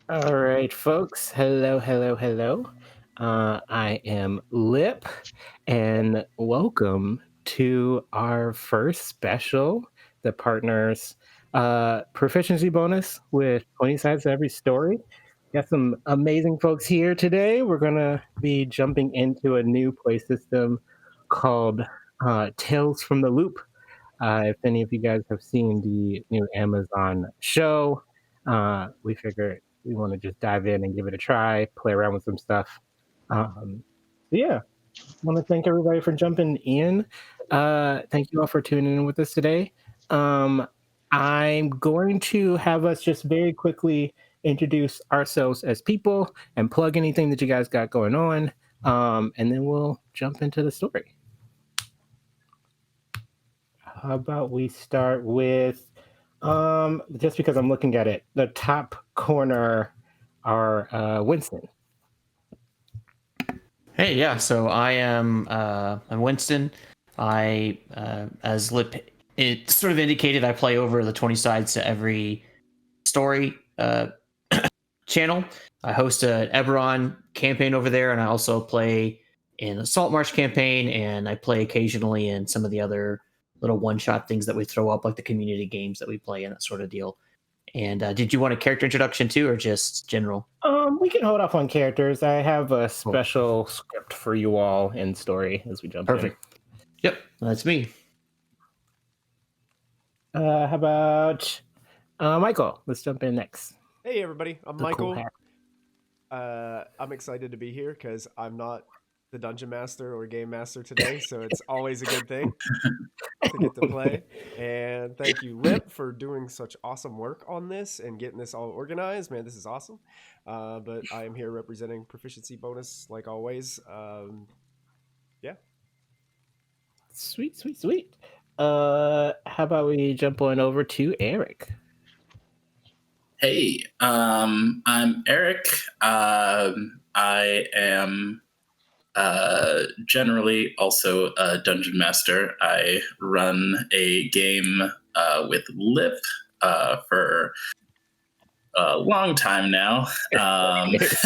All right, folks. Hello, hello, hello. I am Lip, and welcome to our first special that partners proficiency bonus with 20 sides to every story. Got some amazing folks here today. We're going to be jumping into a new play system called Tales from the Loop. If any of you guys have seen the new Amazon show, we figured we want to just dive in and give it a try, play around with some stuff. Yeah, want to thank everybody for jumping in. Thank you all for tuning in with us today. I'm going to have us just very quickly introduce ourselves as people and plug anything that you guys got going on, and then we'll jump into the story. How about we start with, just because I'm looking at it, the top corner are Winston. Hey, yeah. So I'm Winston. I, as Lip, it sort of indicated, I play over the 20 sides to every story channel. I host an Eberron campaign over there, and I also play in the Salt Marsh campaign, and I play occasionally in some of the other little one-shot things that we throw up, like the community games that we play and that sort of deal. And did you want a character introduction too, or just general? We can hold off on characters. I have a special script for you all in story as we jump Perfect. Yep, that's me. How about Michael? Let's jump in next. Hey everybody, I'm The Michael. cool hat. I'm excited to be here because I'm not the dungeon master or game master today, so it's always a good thing to get to play. And thank you, Lip, for doing such awesome work on this and getting this all organized. Man, this is awesome. But I am here representing proficiency bonus, like always. Yeah. Sweet, sweet, sweet. How about we jump on over to Eric? Hey, I'm Eric. I am generally also a dungeon master. I run a game with Lip for a long time now, which is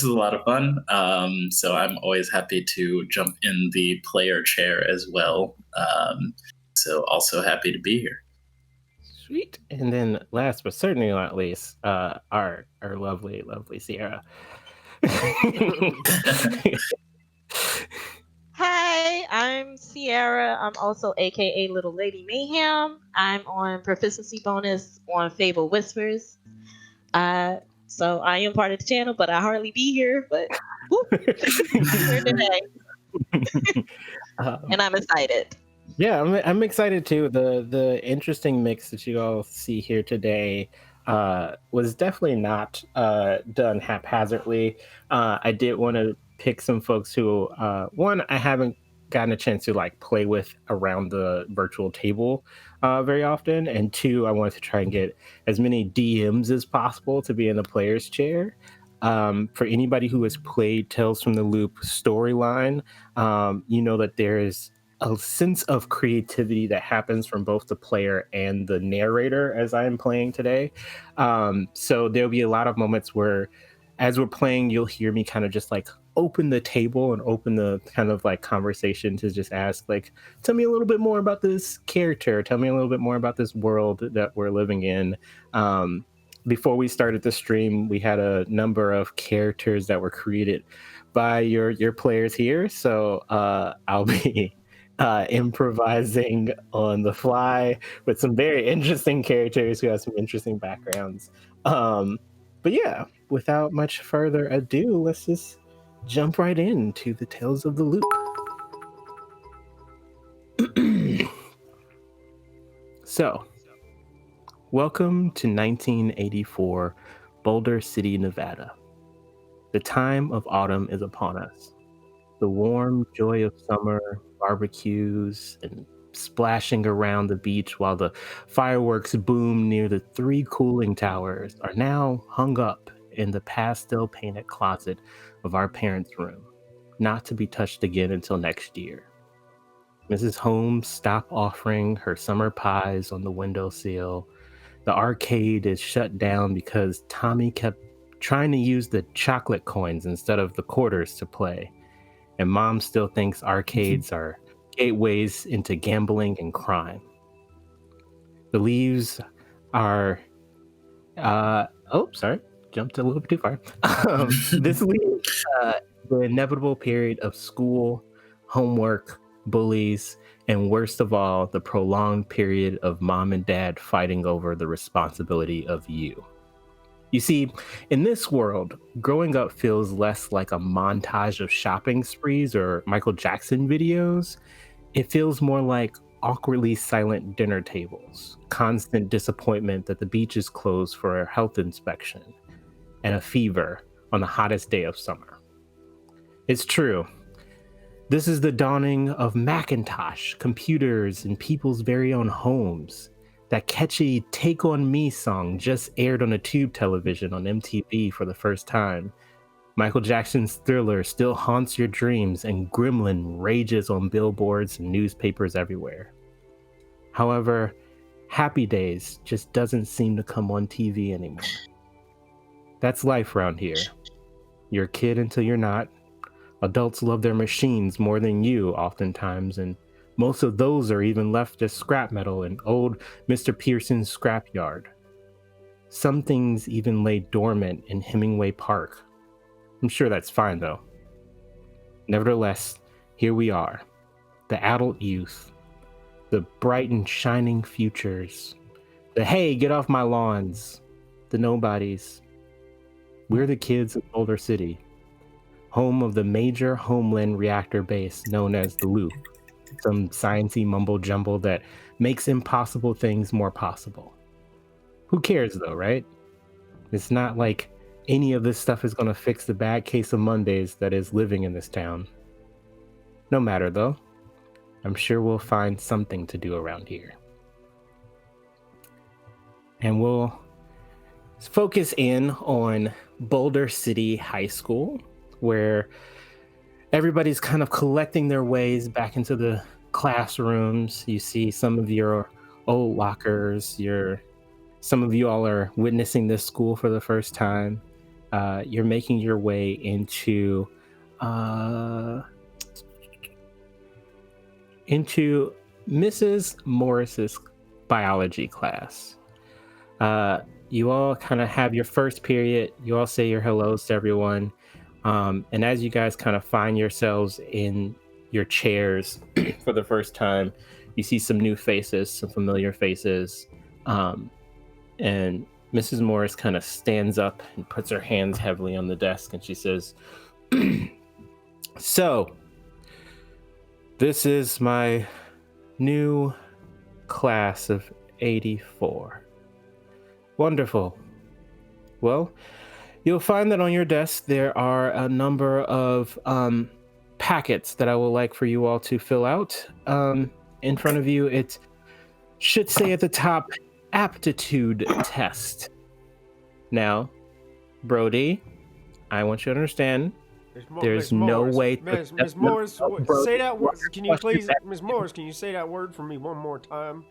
a lot of fun. So I'm always happy to jump in the player chair as well. So also happy to be here. Sweet. And then last but certainly not least, our lovely, lovely Sierra. Hi, I'm Sierra. I'm also AKA Little Lady Mayhem. I'm on proficiency bonus on Fable Whispers. So I am part of the channel, but I hardly be here. But here today, and I'm excited. Yeah, I'm excited too. The interesting mix that you all see here today was definitely not done haphazardly. I did want to pick some folks who, one, I haven't gotten a chance to like play with around the virtual table very often, and two, I wanted to try and get as many DMs as possible to be in the player's chair. For anybody who has played Tales from the Loop storyline, you know that there is a sense of creativity that happens from both the player and the narrator as I am playing today. So there'll be a lot of moments where, as we're playing, you'll hear me kind of just like open the table and open the kind of like conversation to just ask, like, tell me a little bit more about this character, tell me a little bit more about this world that we're living in. Before we started the stream, we had a number of characters that were created by your players here. So I'll be improvising on the fly with some very interesting characters who have some interesting backgrounds. But yeah, without much further ado, let's just jump right into the Tales of the Loop. So, welcome to 1984, Boulder City, Nevada. The time of autumn is upon us. The warm joy of summer, barbecues, and splashing around the beach while the fireworks boom near the 3 cooling towers are now hung up in the pastel painted closet of our parents' room, not to be touched again until next year. Mrs. Holmes stopped offering her summer pies on the windowsill. The arcade is shut down because Tommy kept trying to use the chocolate coins instead of the quarters to play. And Mom still thinks arcades are gateways into gambling and crime. The leaves are sorry, jumped a little bit too far. This leaves the inevitable period of school, homework, bullies, and worst of all, the prolonged period of mom and dad fighting over the responsibility of you. You see, in this world, growing up feels less like a montage of shopping sprees or Michael Jackson videos. It feels more like awkwardly silent dinner tables, constant disappointment that the beach is closed for a health inspection, and a fever on the hottest day of summer. It's true. This is the dawning of Macintosh, computers, and people's very own homes. That catchy Take On Me song just aired on a tube television on MTV for the first time. Michael Jackson's Thriller still haunts your dreams, and Gremlin rages on billboards and newspapers everywhere. However, Happy Days just doesn't seem to come on TV anymore. That's life around here. You're a kid until you're not. Adults love their machines more than you oftentimes, and most of those are even left as scrap metal in old Mr. Pearson's scrapyard. Some things even lay dormant in Hemingway Park. I'm sure that's fine though. Nevertheless, here we are, the adult youth, the bright and shining futures, the hey, get off my lawns, the nobodies. We're the kids of Boulder City, home of the major homeland reactor base known as the Loop, some sciencey mumbo jumbo that makes impossible things more possible. Who cares though, right? It's not like any of this stuff is going to fix the bad case of Mondays that is living in this town. No matter though, I'm sure we'll find something to do around here. And we'll focus in on Boulder City High School, where everybody's kind of collecting their ways back into the classrooms. You see some of your old lockers. Some of you all are witnessing this school for the first time. You're making your way into Mrs. Morris's biology class. You all kind of have your first period. You all say your hellos to everyone. And as you guys kind of find yourselves in your chairs for the first time, you see some new faces, some familiar faces. And Mrs. Morris kind of stands up and puts her hands heavily on the desk and she says, so, this is my new class of 84. Wonderful. Well, you'll find that on your desk there are a number of packets that I would like for you all to fill out. In front of you, it should say at the top, aptitude test. Now, Brody, I want you to understand, there's no way to... Miss Morris, Brody, say that word. Can you please, question- Miss Morris? Can you say that word for me one more time?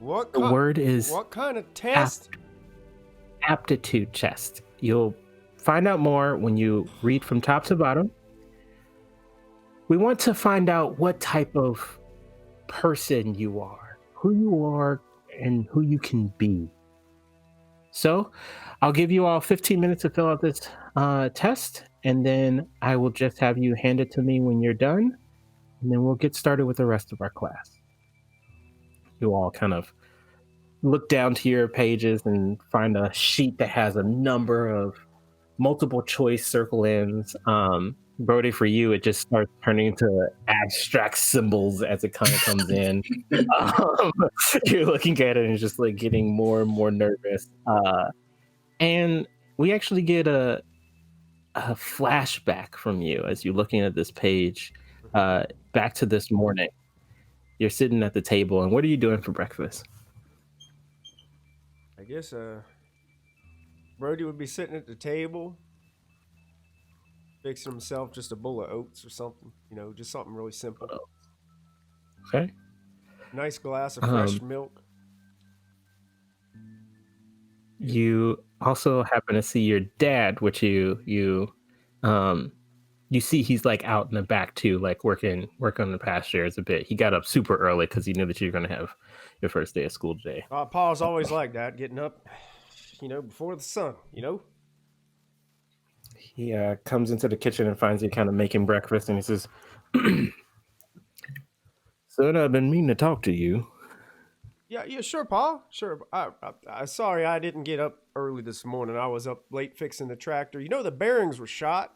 The word is what kind of test? aptitude test. You'll find out more when you read from top to bottom. We want to find out what type of person you are, who you are, and who you can be. So I'll give you all 15 minutes to fill out this test, and then I will just have you hand it to me when you're done, and then we'll get started with the rest of our class. You all kind of look down to your pages and find a sheet that has a number of multiple choice circle ins. Brody, for you, it just starts turning into abstract symbols as it kind of comes in. You're looking at it and just like getting more and more nervous. And we actually get a flashback from you as you're looking at this page, back to this morning. You're sitting at the table, and what are you doing for breakfast? I guess Brody would be sitting at the table, fixing himself just a bowl of oats or something. You know, just something really simple. Okay. Nice glass of fresh milk. You also happen to see your dad, which you see he's like out in the back too, like working on the pastures a bit. He got up super early because he knew that you were going to have your first day of school today. Pa's always like that, getting up, before the sun, He comes into the kitchen and finds you kind of making breakfast, and he says, "Son, I've been meaning to talk to you." Yeah, sure, Pa. Sure. I sorry I didn't get up early this morning. I was up late fixing the tractor. The bearings were shot.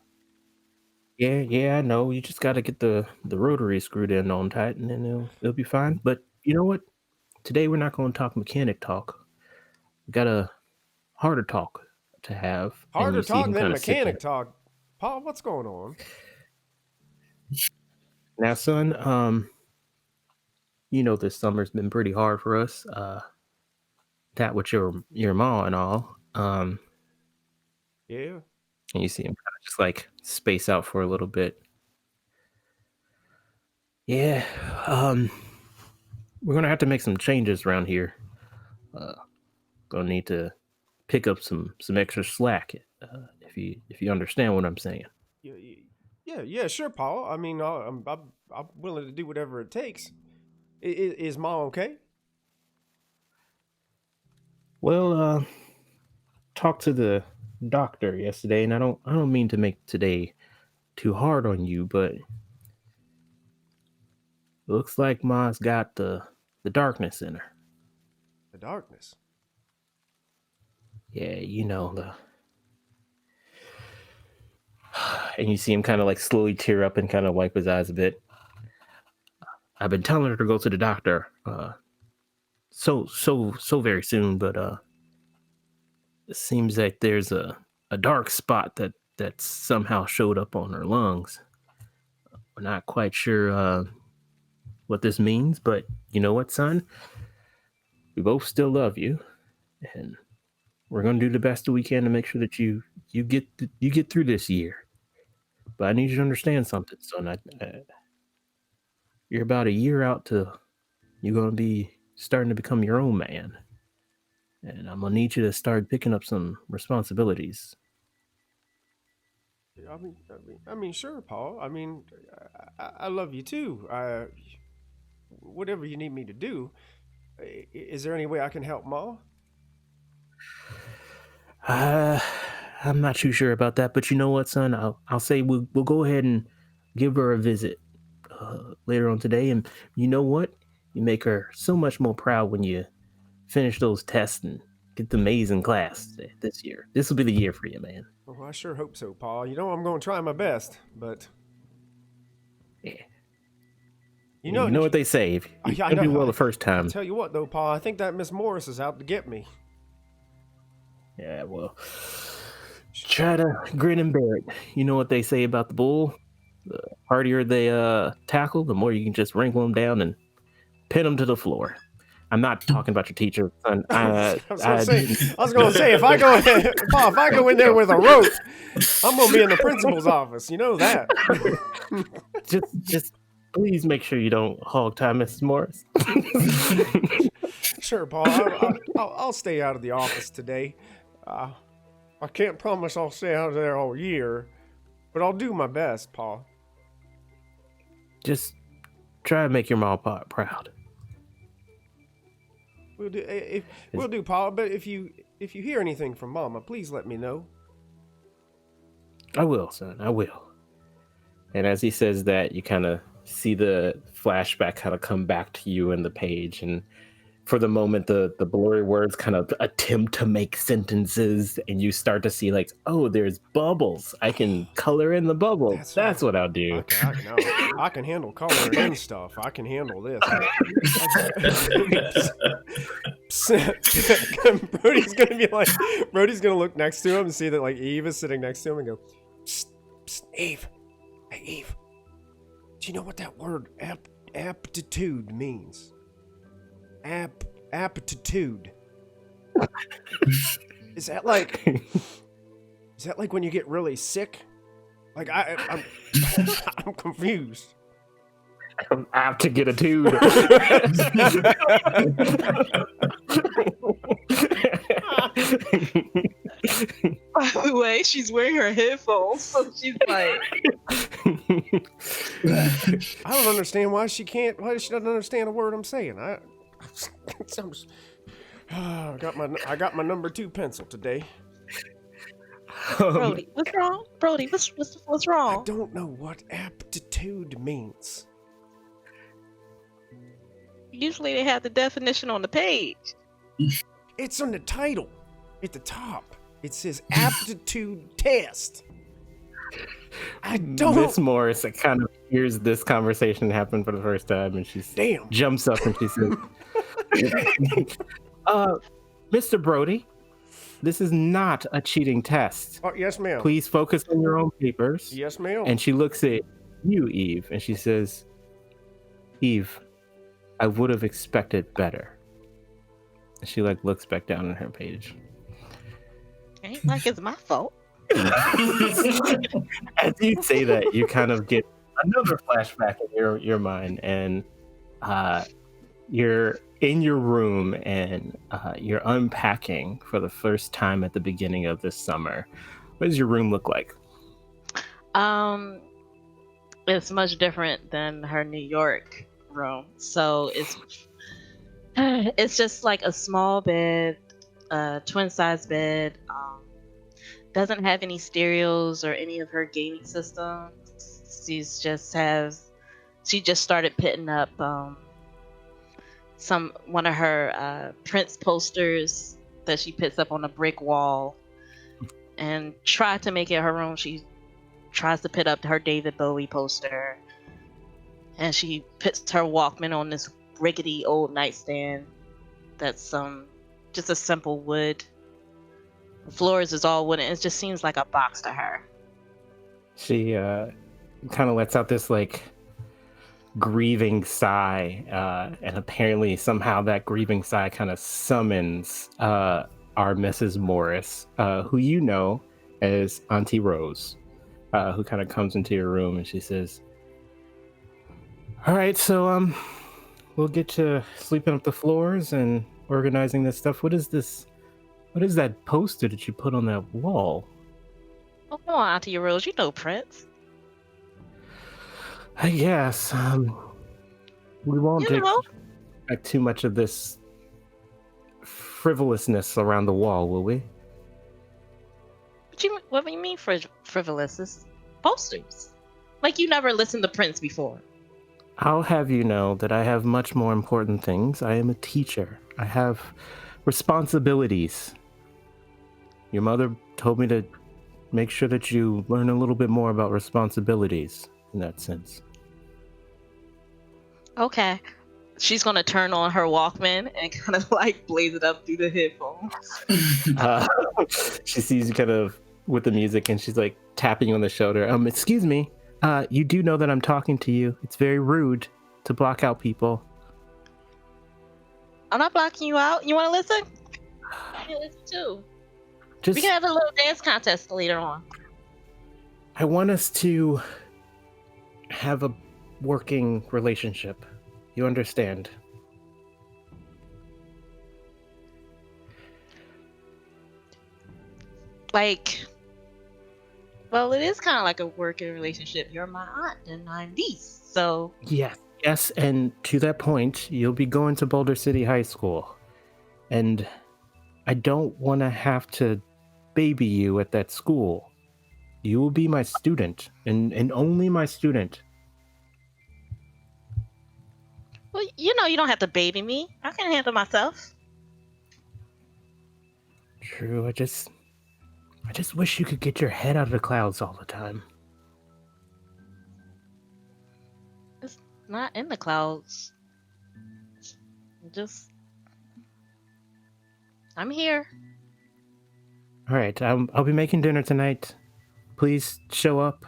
Yeah, I know. You just got to get the rotary screwed in on tight, and then it'll be fine. But you know what? Today we're not going to talk mechanic talk. We got a harder talk to have. Harder talk than mechanic talk. Pa, what's going on? Now, son, this summer's been pretty hard for us. That with your ma and all. Yeah. And you see him kind of just like space out for a little bit. Yeah, we're gonna have to make some changes around here. Gonna need to pick up some extra slack, if you understand what I'm saying. Yeah, sure, Pa. I mean, I'm willing to do whatever it takes. Is Ma okay? Well, talked to the doctor yesterday, and I don't mean to make today too hard on you, but looks like Ma's got the darkness in her. The darkness. Yeah, and you see him kind of like slowly tear up and kind of wipe his eyes a bit. I've been telling her to go to the doctor so very soon, but it seems like there's a dark spot that somehow showed up on her lungs. We're not quite sure what this means, but you know what, son? We both still love you, and we're gonna do the best that we can to make sure that you get through this year. But I need you to understand something, son. You're about a year out to you're gonna be starting to become your own man, and I'm gonna need you to start picking up some responsibilities. I mean, sure, Pa. I mean, I love you too. Whatever you need me to do. Is there any way I can help Ma? I'm not too sure about that, but you know what, son? I'll say we'll go ahead and give her a visit later on today, and you know what? You make her so much more proud when you finish those tests and get the A's in class this year. This will be the year for you, man. Well, I sure hope so, Pa. I'm going to try my best, but Yeah. You know what they say. If you do well the first time. I'll tell you what, though, Pa, I think that Miss Morris is out to get me. Yeah, well, Try to grin and bear it. You know what they say about the bull? The hardier they tackle, the more you can just wrinkle them down and pin them to the floor. I'm not talking about your teacher, son. I was gonna say, if I go in there with a rope, I'm gonna be in the principal's office. You know that. just please make sure you don't hog tie Mrs. Morris. Sure, Paul. I'll stay out of the office today. I can't promise I'll stay out of there all year, but I'll do my best, Paul. Just try to make your mom proud. We'll do, Paul. But if you hear anything from Mama, please let me know. I will, son. I will. And as he says that, you kind of see the flashback kind of come back to you in the page, and for the moment, the blurry words kind of attempt to make sentences, and you start to see like, oh, there's bubbles. I can color in the bubbles. That's what I'll do. I can handle coloring in stuff. I can handle this. Brody's gonna look next to him and see that like Eve is sitting next to him and go, psst, psst, Eve, hey Eve, do you know what that word aptitude means? Aptitude. Is that like when you get really sick? Like I'm I'm confused. I'm apt to get a tude. By the way, she's wearing her headphones, so she's like, I don't understand why she doesn't understand a word I'm saying. I got my number 2 pencil today. Brody, what's wrong? Brody, what's wrong? I don't know what aptitude means. Usually they have the definition on the page. It's on the title at the top. It says aptitude test. I don't. Miss Morris kind of hears this conversation happen for the first time, and she jumps up and she says, Mr. Brody, this is not a cheating test. Oh, yes, ma'am. Please focus on your own papers. Yes, ma'am. And she looks at you, Eve, and she says, Eve, I would have expected better. And she like looks back down on her page. Ain't like it's my fault. As you say that, you kind of get another flashback in your mind, and you're in your room, and you're unpacking for the first time at the beginning of this summer. What does your room look like? It's much different than her New York room. So it's just like a small bed, twin size bed. Doesn't have any stereos or any of her gaming systems. She just started putting up one of her Prince posters that she puts up on a brick wall, and tried to make it her own. She tries to put up her David Bowie poster, and she puts her Walkman on this rickety old nightstand that's just a simple wood. The floors is all wooden. It just seems like a box to her. She kind of lets out this like grieving sigh, and apparently somehow that grieving sigh kind of summons our Mrs. Morris, who you know as Auntie Rose, who kind of comes into your room, and she says, all right, so we'll get to sleeping up the floors and organizing this stuff. What is that poster that you put on that wall? Oh, come on, Auntie Rose, you know Prince. I guess. We won't expect too much of this frivolousness around the wall, will we? What do you mean frivolous? It's posters. Like you never listened to Prince before. I'll have you know that I have much more important things. I am a teacher. I have responsibilities. Your mother told me to make sure that you learn a little bit more about responsibilities in that sense. Okay. She's going to turn on her Walkman and kind of like blaze it up through the headphones. She sees you kind of with the music, and she's like tapping you on the shoulder. Excuse me. You do know that I'm talking to you. It's very rude to block out people. I'm not blocking you out. You want to listen? You can listen too. We Just, can have a little dance contest later on. I want us to have a working relationship. You understand? Like, well, it is kind of like a working relationship. You're my aunt and I'm niece, so Yes, and to that point, you'll be going to Boulder City High School. And I don't want to have to baby you at that school. You will be my student, and only my student. well, you know, you don't have to baby me. I can handle myself. True, I just wish you could get your head out of the clouds all the time. It's not in the clouds. Just, I'm here. All right, I'll be making dinner tonight. Please show up.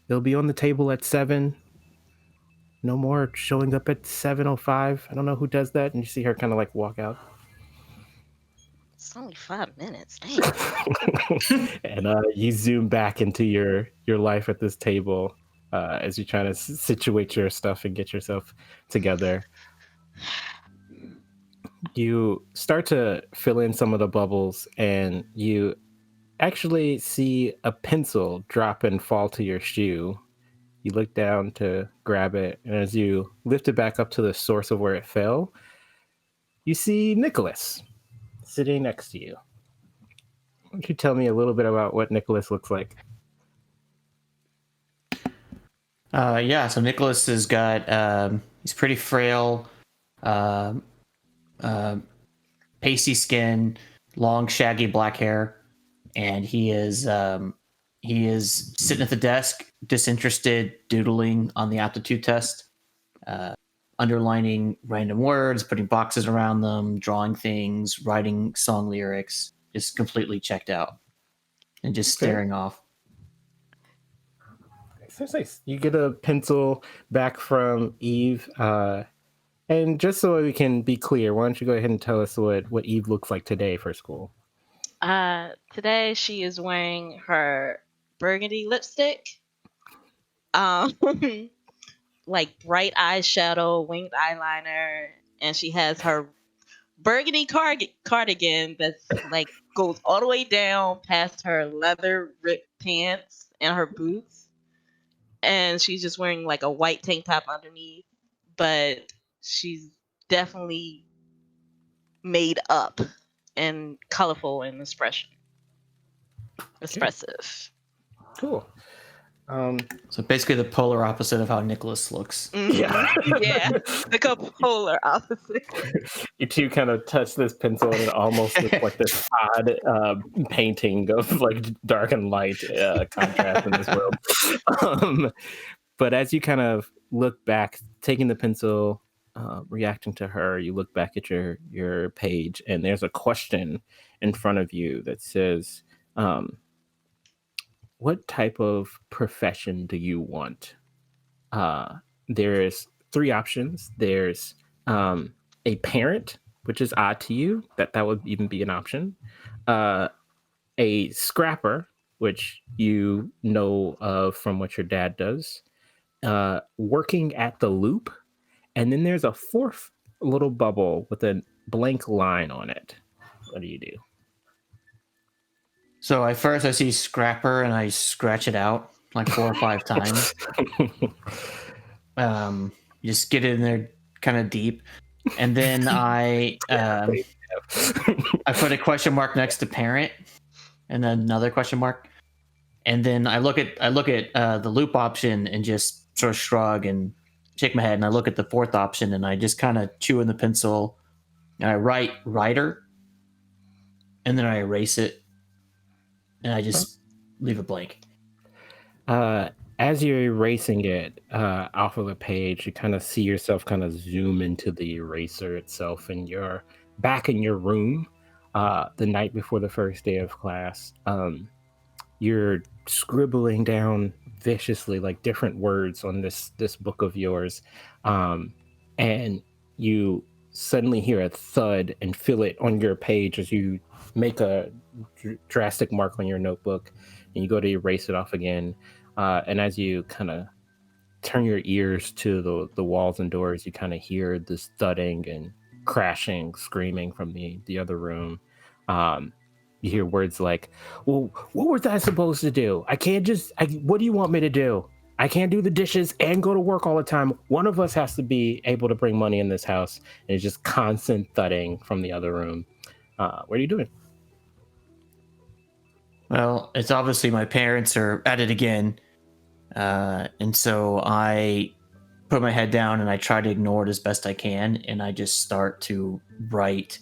It'll be on the table at 7. No more showing up at 7:05. I don't know who does that. And you see her kind of like walk out. It's only 5 minutes. Dang. And you zoom back into your life at this table as you're trying to situate your stuff and get yourself together. You start to fill in some of the bubbles, and you actually see a pencil drop and fall to your shoe. You look down to grab it, and as you lift it back up to the source of where it fell, you see Nicholas sitting next to you. Why don't you tell me a little bit about what Nicholas looks like? So Nicholas has got he's pretty frail, pasty skin, long shaggy black hair, and he is sitting at the desk, disinterested, doodling on the aptitude test, underlining random words, putting boxes around them, drawing things, writing song lyrics, just completely checked out and just staring off. Sounds nice. You get a pencil back from Eve. And just so we can be clear, why don't you go ahead and tell us what Eve looks like today for school? Today she is wearing her burgundy lipstick, like bright eyeshadow, winged eyeliner, and she has her burgundy cardigan that's like goes all the way down past her leather ripped pants and her boots, and she's just wearing like a white tank top underneath, but she's definitely made up and colorful and expressive. Cool. So basically the polar opposite of how Nicholas looks. Yeah. Yeah, like a polar opposite. You two kind of touch this pencil, and it almost looks like this odd painting of like dark and light contrast in this world. But as you kind of look back, taking the pencil, reacting to her, you look back at your page, and there's a question in front of you that says, what type of profession do you want? There's 3 options. There's a parent, which is odd to you, that would even be an option. A scrapper, which you know of from what your dad does. Working at the Loop. And then there's a 4th little bubble with a blank line on it. What do you do? So I see scrapper and I scratch it out like 4 or 5 times. Just get in there kind of deep, and then I put a question mark next to parent, and then another question mark, and then I look at the loop option and just sort of shrug and shake my head, and I look at the 4th option and I just kind of chew in the pencil, and I write writer, and then I erase it, and I just leave it blank. As you're erasing it off of a page, you kind of see yourself kind of zoom into the eraser itself, and you're back in your room the night before the first day of class. you're scribbling down viciously like different words on this book of yours, and you suddenly hear a thud and feel it on your page as you make a drastic mark on your notebook, and you go to erase it off again, and as you kind of turn your ears to the walls and doors, you kind of hear this thudding and crashing, screaming from the other room. You hear words like, "Well, what was I supposed to do? I can't just. What do you want me to do? I can't do the dishes and go to work all the time. One of us has to be able to bring money in this house." And it's just constant thudding from the other room. What are you doing? Well, it's obviously my parents are at it again. And so I put my head down and I try to ignore it as best I can. And I just start to write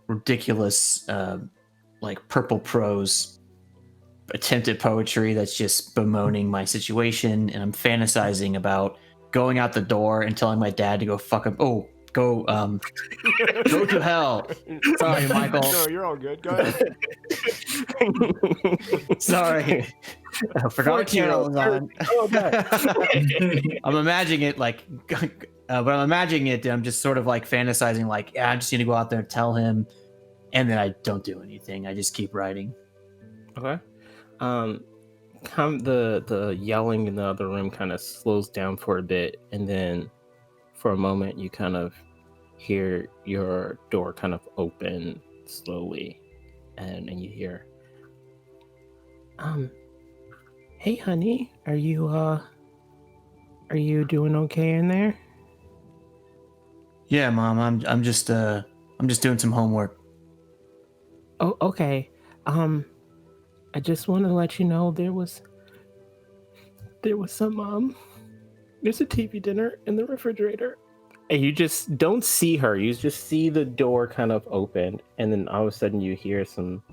ridiculous, like purple prose attempted poetry that's just bemoaning my situation. And I'm fantasizing about going out the door and telling my dad to go fuck him. Oh, go to hell. Sorry, Michael. No, you're all good. Go ahead. Sorry. I forgot what channel it was on. Oh, God. I'm imagining it like, but I'm imagining it. I'm just sort of like fantasizing, like, yeah, I just need to go out there and tell him, and then I don't do anything. I just keep writing. Okay. The yelling in the other room kind of slows down for a bit, and then for a moment you kind of hear your door kind of open slowly, and you hear, "Hey, honey, are you doing okay in there?" Yeah, Mom, I'm just doing some homework. Oh, okay. I just want to let you know there was some there's a TV dinner in the refrigerator. And you just don't see her. You just see the door kind of open, and then all of a sudden you hear some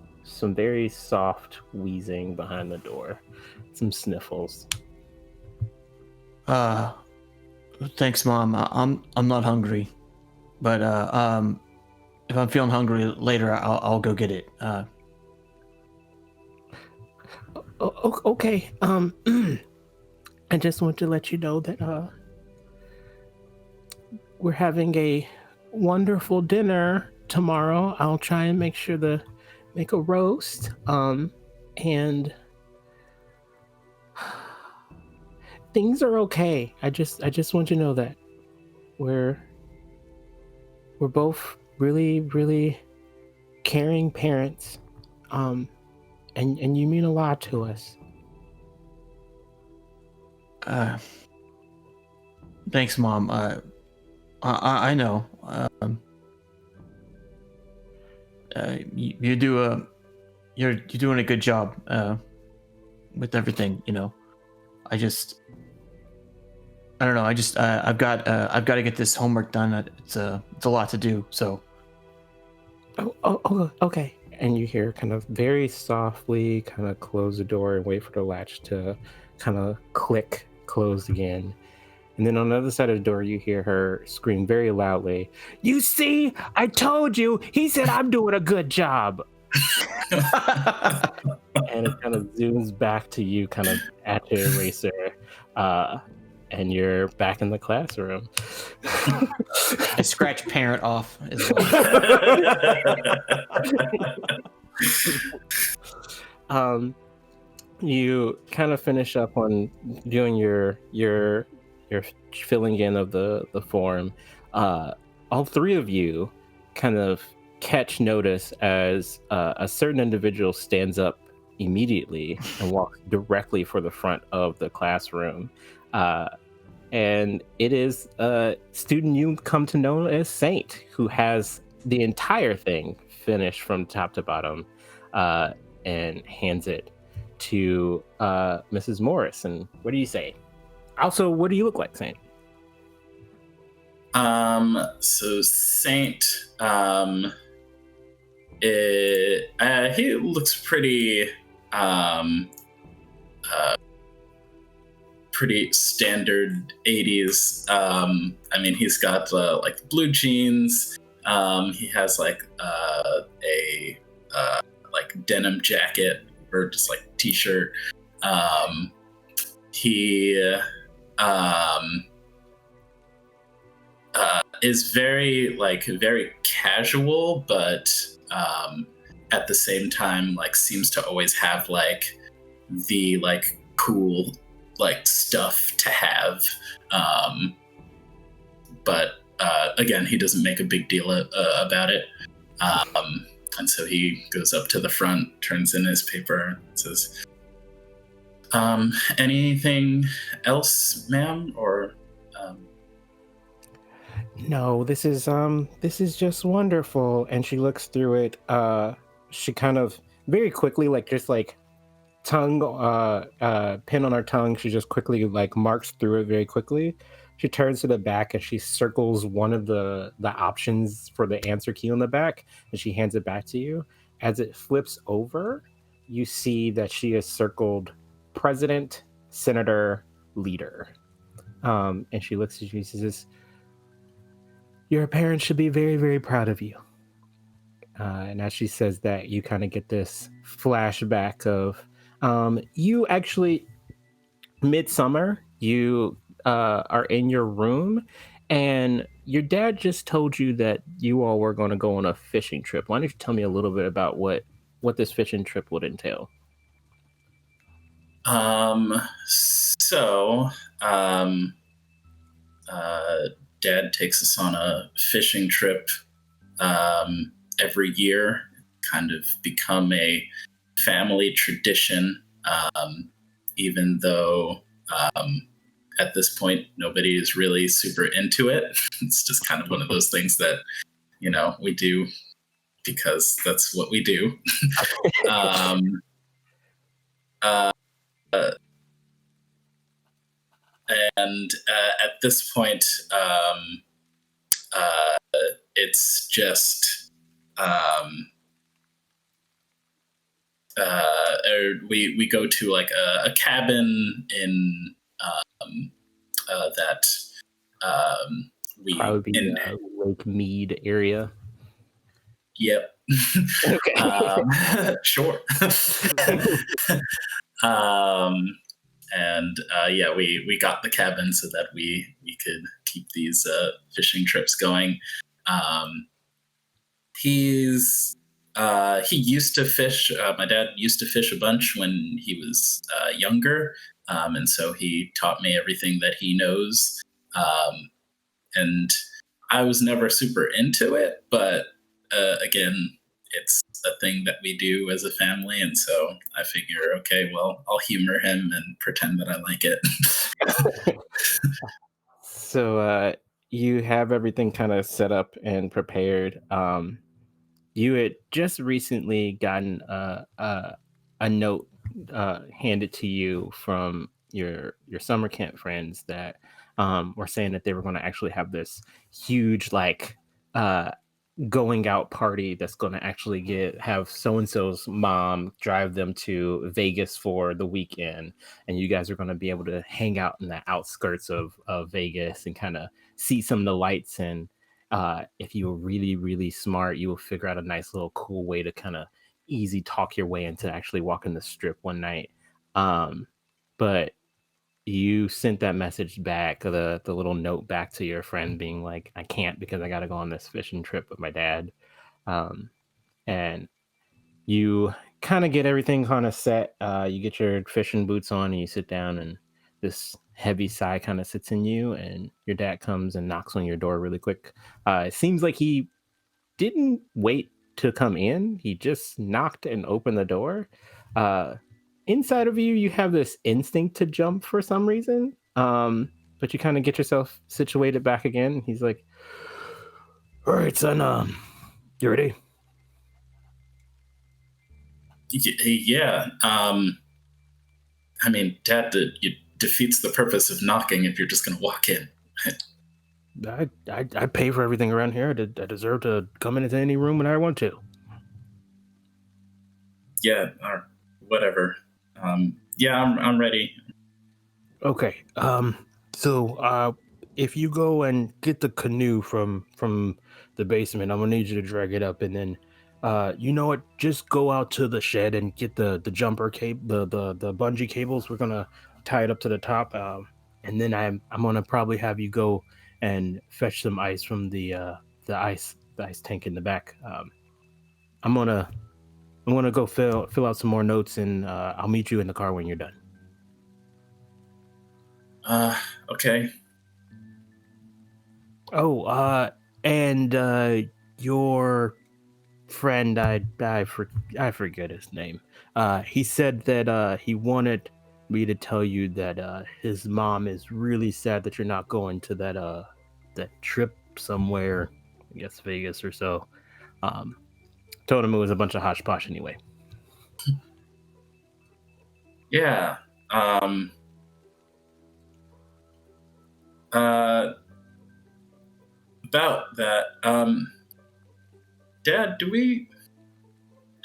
very soft wheezing behind the door, some sniffles. Thanks, Mom. I'm not hungry, but if I'm feeling hungry later, I'll go get it. Okay. I just want to let you know that we're having a wonderful dinner tomorrow. I'll try and make sure to make a roast. And things are okay. I just want you to know that we're both really, really caring parents. And you mean a lot to us. Thanks, Mom. I know. You're doing a good job with everything. You know, I don't know. I've got to get this homework done. It's a lot to do. So. Oh, okay. And you hear kind of very softly kind of close the door and wait for the latch to kind of click close again. And then on the other side of the door, you hear her scream very loudly, "You see, I told you, he said I'm doing a good job." And it kind of zooms back to you kind of at your eraser. And you're back in the classroom. I scratch parent off as well. You kind of finish up on doing your filling in of the form. All three of you kind of catch notice as a certain individual stands up immediately and walks directly for the front of the classroom. And it is a student you come to know as Saint, who has the entire thing finished from top to bottom, and hands it to Mrs. Morris. And what do you say? Also, what do you look like, Saint? So Saint, he looks pretty, pretty standard 80s. I mean, he's got like blue jeans. He has like a like denim jacket or just like t-shirt. He is very casual, but at the same time like seems to always have like the like cool like stuff to have. But again, he doesn't make a big deal about it. And so he goes up to the front, turns in his paper, and says, anything else, ma'am? Or No, this is just wonderful. And she looks through it. She kind of very quickly, like just like tongue, pin on her tongue. She just quickly like marks through it very quickly. She turns to the back and she circles one of the options for the answer key on the back, and she hands it back to you. As it flips over, you see that she has circled president, senator, leader. And she looks at you and says, "Your parents should be very, very proud of you." And as she says that, you kind of get this flashback of you actually, midsummer, you are in your room, and your dad just told you that you all were going to go on a fishing trip. Why don't you tell me a little bit about what this fishing trip would entail? so Dad takes us on a fishing trip every year, kind of become a family tradition, even though at this point nobody is really super into it. It's just kind of one of those things that, you know, we do because that's what we do. um, uh, and at this point, it's just we go to like a cabin in that we Probably be in Lake Mead area. Yep. Okay. Sure. And yeah, we got the cabin so that we could keep these fishing trips going. He used to fish. My dad used to fish a bunch when he was younger, and so he taught me everything that he knows. And I was never super into it, but again, it's a thing that we do as a family, and so I figure, okay, well, I'll humor him and pretend that I like it. So you have everything kind of set up and prepared. You had just recently gotten a note handed to you from your summer camp friends that were saying that they were going to actually have this huge like uh, going out party that's going to actually have so and so's mom drive them to Vegas for the weekend, and you guys are going to be able to hang out in the outskirts of Vegas and kind of see some of the lights. And if you're really really smart, you will figure out a nice little cool way to kind of easy talk your way into actually walking the strip one night. But you sent that message back, the little note back to your friend being like, I can't because I got to go on this fishing trip with my dad. Um, and you kind of get everything kind of set. You get your fishing boots on and you sit down, and this heavy sigh kind of sits in you, and your dad comes and knocks on your door really quick. It seems like he didn't wait to come in. He just knocked and opened the door. Uh, Inside of you, you have this instinct to jump for some reason. But you kind of get yourself situated back again. He's like, "All right, son. You ready?" Yeah. I mean, Dad, it defeats the purpose of knocking if you're just going to walk in. I pay for everything around here. I deserve to come into any room when I want to. Yeah, or whatever. Yeah, I'm ready. Okay. So if you go and get the canoe from the basement, I'm gonna need you to drag it up, and then You know what? Just go out to the shed and get the jumper cable, the bungee cables. We're gonna tie it up to the top, and then I'm gonna probably have you go and fetch some ice from the ice tank in the back. I'm gonna I'm gonna go fill out some more notes, and I'll meet you in the car when you're done. Okay. Oh, and your friend, I forget his name. He said that he wanted me to tell you that his mom is really sad that you're not going to that trip somewhere, I guess Vegas or so. Um, Told him it was a bunch of hodgepodge anyway. Yeah. Uh, about that. Dad, do we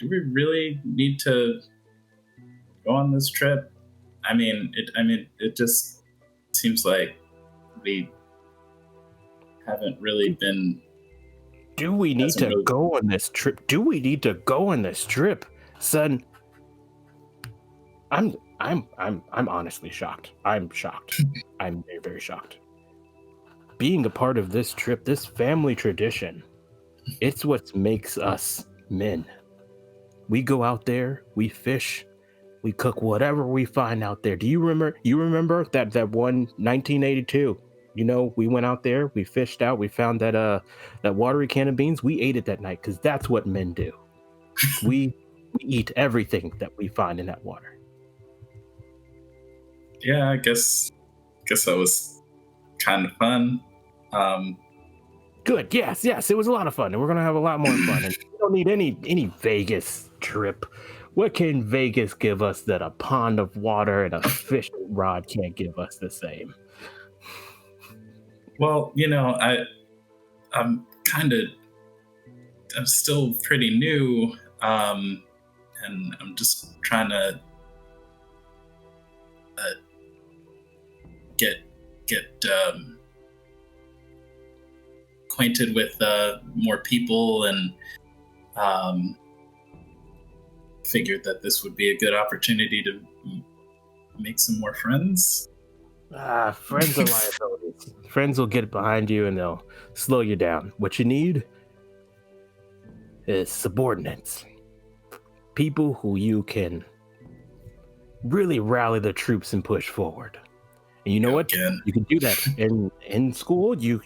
really need to go on this trip? I mean, it just seems like we haven't really been. Do we need Hasn't to really- go on this trip? Do we need to go on this trip, son? I'm honestly shocked. I'm shocked. I'm very, very shocked. Being a part of this trip, this family tradition, it's what makes us men. We go out there, we fish, we cook whatever we find out there. Do you remember? You remember that one 1982? You know, we went out there, we fished out, we found that watery can of beans. We ate it that night because that's what men do. We eat everything that we find in that water. Yeah, I guess that was kind of fun. Good. Yes. It was a lot of fun, and we're gonna have a lot more fun. And we don't need any Vegas trip. What can Vegas give us that a pond of water and a fishing rod can't give us the same? Well, I'm still pretty new, and I'm just trying to get acquainted with more people, and figured that this would be a good opportunity to make some more friends. Friends are liabilities. Friends will get behind you and they'll slow you down. What you need is subordinates. People who you can really rally the troops and push forward. And you know what? Again. You can do that in school. You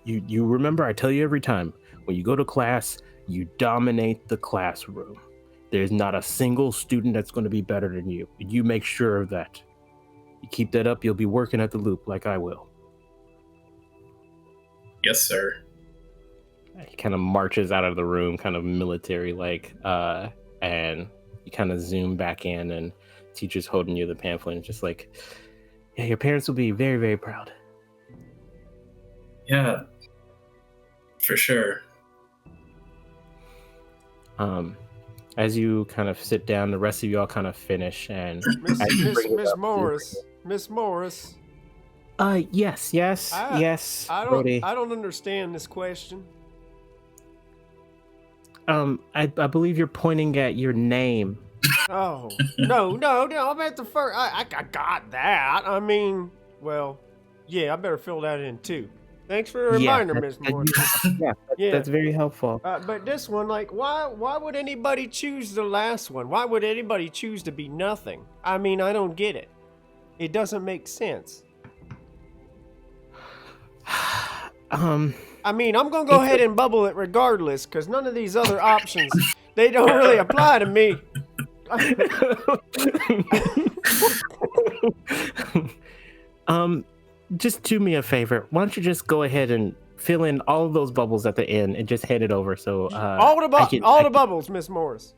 remember, I tell you every time, when you go to class, you dominate the classroom. There's not a single student that's going to be better than you. You make sure of that. You keep that up, you'll be working at the loop like I will. Yes, sir. He kind of marches out of the room, kind of military-like, and you kind of zoom back in, and teacher's holding you the pamphlet, and just like, yeah, your parents will be very, very proud. Yeah, for sure. As you kind of sit down, the rest of you all kind of finish, and Miss Morris. Yes, I Brody. don't understand this question. I believe you're pointing at your name. Oh no! I'm at the first. I got that. I mean, well, yeah. I better fill that in too. Thanks for the reminder, Miss Morris. That's very helpful. But this one, like, why would anybody choose the last one? Why would anybody choose to be nothing? I mean, I don't get it. It doesn't make sense. I mean, I'm gonna go ahead and bubble it regardless, because none of these other options, they don't really apply to me. Just do me a favor. Why don't you just go ahead and fill in all of those bubbles at the end and just hand it over? So all the bubbles, Miss Morris.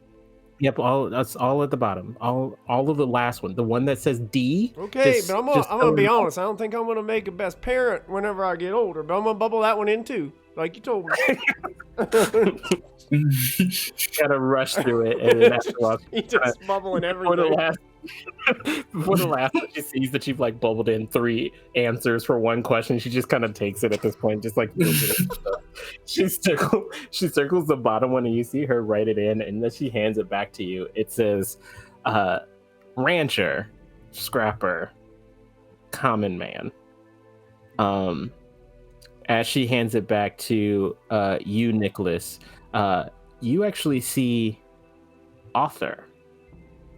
Yep, that's all at the bottom. All of the last one, the one that says D. Okay, but I'm gonna be honest. I don't think I'm gonna make a best parent whenever I get older. But I'm gonna bubble that one in too, like you told me. Gotta rush through it, and then after a while, He just bubbling everything. Before the last one, she sees that you've like bubbled in 3 answers for one question. She just kind of takes it at this point, just like fills it in. she circles the bottom one, and you see her write it in, and then she hands it back to you. It says, "Rancher, Scrapper, Common Man." As she hands it back to you, Nicholas, you actually see author,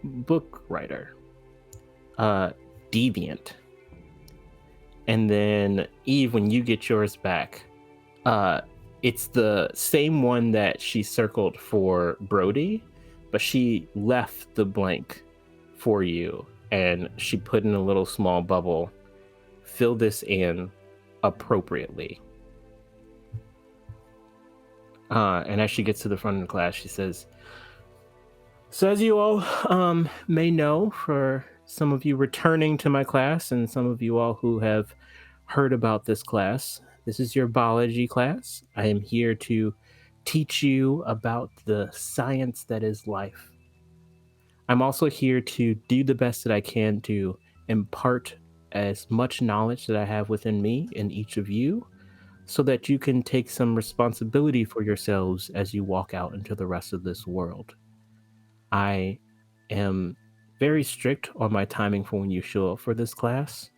book writer, deviant. And then Eve, when you get yours back, it's the same one that she circled for Brody, but she left the blank for you, and she put in a little small bubble. Fill this in appropriately. And as she gets to the front of the class, she says, "So as you all may know, for some of you returning to my class and some of you all who have heard about this class, this is your biology class. I am here to teach you about the science that is life. I'm also here to do the best that I can to impart as much knowledge that I have within me in each of you, so that you can take some responsibility for yourselves as you walk out into the rest of this world. I am very strict on my timing for when you show up for this class.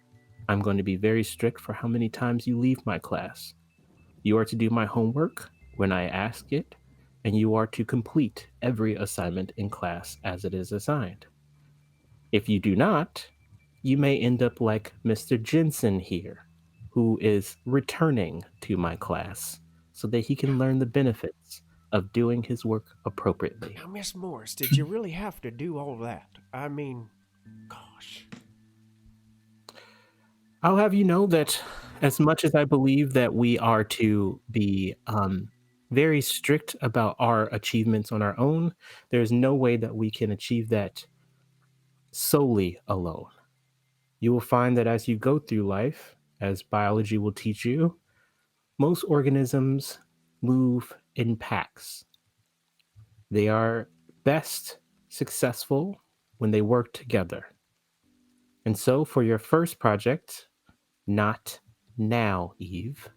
I'm going to be very strict for how many times you leave my class. You are to do my homework when I ask it, and you are to complete every assignment in class as it is assigned. If you do not, you may end up like Mr. Jensen here, who is returning to my class so that he can learn the benefits of doing his work appropriately." Now, Miss Morris, did you really have to do all that? I mean, gosh. I'll have you know that as much as I believe that we are to be very strict about our achievements on our own, there's no way that we can achieve that solely alone. You will find that as you go through life, as biology will teach you, most organisms move in packs. They are best successful when they work together. And so for your first project, not now, Eve,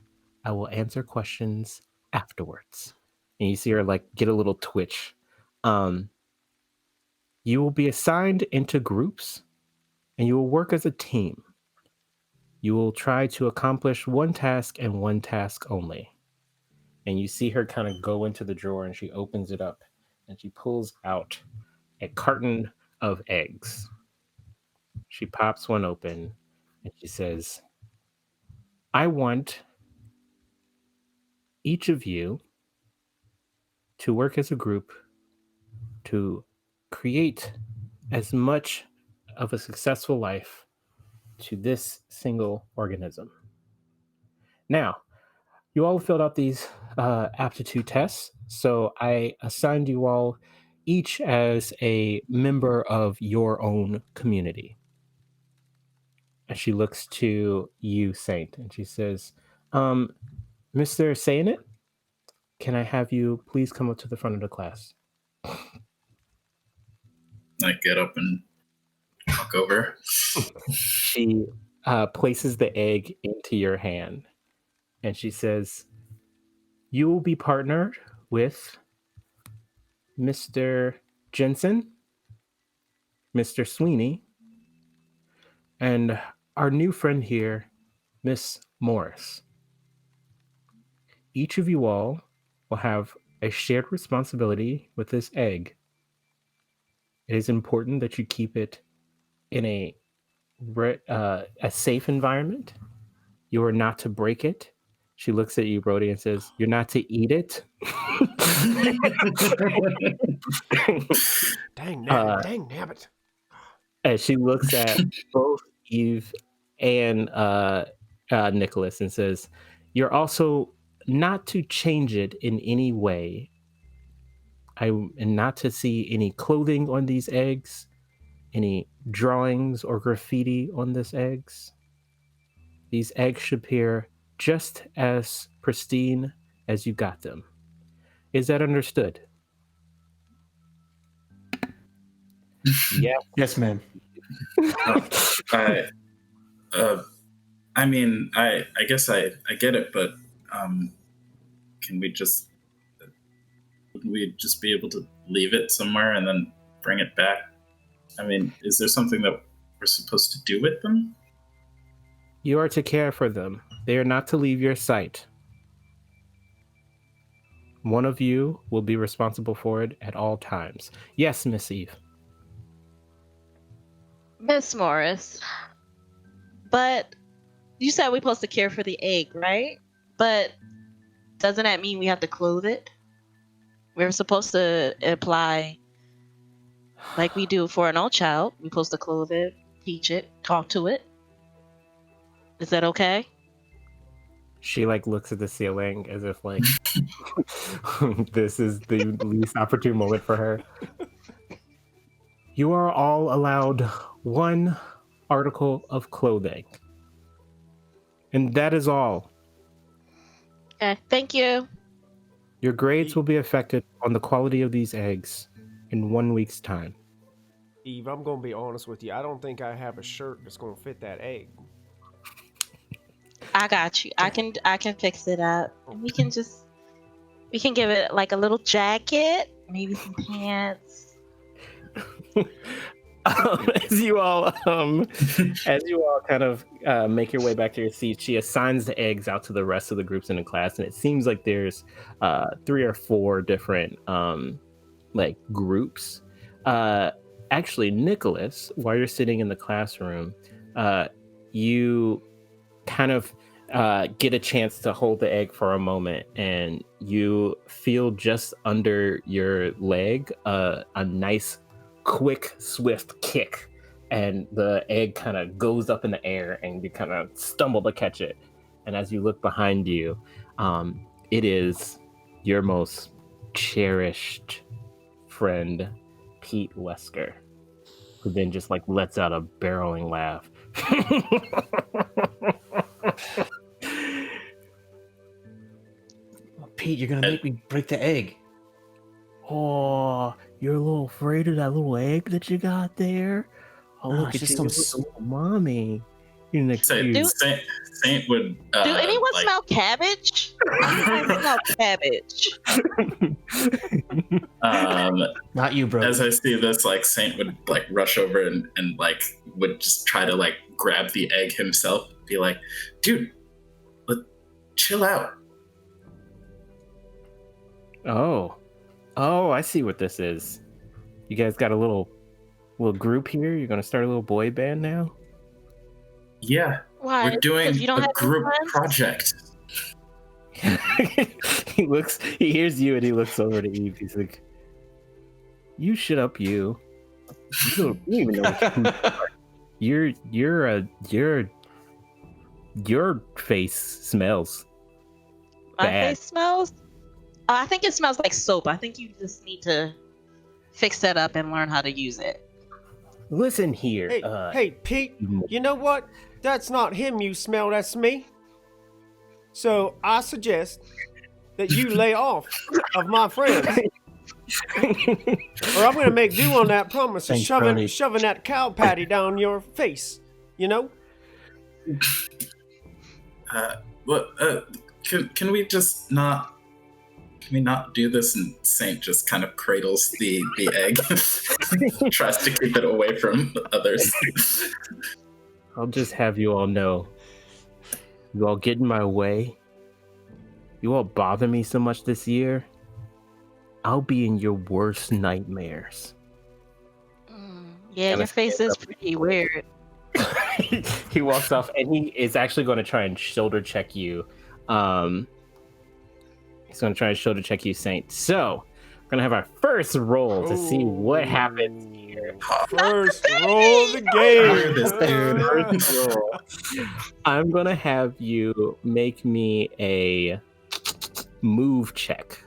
I will answer questions afterwards. And you see her like get a little twitch. You will be assigned into groups and you will work as a team. You will try to accomplish one task and one task only. And you see her kind of go into the drawer and she opens it up and she pulls out a carton of eggs. She pops one open and she says, "I want each of you to work as a group to create as much of a successful life to this single organism." Now, you all filled out these aptitude tests, so I assigned you all each as a member of your own community. And she looks to you, Saint, and she says, "Mr. Saint, can I have you please come up to the front of the class?" I get up and walk over. She places the egg into your hand and she says, "You will be partnered with Mr. Jensen, Mr. Sweeney, and our new friend here, Miss Morris. Each of you all will have a shared responsibility with this egg. It is important that you keep it in a safe environment. You are not to break it." She looks at you, Brody, and says, "You're not to eat it." Dang nabbit. And she looks at both Eve and Nicholas and says, "You're also not to change it in any way. And not to see any clothing on these eggs, any drawings or graffiti on these eggs. These eggs should appear just as pristine as you got them. Is that understood?" Yes. Yes, ma'am. I mean, I guess I get it, but can we just wouldn't we just be able to leave it somewhere and then bring it back? I mean, is there something that we're supposed to do with them? You are to care for them. They are not to leave your sight. One of you will be responsible for it at all times. Yes, Miss Eve. Miss Morris, but you said we're supposed to care for the egg, right? But doesn't that mean we have to clothe it? We're supposed to apply, like we do for an old child. We're supposed to clothe it, teach it, talk to it. Is that okay? She like looks at the ceiling as if like this is the least opportune moment for her. You are all allowed one article of clothing. And that is all. Okay, thank you. Your grades will be affected on the quality of these eggs in 1 week's time. Eve, I'm gonna be honest with you. I don't think I have a shirt that's gonna fit that egg. I got you. I can fix it up. And we can give it like a little jacket, maybe some pants. As you all kind of make your way back to your seats, she assigns the eggs out to the rest of the groups in the class, and it seems like there's 3 or 4 different like groups. Actually, Nicholas, while you're sitting in the classroom, you kind of get a chance to hold the egg for a moment, and you feel just under your leg a nice quick swift kick, and the egg kind of goes up in the air and you kind of stumble to catch it. And as you look behind you, it is your most cherished friend, Pete Wesker, who then just like lets out a barreling laugh. Pete, you're gonna make me break the egg. Oh, you're a little afraid of that little egg that you got there? Oh, No, look it's at just you, some little mommy. You're next to you. Saint would. Do anyone smell cabbage? I smell cabbage. Not you, bro. As I see this, like Saint would like rush over and like would just try to like grab the egg himself. Be like, dude, chill out. Oh, I see what this is. You guys got a little group here? You're gonna start a little boy band now? Yeah, Why? we're doing Because you don't a have any group friends? project. He hears you and he looks over to Eve. He's like, "You shut up, you. You don't even know what your face smells My bad." face smells? I think it smells like soap. I think you just need to fix that up and learn how to use it. Listen here. Hey, Pete, you know what? That's not him you smell, that's me. So I suggest that you lay off of my friends. Or I'm going to make do on that promise of Thanks, Brody. shoving that cow patty down your face, you know? Can we just not? Can we not do this? And Saint just kind of cradles the egg, tries to keep it away from others. I'll just have you all know. You all get in my way. You all bother me so much this year. I'll be in your worst nightmares. Yeah, Kinda your face stand is up. pretty weird. He walks off and he is actually going to try and shoulder check you. He's going to try and shoulder check you, Saint. So, we're going to have our first roll to see what happens here. First roll of the game. This dude. First roll. I'm going to have you make me a move check.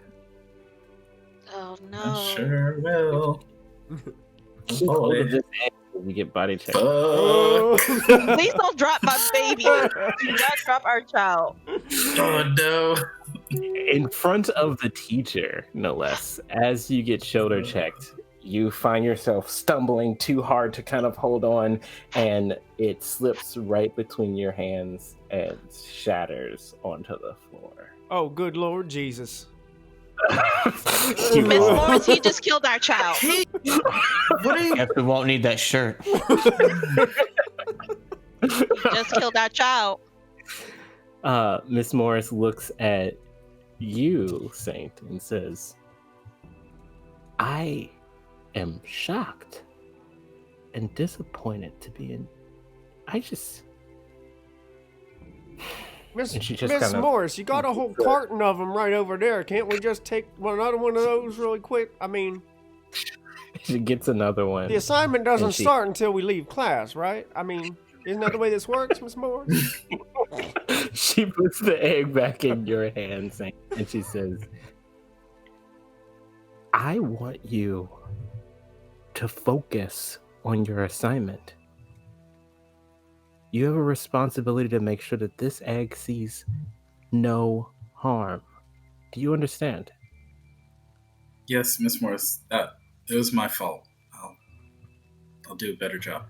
Oh no. I sure will. Keep hold of this egg when you get body check. Oh. Please don't drop my baby. Do not drop our child. Oh no. In front of the teacher, no less. As you get shoulder checked, you find yourself stumbling too hard to kind of hold on, and it slips right between your hands and shatters onto the floor. Oh, good Lord Jesus. You Miss all- Morris, he just killed our child. Hey, what are you? Captain won't need that shirt. He just killed our child. Miss Morris looks at you, Saint, and says, I am shocked and disappointed to be in. I just. Miss, And she just Miss kind of- Morris, you got a whole carton of them right over there. Can't we just take another one of those really quick? I mean, She gets another one. the assignment doesn't And she- start until we leave class, right? I mean, isn't that the way this works, Miss Morris? She puts the egg back in your hand, Saint, and she says, I want you to focus on your assignment. You have a responsibility to make sure that this egg sees no harm. Do you understand? Yes, Miss Morris. It was my fault. I'll do a better job.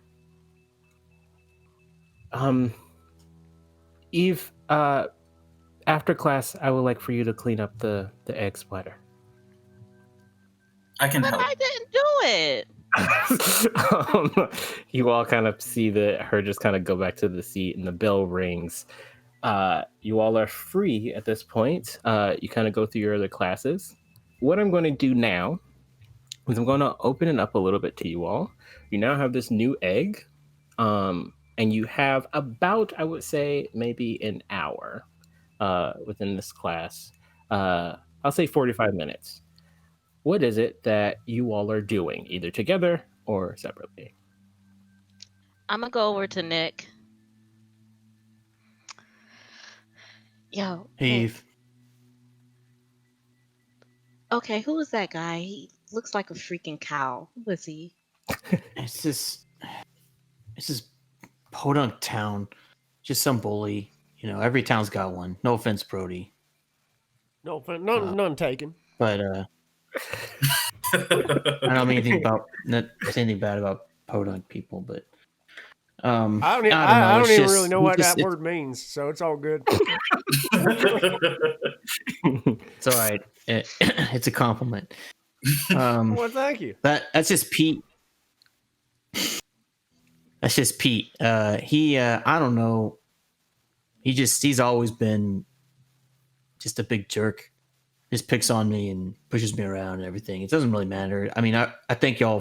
Eve, after class, I would like for you to clean up the egg splatter. I can But help. I didn't do it. You all kind of see her just kind of go back to the seat, and the bell rings. You all are free at this point. You kind of go through your other classes. What I'm going to do now is I'm going to open it up a little bit to you all. You now have this new egg, and you have about, I would say, maybe an hour within this class. I'll say 45 minutes. What is it that you all are doing, either together or separately? I'm gonna go over to Nick. Yo, Nick. Eve. Okay, who is that guy? He looks like a freaking cow. Who is he? It's just podunk town. Just some bully. You know, every town's got one. No offense, Brody. No, none taken. But I don't mean anything about not say anything bad about podunk people, but I don't it's even just- really know he what just- that word means, so it's all good. It's all right. It's a compliment. Well, thank you. That's just Pete. That's just Pete. He I don't know. He's always been just a big jerk. Just picks on me and pushes me around and everything. It doesn't really matter. I mean, I thank y'all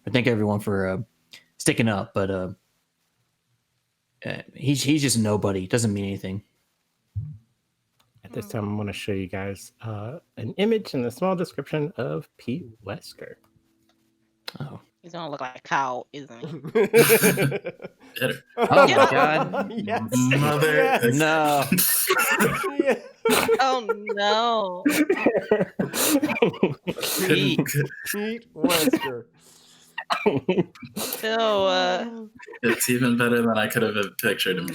I thank everyone for sticking up, but he's just a nobody. Doesn't mean anything. At this time, I'm going to show you guys an image and a small description of Pete Wesker. Oh. He's gonna look like a cow, isn't he? Better. Oh Yeah. my god. Yes. Mother. Yes. No. Yeah. Oh no. Pete. Pete Wesker. So It's even better than I could have pictured him.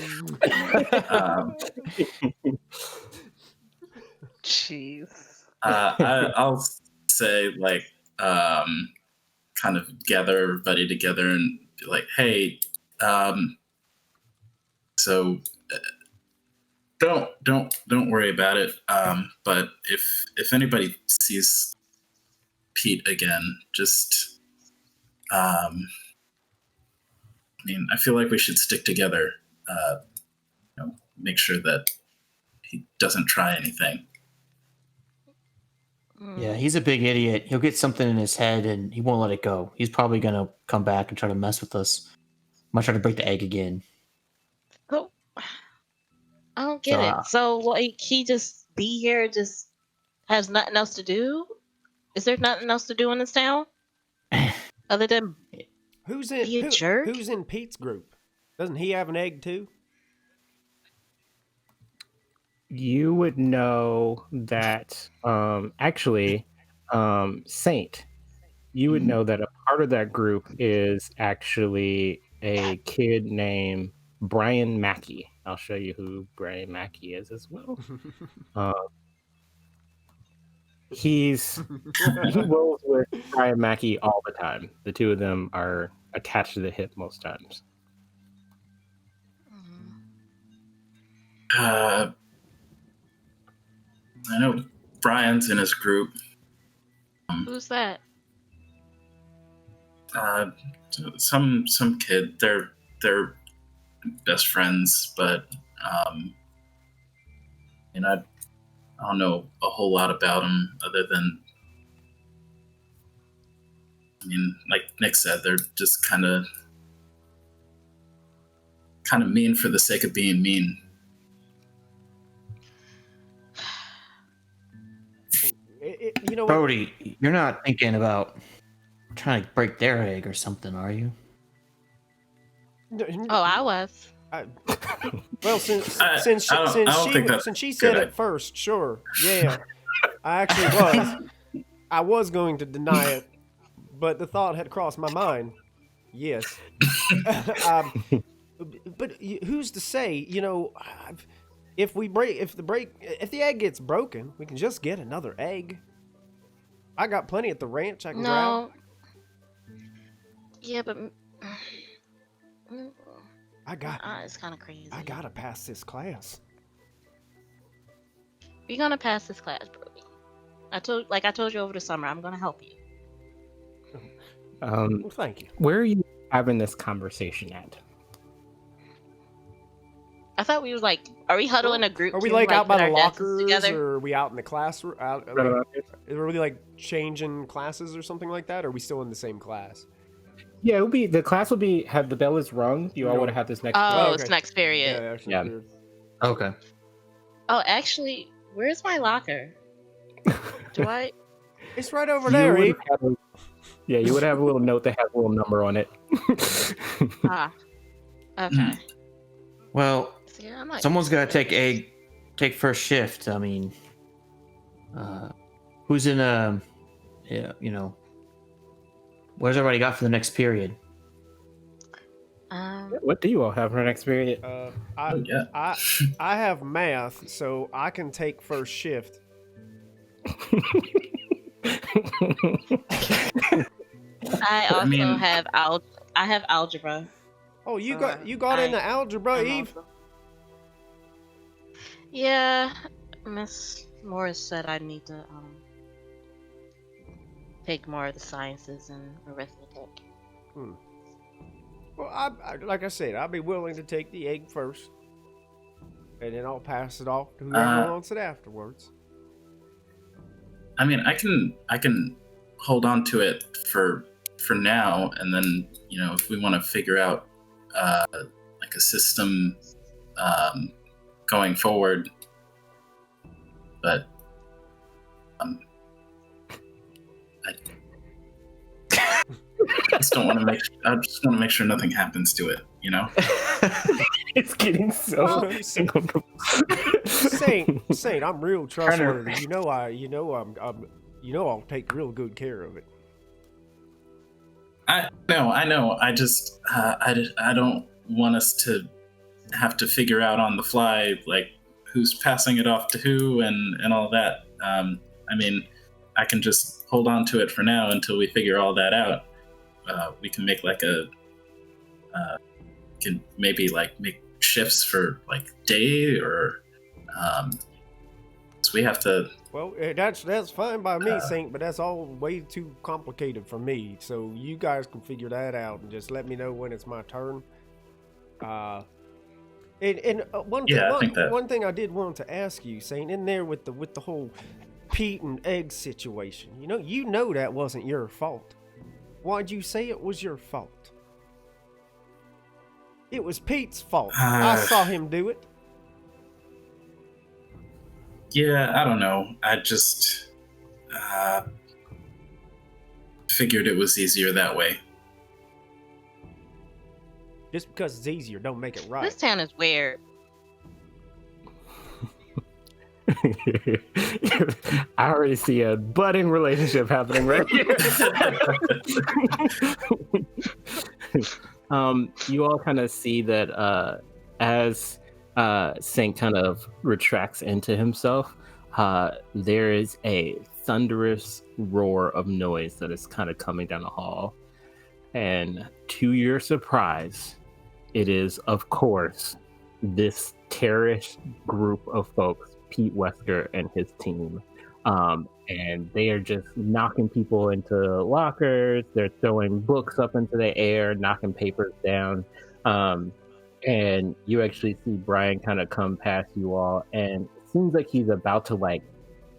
jeez. I'll say, like, kind of gather everybody together and be like, hey, so don't worry about it. But if anybody sees Pete again, just I mean, I feel like we should stick together. Make sure that he doesn't try anything. Yeah, he's a big idiot. He'll get something in his head and he won't let it go. He's probably gonna come back and try to mess with us. Might try to break the egg again. Oh, I don't get it. So like he just be here, just has nothing else to do? Is there nothing else to do in this town other than Who's Be a jerk? Who's in Pete's group? Doesn't he have an egg too? You would know that actually, Saint, you would know that a part of that group is actually a kid named Brian Mackey. I'll show you who Brian Mackey is as well. he rolls with Brian Mackey all the time. The two of them are attached to the hip most times. I know Brian's in his group. Who's that? Some kid. They're best friends, but and I don't know a whole lot about him other than, I mean, like Nick said, they're just kind of mean for the sake of being mean. You know what? Brody, you're not thinking about trying to break their egg or something, are you? Oh, I was. Well, since I don't think that's she good said idea. it first, sure, yeah, I actually was. I was going to deny it, but the thought had crossed my mind. Yes, but who's to say? You know, if the egg gets broken, we can just get another egg. I got plenty at the ranch I can grab. No. Yeah, but it's kind of crazy. I gotta pass this class. We're gonna pass this class, Brody. I told you over the summer, I'm gonna help you. Well, thank you. Where are you having this conversation at? I thought we was like, are we huddling a group? Are we to, like out by put the our desks lockers, together? or are we out in the classroom? Are we like changing classes or something like that? Or are we still in the same class? Yeah, the class will be have the bell is rung. You all would have had this next. Oh, okay. it's next period. Yeah. Okay. Oh, actually, where's my locker? Do I? It's right over You there, would Eve. have you would have a little note that has a little number on it. Ah. Okay. Well, So, yeah, I'm like, someone's got to take first shift. I mean, who's in where's everybody got for the next period? What do you all have for next period? I have math, so I can take first shift. I also mean- have I have algebra. Oh, you So, got into algebra, I'm Eve? also- Yeah, Miss Morris said I need to take more of the sciences and arithmetic. Well, I like I said, I'll be willing to take the egg first, and then I'll pass it off to whoever wants it afterwards. I mean, I can hold on to it for now, and then if we want to figure out like a system going forward, but I just don't want to I just want to make sure nothing happens to it. It's getting so Well, uncomfortable. Saint, I'm real trustworthy. I'll take real good care of it. I know. I just I don't want us to have to figure out on the fly like who's passing it off to who and all that. I mean, I can just hold on to it for now until we figure all that out. We can make like maybe make shifts for like day or so we have to. Well, that's fine by me, Saint, but that's all way too complicated for me. So you guys can figure that out and just let me know when it's my turn. One thing I did want to ask you, Saint, in there with the whole Pete and egg situation, you know that wasn't your fault. Why'd you say it was your fault? It was Pete's fault. I saw him do it. Yeah, I don't know. I just figured it was easier that way. Just because it's easier, don't make it right. This town is weird. I already see a budding relationship happening right here. You all kind of see that as Saint kind of retracts into himself, there is a thunderous roar of noise that is kind of coming down the hall. And to your surprise, it is, of course, this terrorist group of folks, Pete Wesker and his team. And they are just knocking people into lockers. They're throwing books up into the air, knocking papers down. And you actually see Brian kind of come past you all, and it seems like he's about to like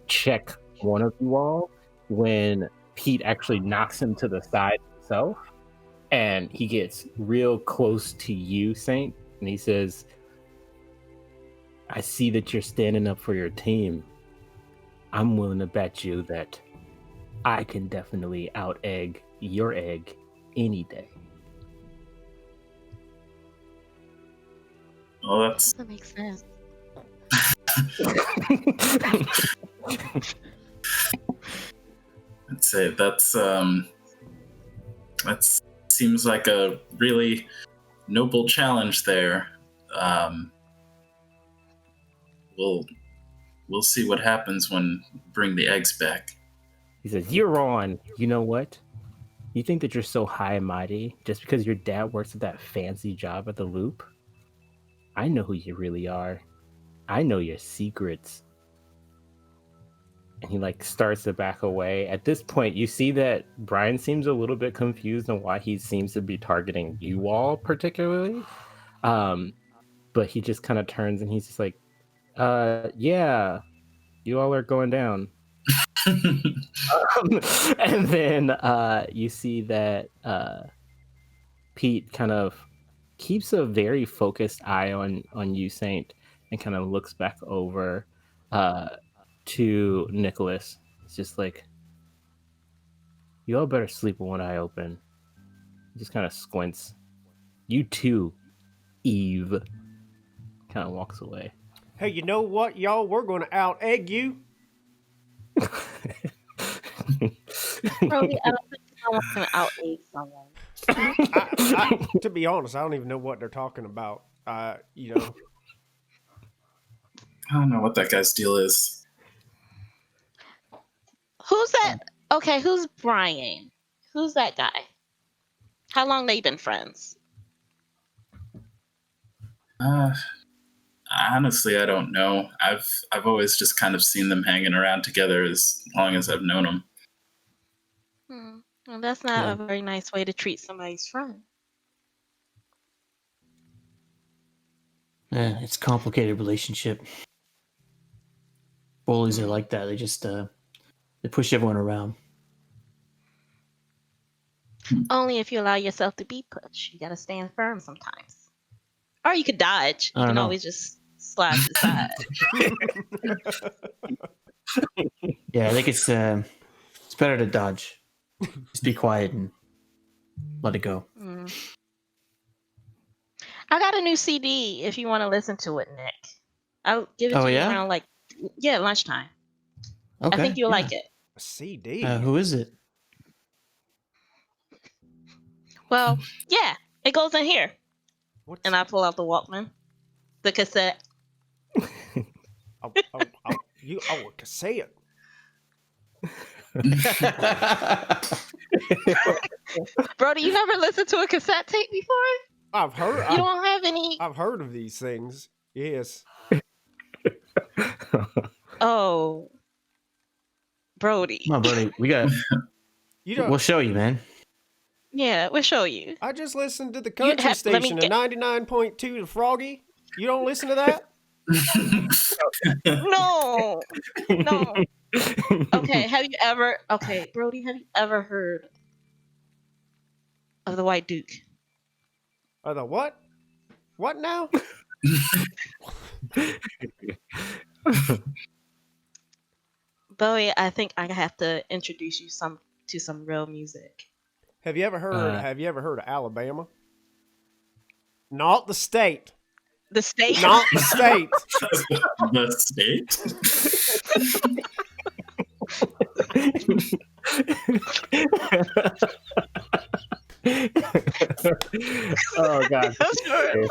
check one of you all when Pete actually knocks him to the side himself, and he gets real close to you, Saint, and he says, I see that you're standing up for your team. I'm willing to bet you that I can definitely out egg your egg any day. Well, that's Doesn't make sense. I'd say that seems like a really noble challenge there. We'll see what happens when we bring the eggs back. He says, you're on. You know what? You think that you're so high and mighty just because your dad works at that fancy job at the Loop? I know who you really are. I know your secrets. And he like starts to back away. At this point, you see that Brian seems a little bit confused on why he seems to be targeting you all particularly. But he just kind of turns and he's just like, yeah, you all are going down. And then you see that Pete kind of keeps a very focused eye on you, Saint, and kind of looks back over to Nicholas. It's just like, you all better sleep with one eye open. He just kind of squints. You too, Eve. Kind of walks away. Hey, you know what, y'all? We're going to out egg you. Brody, I don't think someone's gonna out egg someone. To be honest, I don't even know what they're talking about. You know, I don't know what that guy's deal is. Who's that? Okay, who's Brian? Who's that guy? How long they been friends? Honestly, I don't know. I've always just kind of seen them hanging around together as long as I've known them. Well, that's not a very nice way to treat somebody's friend. Yeah, it's a complicated relationship. Bullies are like that. They just they push everyone around. Only if you allow yourself to be pushed. You gotta stand firm sometimes. Or you could dodge. You I don't can know. always just slide to the side. Yeah, I think it's better to dodge. Just be quiet and let it go. I got a new CD if you want to listen to it, Nick. I'll give it to you around lunchtime. Okay. I think you'll like it. a CD. Who is it? Well, yeah, it goes in here. What's, And I pull out the Walkman, the cassette. a cassette. Brody, you never listened to a cassette tape before? I've heard. You don't have any. I've heard of these things. Yes. Oh, Brody. Come on, Brody. You don't. We'll show you, man. Yeah, we'll show you. I just listened to the country let me station get- at 99.2 to Froggy. You don't listen to that? No. Okay, Brody, have you ever heard of the White Duke? The what? What now? Bowie, I think I have to introduce you to some real music. Have you ever heard? Have you ever heard of Alabama? Not the state. The state? Not the state. The state? Oh god. I'm sure.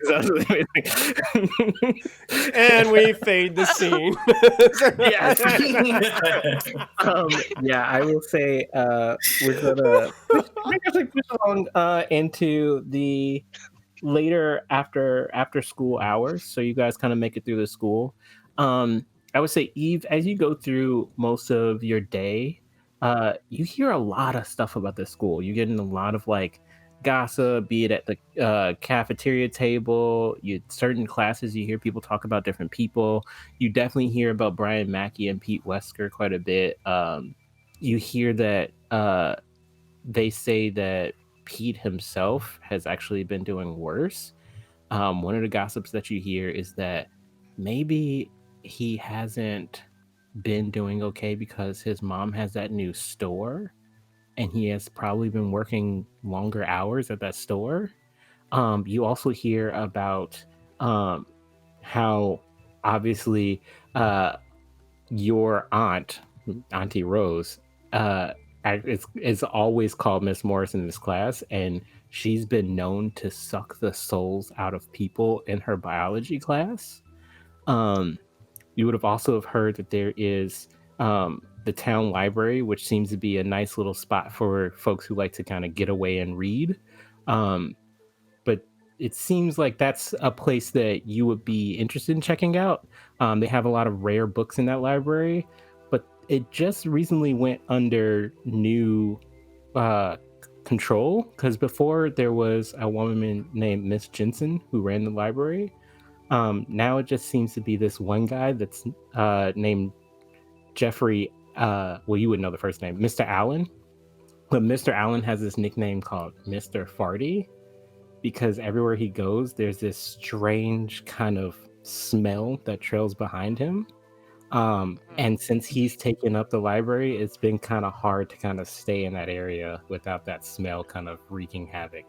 That's amazing. And we fade the scene. Yes. Yeah, I will say we're gonna push along into the later after school hours, so you guys kind of make it through the school. I would say Eve, as you go through most of your day, you hear a lot of stuff about the school. You're getting a lot of like gossip, be it at the cafeteria table. You certain classes, you hear people talk about different people. You definitely hear about Brian Mackey and Pete Wesker quite a bit. You hear that they say that Pete himself has actually been doing worse. One of the gossips that you hear is that maybe he hasn't been doing okay because his mom has that new store and he has probably been working longer hours at that store. You also hear about um, how obviously uh, your aunt, Auntie Rose, is always called Miss Morris in this class, and she's been known to suck the souls out of people in her biology class. Um, you would have also have heard that there is the town library, which seems to be a nice little spot for folks who like to kind of get away and read. Um, but it seems like that's a place that you would be interested in checking out. They have a lot of rare books in that library, but it just recently went under new uh, control because before there was a woman named Miss Jensen who ran the library. Now it just seems to be this one guy that's named Jeffrey. Well, you would know the first name, Mr. Allen. But Mr. Allen has this nickname called Mr. Farty because everywhere he goes, there's this strange kind of smell that trails behind him. And since he's taken up the library, it's been kind of hard to kind of stay in that area without that smell kind of wreaking havoc.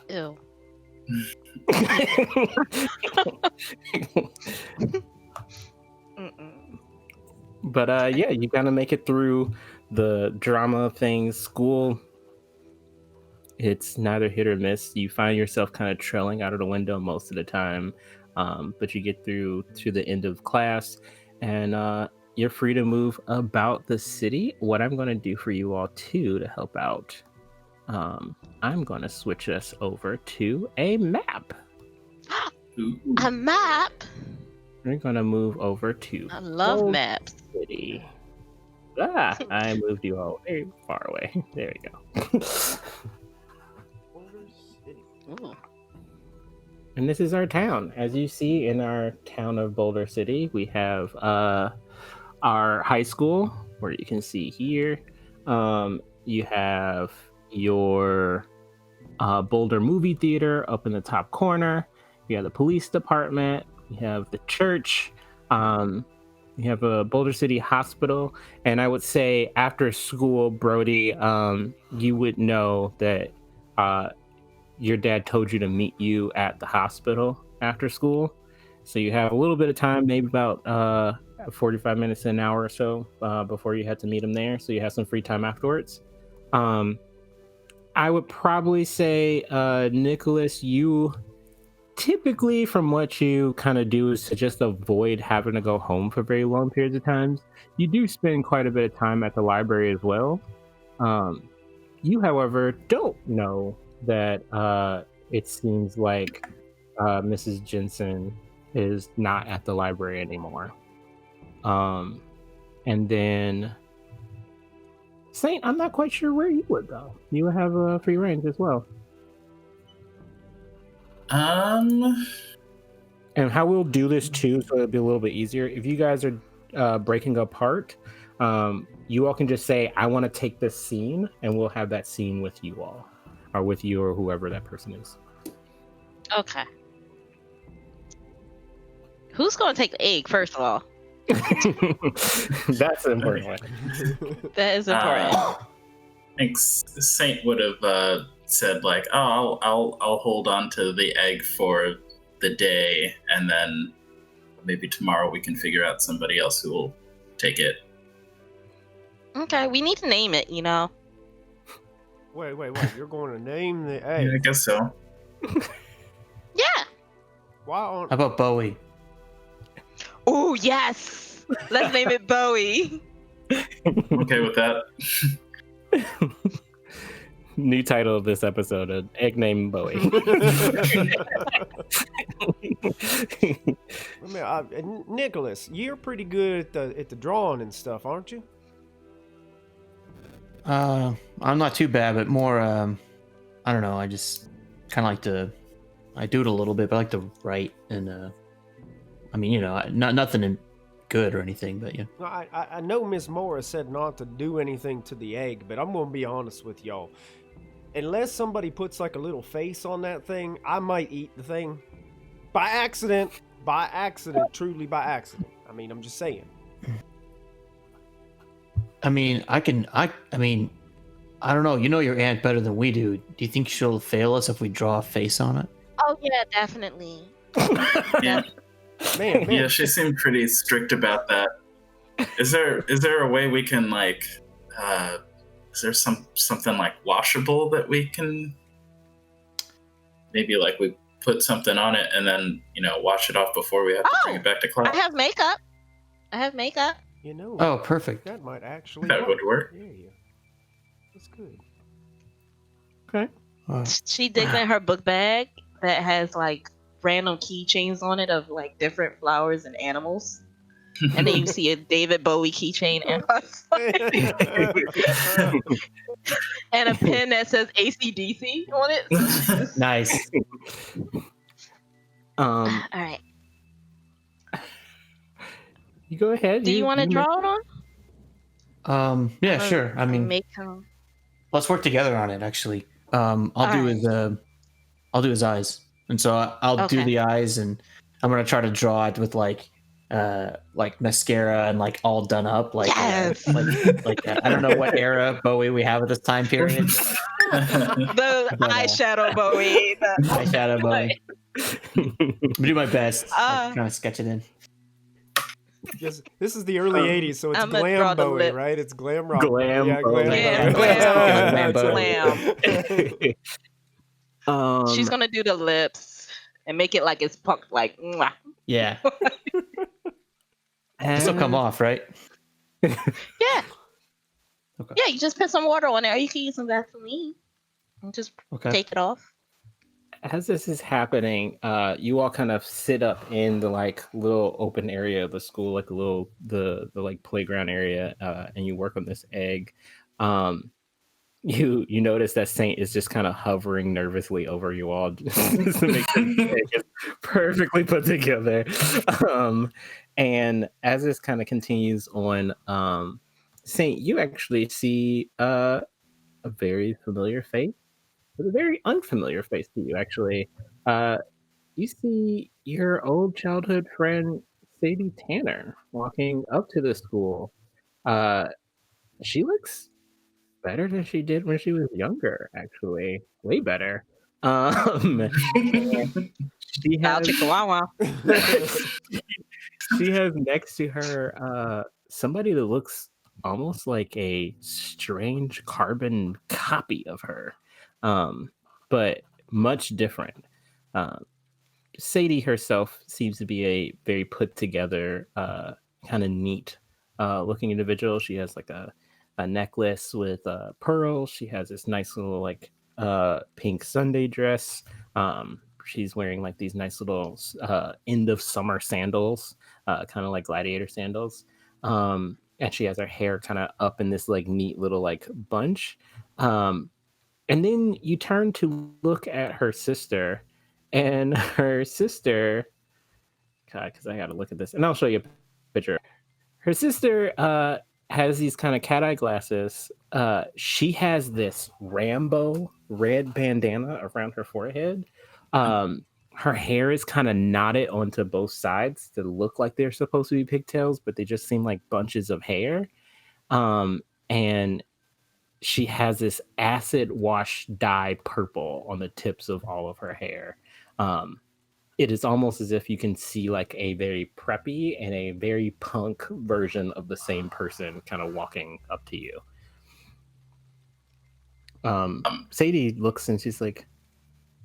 Ew. Mm-mm. But yeah, you gotta make it through the drama things. School, it's neither hit or miss. You find yourself kind of trailing out of the window most of the time, but you get through to the end of class, and you're free to move about the city. What I'm going to do for you all too to help out, I'm going to switch us over to a map. Ooh. A map. We're going to move over to I love Gold maps. City. I moved you all very far away. There we go. Ooh. And this is our town. As you see in our town of Boulder City, we have our high school, where you can see here. You have your Boulder movie theater up in the top corner. You have the police department. You have the church. You have a Boulder City hospital. And I would say after school, Brody, you would know that your dad told you to meet you at the hospital after school. So you have a little bit of time, maybe about 45 minutes to an hour or so before you had to meet him there. So you have some free time afterwards. I would probably say, Nicholas, you typically, from what you kind of do, is to just avoid having to go home for very long periods of times. You do spend quite a bit of time at the library as well. You, however, don't know that it seems like Mrs. Jensen is not at the library anymore. And then Saint, I'm not quite sure where you would go. You would have a free range as well. And how we'll do this too, so it'll be a little bit easier. If you guys are breaking apart, you all can just say, I want to take this scene, and we'll have that scene with you all, or with you or whoever that person is. Okay. Who's going to take the egg, first of all? That's an important one. That is important. I think Saint would have said like, "Oh, I'll hold on to the egg for the day, and then maybe tomorrow we can figure out somebody else who will take it." Okay, we need to name it, you know. Wait. You're going to name the Yeah, I egg? guess so. Yeah. Why How on? about Bowie? Oh, yes. Let's name it Bowie. I'm okay with that. New title of this episode: An Egg Named Bowie. Nicholas, you're pretty good at the drawing and stuff, aren't you? I'm not too bad, but more. I don't know. I just kind of like to. I do it a little bit, but I like to write and. I mean, nothing good or anything, but yeah. No, I know Miss Morris said not to do anything to the egg, but I'm gonna be honest with y'all. Unless somebody puts like a little face on that thing, I might eat the thing. By accident, truly by accident. I mean, I'm just saying. I mean, I mean, I don't know. You know your aunt better than we do. Do you think she'll fail us if we draw a face on it? Oh, yeah, definitely. Yeah. Man. Yeah, she seemed pretty strict about that. Is there a way we can like is there something like washable that we can maybe like we put something on it and then, wash it off before we have to bring it back to class? I have makeup. You know. Oh, perfect. That might actually That would work. Yeah. That's good. Okay. She digs in her book bag that has like random keychains on it of like different flowers and animals. And then you see a David Bowie keychain and and a pen that says AC/DC on it. Nice. All right. You go ahead. Do you want to draw it on? Yeah, sure. I mean, make him. let's work together on it. Actually, I'll do his eyes, and so I'll do Okay. the eyes, and I'm gonna try to draw it with like mascara and like all done up, like Yes. I don't know what era Bowie we have at this time period. The But, eyeshadow Bowie. Eyeshadow Bowie. I'm do my best. Kind of sketch it in. This is the early '80s, so it's I'm gonna draw glam the Bowie, lip. right? It's glam rock. Glam Yeah, Bowie. glam. Yeah, Glam Bowie. She's gonna do the lips and make it like it's pucked, like. Mwah. Yeah. This will come off, right? Yeah. Okay. Yeah, you just put some water on there. Or you can use some Vaseline and just take it off. As this is happening, you all kind of sit up in the like little open area of the school, like the like playground area, and you work on this egg. You notice that Saint is just kind of hovering nervously over you all just to make sure the egg is perfectly put together. And as this kind of continues on, Saint, you actually see a very familiar face. It's a very unfamiliar face to you, actually. You see your old childhood friend, Sadie Tanner, walking up to the school. She looks better than she did when she was younger, actually. Way better. She has, she has next to her somebody that looks almost like a strange carbon copy of her. But much different. Sadie herself seems to be a very put together, kind of neat looking individual. She has like a necklace with pearls. She has this nice little like pink Sunday dress. She's wearing like these nice little end of summer sandals, kind of like gladiator sandals. And she has her hair kind of up in this like neat little like bunch. And then you turn to look at her sister, and her sister, God, because I got to look at this, and I'll show you a picture. Her sister has these kind of cat eye glasses. She has this Rambo red bandana around her forehead. Her hair is kind of knotted onto both sides to look like they're supposed to be pigtails, but they just seem like bunches of hair. And she has this acid wash dye purple on the tips of all of her hair. it is almost as if you can see like a very preppy and a very punk version of the same person kind of walking up to you. Sadie looks and she's like,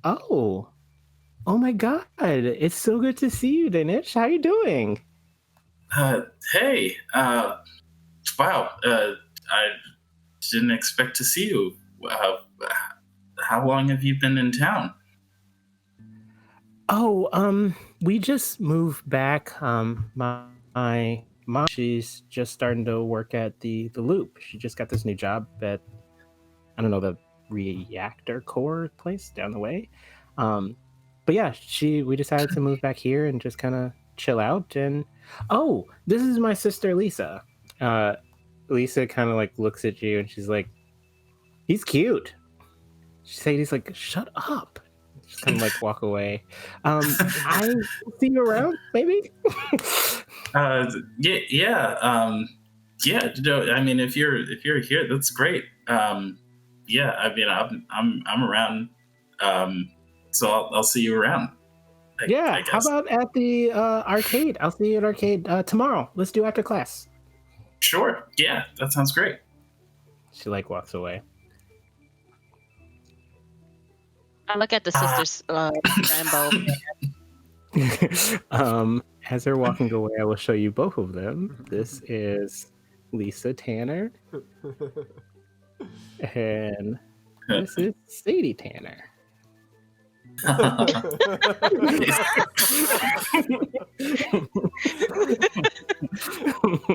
oh my god, it's so good to see you, Dinesh. How you doing? Hey, wow, I didn't expect to see you. How long have you been in town? Oh, we just moved back. My mom, she's just starting to work at the Loop. She just got this new job at, I don't know, the reactor core place down the way. But yeah, we decided to move back here and just kind of chill out. And oh, this is my sister Lisa. Lisa kind of like looks at you and she's like, he's cute. Sadie's like, shut up. Just kind of like walk away. I will see you around, maybe. Yeah. No, I mean, if you're here, that's great. Yeah, I mean, I'm around. So I'll see you around. Yeah. I How guess. about at the arcade? I'll see you at arcade tomorrow. Let's do after class. Sure. Yeah, that sounds great. She like walks away. I look at the sisters Rambo. As they're walking away, I will show you both of them. This is Lisa Tanner, and this is Sadie Tanner.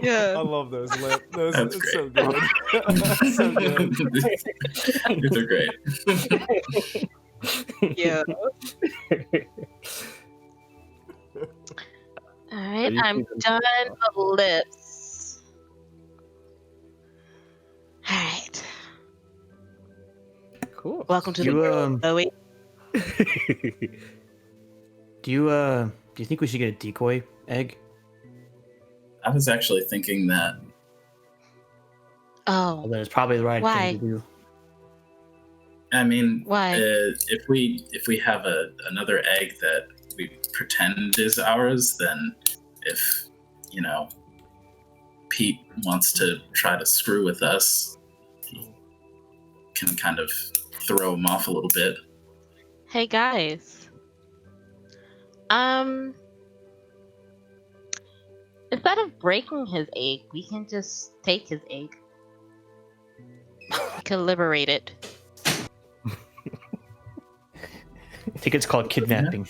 Yeah. I love those lip. Those That's it's great. so good. So good. These are great. Yeah. All right, you I'm see them done the lips. All right. Cool. Welcome to the You, world, Chloe. Do you think we should get a decoy egg? I was actually thinking that. Oh, Well, that's probably the right Why? thing to do. I mean, Why? if we have another egg that we pretend is ours, then if Pete wants to try to screw with us, he can kind of throw him off a little bit. Hey guys. Instead of breaking his egg, we can just take his egg. We can liberate it. I think it's called kidnapping.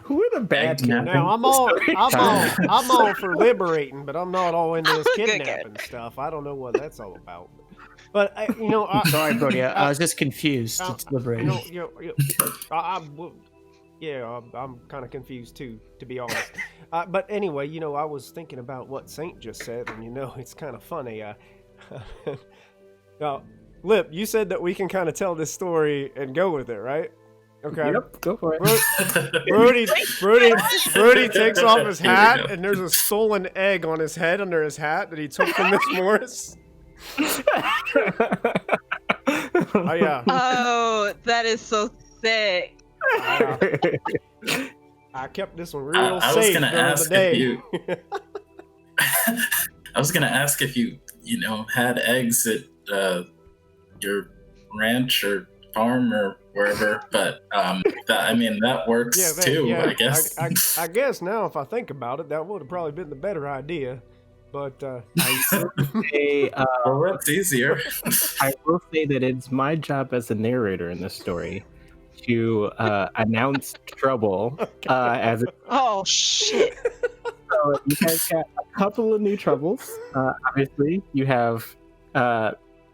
Who are the bad Egg kids? Now I'm all for liberating, but I'm not all into this Good, kidnapping stuff. I don't know what that's all about. But Sorry, Brody. I was just confused. It's liberating. I'm kind of confused too, to be honest. But anyway, I was thinking about what Saint just said, and it's kind of funny. Lip, you said that we can kind of tell this story and go with it, right? Okay. Yep, go for it. Brody takes off his Here we hat, go. and there's a stolen egg on his head under his hat that he took from Miss Morris. Oh yeah. Oh, that is so sick. I kept this one real I was safe gonna during ask the day. if you. I was gonna ask if you had eggs at your ranch or farm or wherever, but that works too. I guess. I guess now, if I think about it, that would have probably been the better idea. But Hey, Well, that's easier. I will say that it's my job as a narrator in this story to announce trouble as Oh shit. so you guys got a couple of new troubles. Obviously, you have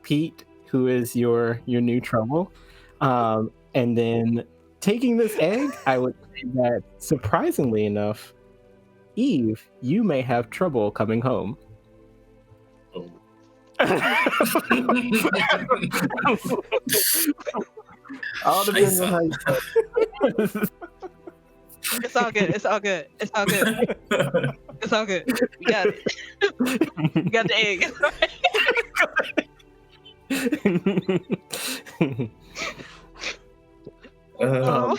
Pete, who is your new trouble, and then taking this egg. I would say that surprisingly enough, Eve, you may have trouble coming home. All depends on how you It's all good. It's all good. It's all good. It's all good. We got it. We got the egg. Um,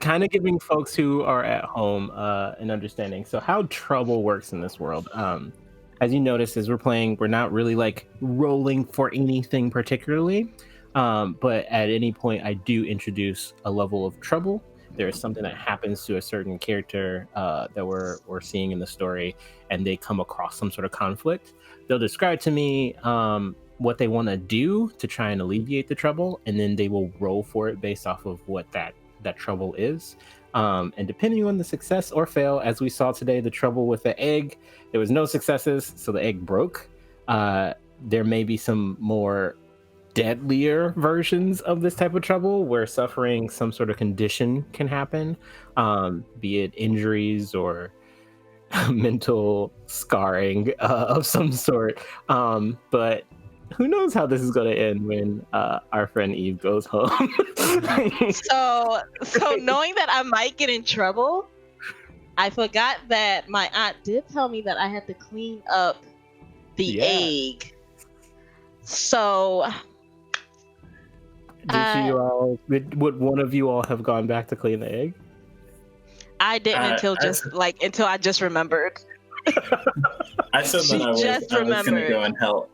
kind of giving folks who are at home an understanding. So how trouble works in this world. As you notice, as we're playing, we're not really like rolling for anything particularly. But at any point, I do introduce a level of trouble. There is something that happens to a certain character that we're seeing in the story, and they come across some sort of conflict. They'll describe to me what they want to do to try and alleviate the trouble, and then they will roll for it based off of what that trouble is. And depending on the success or fail, as we saw today, the trouble with the egg, there was no successes, so the egg broke. There may be some more deadlier versions of this type of trouble where suffering some sort of condition can happen, be it injuries or mental scarring of some sort. But who knows how this is going to end when our friend Eve goes home. So knowing that I might get in trouble, I forgot that my aunt did tell me that I had to clean up the Yeah. egg. So would one of you all have gone back to clean the egg? I didn't until I just remembered. I said She that I was just going to remembered. go and help.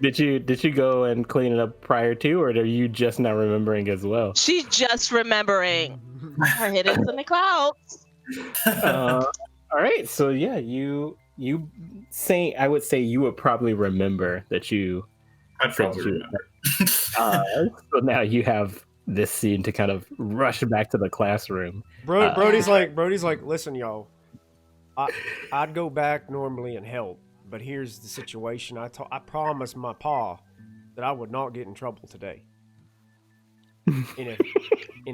Did you go and clean it up prior to, or are you just now remembering as well? She's just remembering. Her head is in the clouds. All right, so yeah, I would say you would probably remember that you. I'd probably remember. So now you have this scene to kind of rush back to the classroom. Brody's like, listen, y'all. I'd go back normally and help, but here's the situation. I promised my pa that I would not get in trouble today. And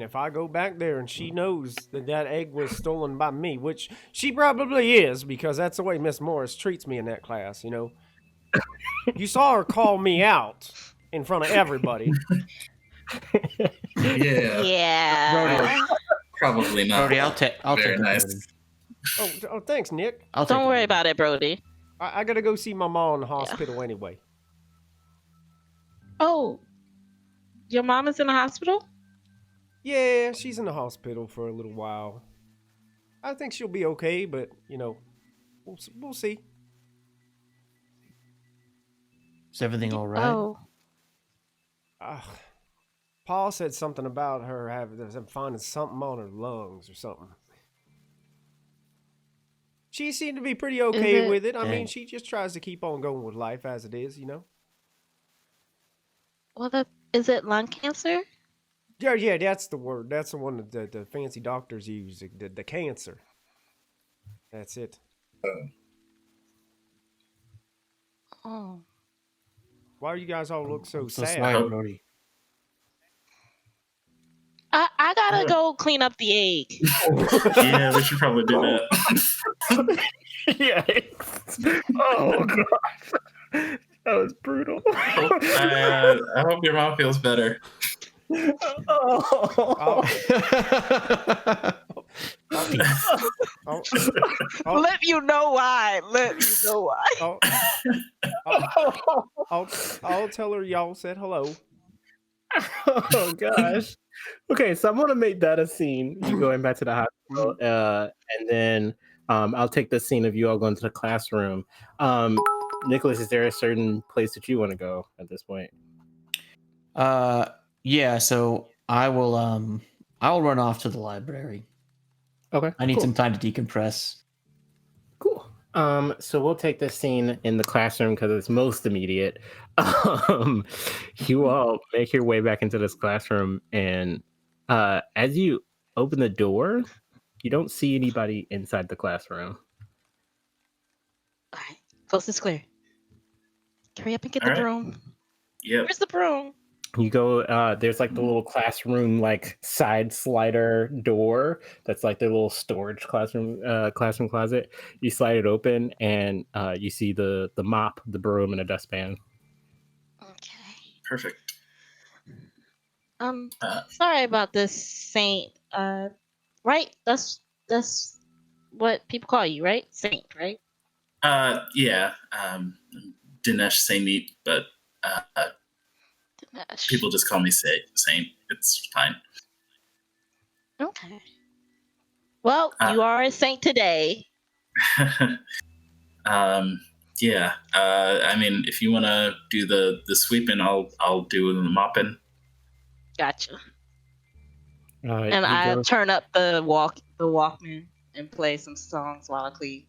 if I go back there and she knows that egg was stolen by me, which she probably is, because that's the way Miss Morris treats me in that class, you know. You saw her call me out in front of everybody. Yeah. Yeah. Probably not. Brody, I'll take Very it. nice. Brody. Oh, thanks, Nick. Don't worry about it, Brody. I gotta go see my mom in the hospital anyway. Oh, your mom is in the hospital? Yeah, she's in the hospital for a little while. I think she'll be okay, but, you know, we'll see. Is everything all right? Oh. Paul said something about her finding something on her lungs or something. She seemed to be pretty okay with it. I mean, she just tries to keep on going with life as it is, you know? Well, is it lung cancer? Yeah, that's the word. That's the one that the fancy doctors use, the cancer. That's it. Oh. Why do you guys all look so sad? Sorry, Brody. I gotta go clean up the egg. Yeah, we should probably do that. Yeah. Oh gosh, that was brutal. I hope your mom feels better. Let you know why. Let you know why. I'll tell her y'all said hello. Oh gosh. Okay, so I'm gonna make that a scene. You going back to the hospital, and then I'll take the scene of you all going to the classroom. Nicholas, is there a certain place that you want to go at this point? Yeah. So I will run off to the library. Okay, I need cool. some time to decompress. Cool. So we'll take this scene in the classroom because it's most immediate. You all make your way back into this classroom, and as you open the door, you don't see anybody inside the classroom. All right, coast is clear. Hurry up and get All the right. broom. Yep. Where's the broom? You go, there's like the little classroom, like side slider door. That's like the little storage classroom closet. You slide it open and you see the mop, the broom, and a dustpan. Okay. Perfect. Sorry about this, Saint. Right? That's what people call you, right? Saint, right? Yeah. Dinesh Saint, but Dinesh. people just call me Saint. It's fine. Okay. Well, you are a saint today. Yeah. I mean, if you want to do the sweeping, I'll do the mopping. Gotcha. You And I go. turn up the Walkman and play some songs while I clean.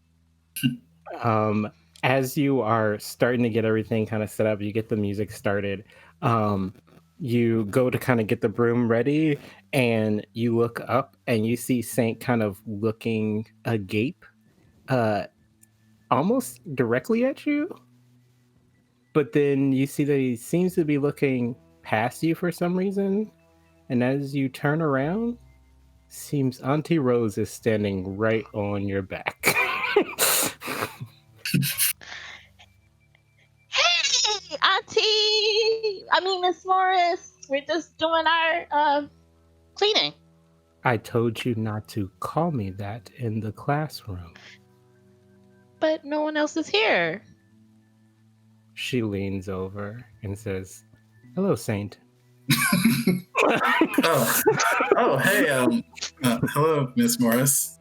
As you are starting to get everything kind of set up, you get the music started. You go to kind of get the broom ready, and you look up and you see Saint kind of looking agape, uh, almost directly at you. But then you see that he seems to be looking past you for some reason. And as you turn around, seems Auntie Rose is standing right on your back. Hey, Auntie! I mean, Miss Morris. We're just doing our cleaning. I told you not to call me that in the classroom. But no one else is here. She leans over and says, "Hello, Saint." Oh, hey, hello, Miss Morris.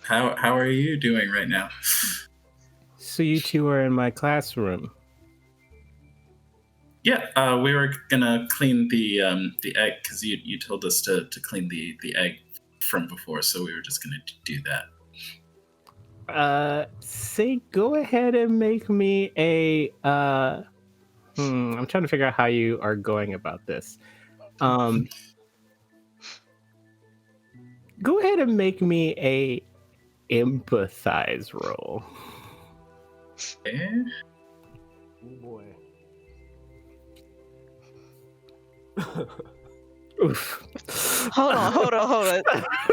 How are you doing right now? So you two are in my classroom. Yeah, we were gonna clean the egg because you told us to clean the egg from before, so we were just gonna do that. Saint, go ahead and make me a I'm trying to figure out how you are going about this. Go ahead and make me a empathize roll. Okay. Oh boy. Oof. Hold on.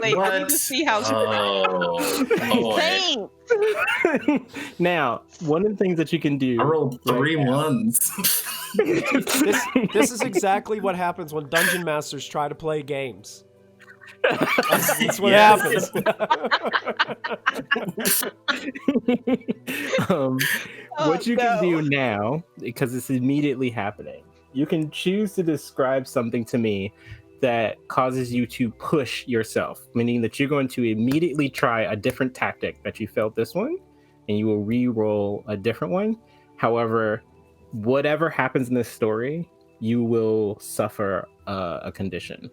Wait, I need to see how. Oh, boy. Saint! Now, one of the things that you can do. I rolled three right now- ones. This is exactly what happens when dungeon masters try to play games. That's what Yes. happens. What you can do now, because it's immediately happening, you can choose to describe something to me that causes you to push yourself, meaning that you're going to immediately try a different tactic that you failed this one, and you will re-roll a different one. However, whatever happens in this story, you will suffer a condition.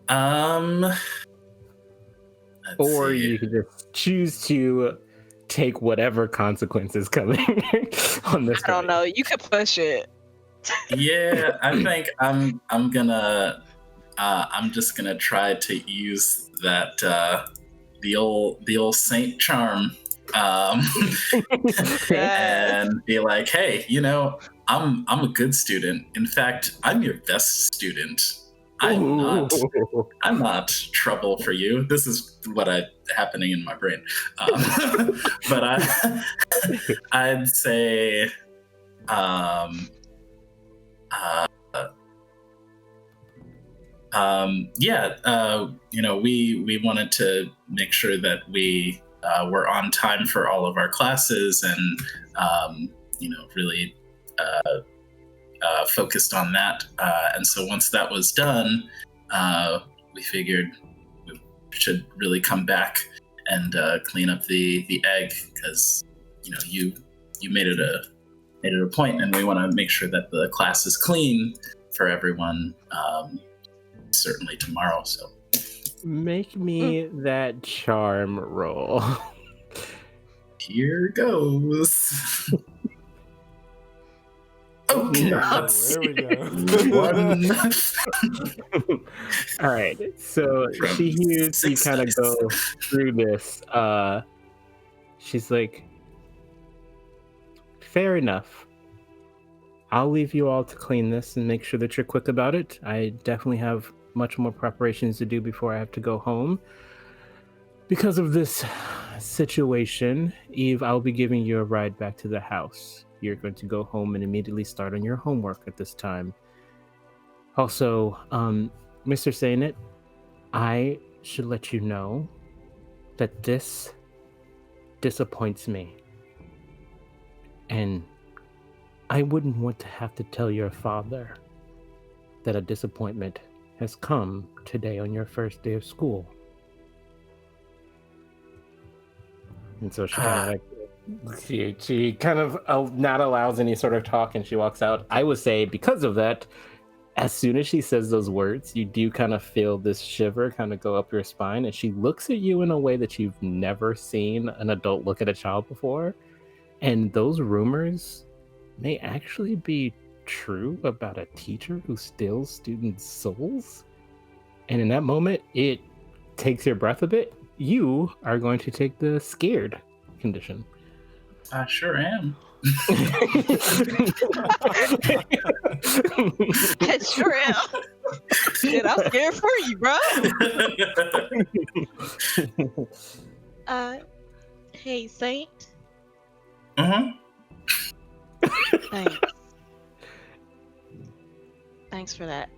Let's Or see. you can just choose to take whatever consequences coming on this. I don't know. You could push it. Yeah, I think I'm just gonna try to use that the old Saint charm, and be like, hey, I'm a good student. In fact, I'm your best student. I'm not trouble for you. This is what happening in my brain. But I'd say, we wanted to make sure that we were on time for all of our classes, and really focused on that. And so once that was done, we figured we should really come back and clean up the egg, because you made it a point, and we want to make sure that the class is clean for everyone. Certainly tomorrow. So make me that charm roll. Here goes. Okay, let's There we go. One. All right, so From she hears you 6 kind of dice. go through this. She's like, fair enough. I'll leave you all to clean this and make sure that you're quick about it. I definitely have much more preparations to do before I have to go home. Because of this situation, Eve, I'll be giving you a ride back to the house. You're going to go home and immediately start on your homework at this time. Also, Mr. Sainit, I should let you know that this disappoints me. And I wouldn't want to have to tell your father. that a disappointment has come today on your first day of school. And so she kind of like she kind of not allows any sort of talk, and she walks out. I would say because of that, as soon as she says those words, you do kind of feel this shiver kind of go up your spine, and she looks at you in a way that you've never seen an adult look at a child before. And those rumors may actually be true about a teacher who steals students' souls. And in that moment, it takes your breath a bit. You are going to take the scared condition. I sure am. I sure am. Shit, I'm scared for you, bro. Hey, Saint. Thanks. Thanks for that.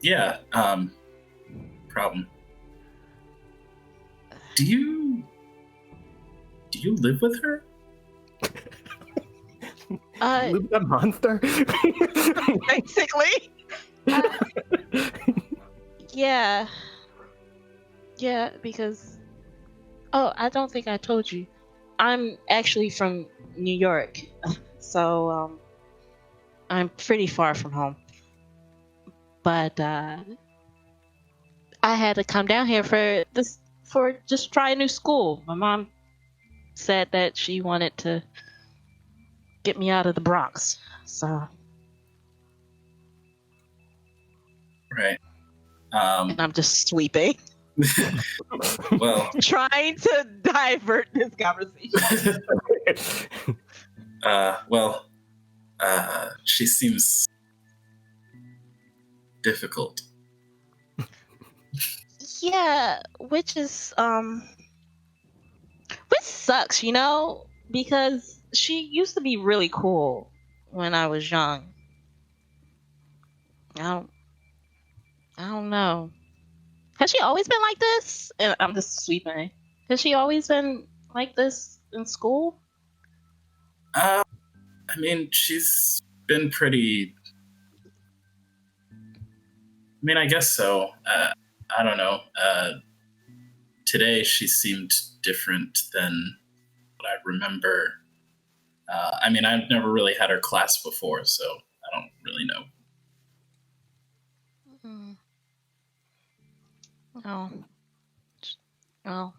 Yeah. Problem. Do you live with her? Look that monster. Basically. Yeah. Yeah, because I don't think I told you. I'm actually from New York. So I'm pretty far from home. But I had to come down here for just try a new school. My mom said that she wanted to get me out of the Bronx. So Right. and I'm just sweeping. Well, Trying to divert this conversation. she seems difficult. Yeah, which sucks, because she used to be really cool when I was young. I don't know. Has she always been like this? And I'm just sweeping. Has she always been like this in school? I mean, she's been pretty. I mean, I guess so. I don't know. Today she seemed different than what I remember. I mean, I've never really had her class before, so I don't really know. Oh. Well,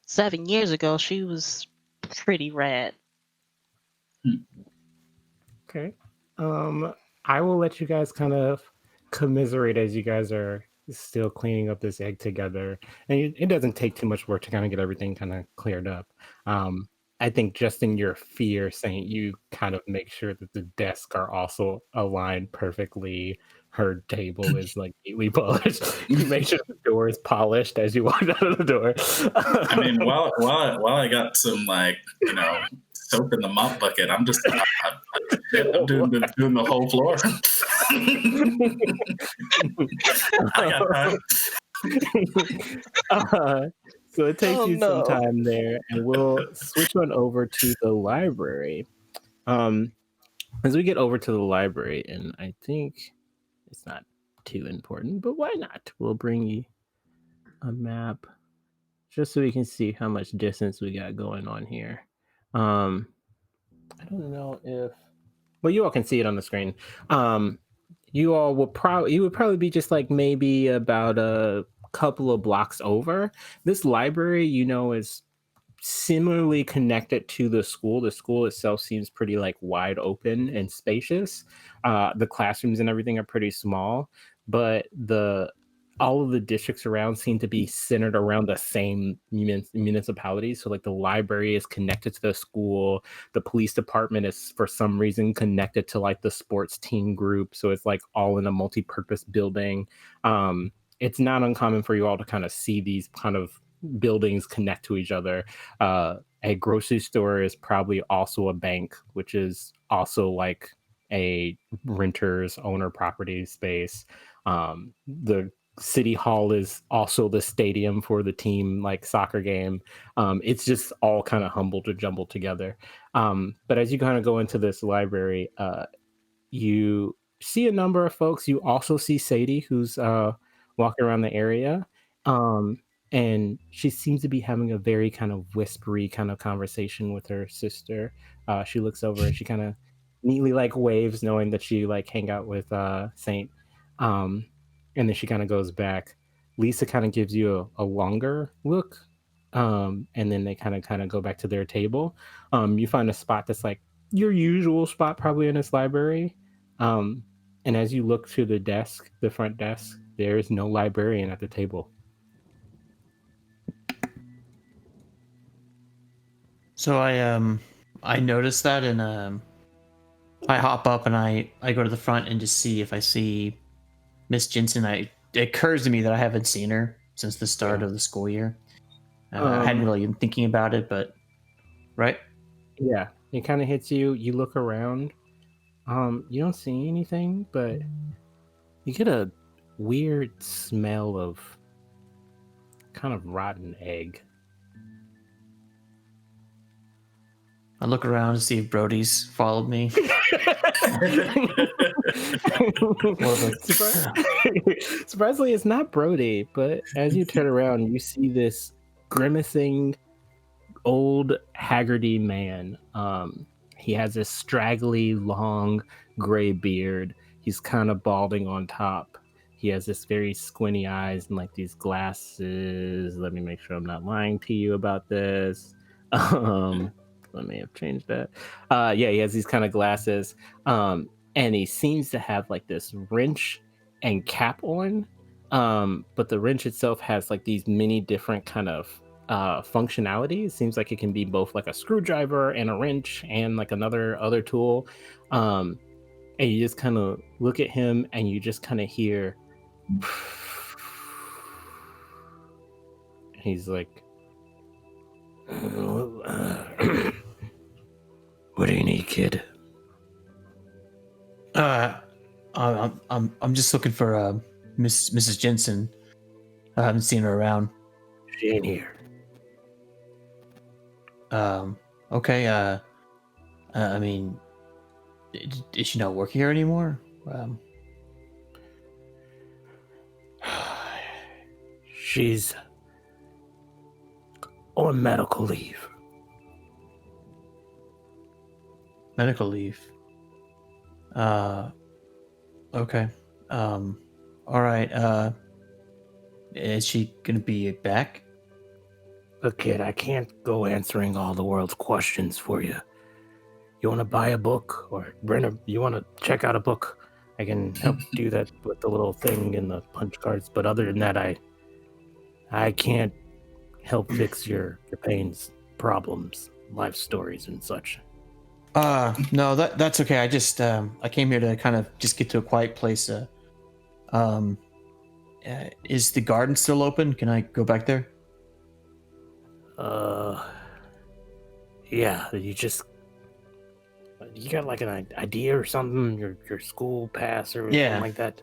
7 years ago, she was pretty rad. Okay. I will let you guys kind of commiserate as you guys are still cleaning up this egg together. And it doesn't take too much work to kind of get everything kind of cleared up. I think just in your fear, Saint, you kind of make sure that the desks are also aligned perfectly. Her table is like neatly polished. You make sure the door is polished as you walk out of the door. I mean, while I got some soap in the mop bucket, I'm just I'm doing the whole floor. I got time. So it takes you some time there, and we'll switch on over to the library. As we get over to the library, and I think it's not too important, but why not? We'll bring you a map just so we can see how much distance we got going on here. I don't know if, well, you all can see it on the screen. You would probably be just like maybe about a couple of blocks over. This library, is similarly connected to the school. The school itself seems pretty like wide open and spacious. The classrooms and everything are pretty small, but all of the districts around seem to be centered around the same municipalities. So like the library is connected to the school. The police department is for some reason connected to like the sports team group. So it's like all in a multi-purpose building. It's not uncommon for you all to kind of see these kind of buildings connect to each other. A grocery store is probably also a bank, which is also like a renter's owner property space. The city hall is also the stadium for the team like soccer game. It's just all kind of humbled or jumbled together. But as you kind of go into this library, you see a number of folks. You also see Sadie, who's walking around the area. Um, and she seems to be having a very kind of whispery kind of conversation with her sister. She looks over and she kind of neatly like waves, knowing that she like hang out with Saint. Um, and then she kind of goes back. Lisa kind of gives you a longer look, and then they kind of go back to their table. You find a spot that's like your usual spot, probably in this library. Um, and as you look to the desk, the front desk, there is no librarian at the table. So I noticed that, and I hop up and I go to the front and just see if I see Miss Jensen. It occurs to me that I haven't seen her since the start Yeah. of the school year. I hadn't really been thinking about it, but right. Yeah, it kind of hits you. You look around. You don't see anything, but you get a weird smell of kind of rotten egg. I look around to see if Brody's followed me. Surprisingly, it's not Brody, but as you turn around, you see this grimacing old Haggerty man. He has this straggly, long, gray beard. He's kind of balding on top. He has this very squinty eyes and like these glasses. Let me make sure I'm not lying to you about this. Um, Let me have changed that. Yeah, he has these kind of glasses. And he seems to have like this wrench and cap on. But the wrench itself has like these many different kind of functionality. It seems like it can be both like a screwdriver and a wrench and like another other tool. Um, and you just kind of look at him and you just kind of hear. He's like, "What do you need, kid?" I'm just looking for Mrs. Jensen. I haven't seen her around. She ain't here. Okay. I mean, is she not working here anymore? She's on medical leave. Medical leave. Okay. All right. Is she gonna be back? Look, kid, I can't go answering all the world's questions for you. You want to buy a book or you want to check out a book? I can help do that with the little thing in the punch cards. But other than that, I can't help fix your pains, problems, life stories, and such. No, that's okay. I just I came here to kind of just get to a quiet place. Is the garden still open? Can I go back there? Yeah, you got like an idea or something? Your school pass or something like that?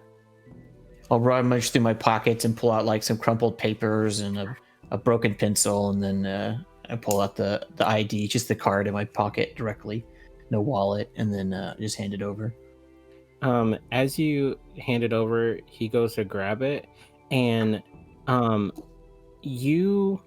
I'll rummage through my pockets and pull out like some crumpled papers and a broken pencil, and then I pull out the ID, just the card in my pocket directly, no wallet, and then just hand it over. As you hand it over, he goes to grab it, and you,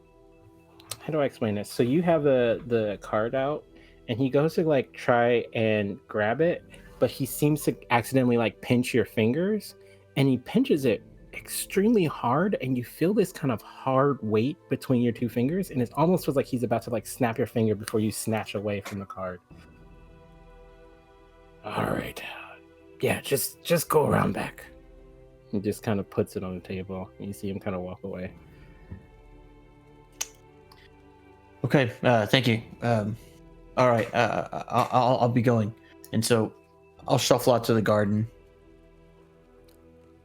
how do I explain this? So you have the card out, and he goes to like try and grab it, but he seems to accidentally like pinch your fingers, and he pinches it extremely hard, and you feel this kind of hard weight between your two fingers, and it almost feels like he's about to like snap your finger before you snatch away from the card. All right. Yeah, just go around back. He just kind of puts it on the table, and you see him kind of walk away. Okay, thank you. All right, I'll be going, and so I'll shuffle out to the garden,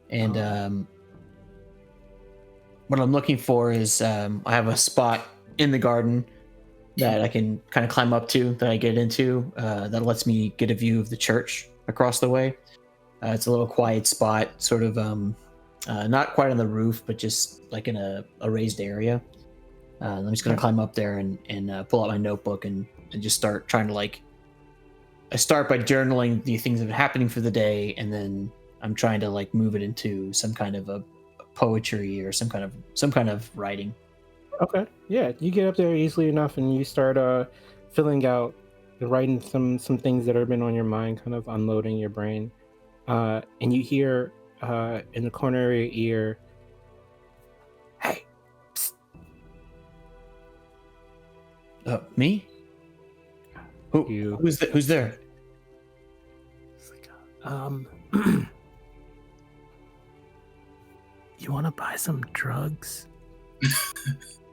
and what I'm looking for is I have a spot in the garden that I can kind of climb up to, that I get into, that lets me get a view of the church across the way. It's a little quiet spot, sort of not quite on the roof, but just like in a raised area. I'm just gonna climb up there and pull out my notebook and just start trying to like I start by journaling the things that are happening for the day, and then I'm trying to like move it into some kind of a poetry or some kind of writing. Okay. Yeah, you get up there easily enough, and you start filling out, writing some things that have been on your mind, kind of unloading your brain. And you hear in the corner of your ear, "Hey, psst, Me? You- Who's there? it's like, you want to buy some drugs?"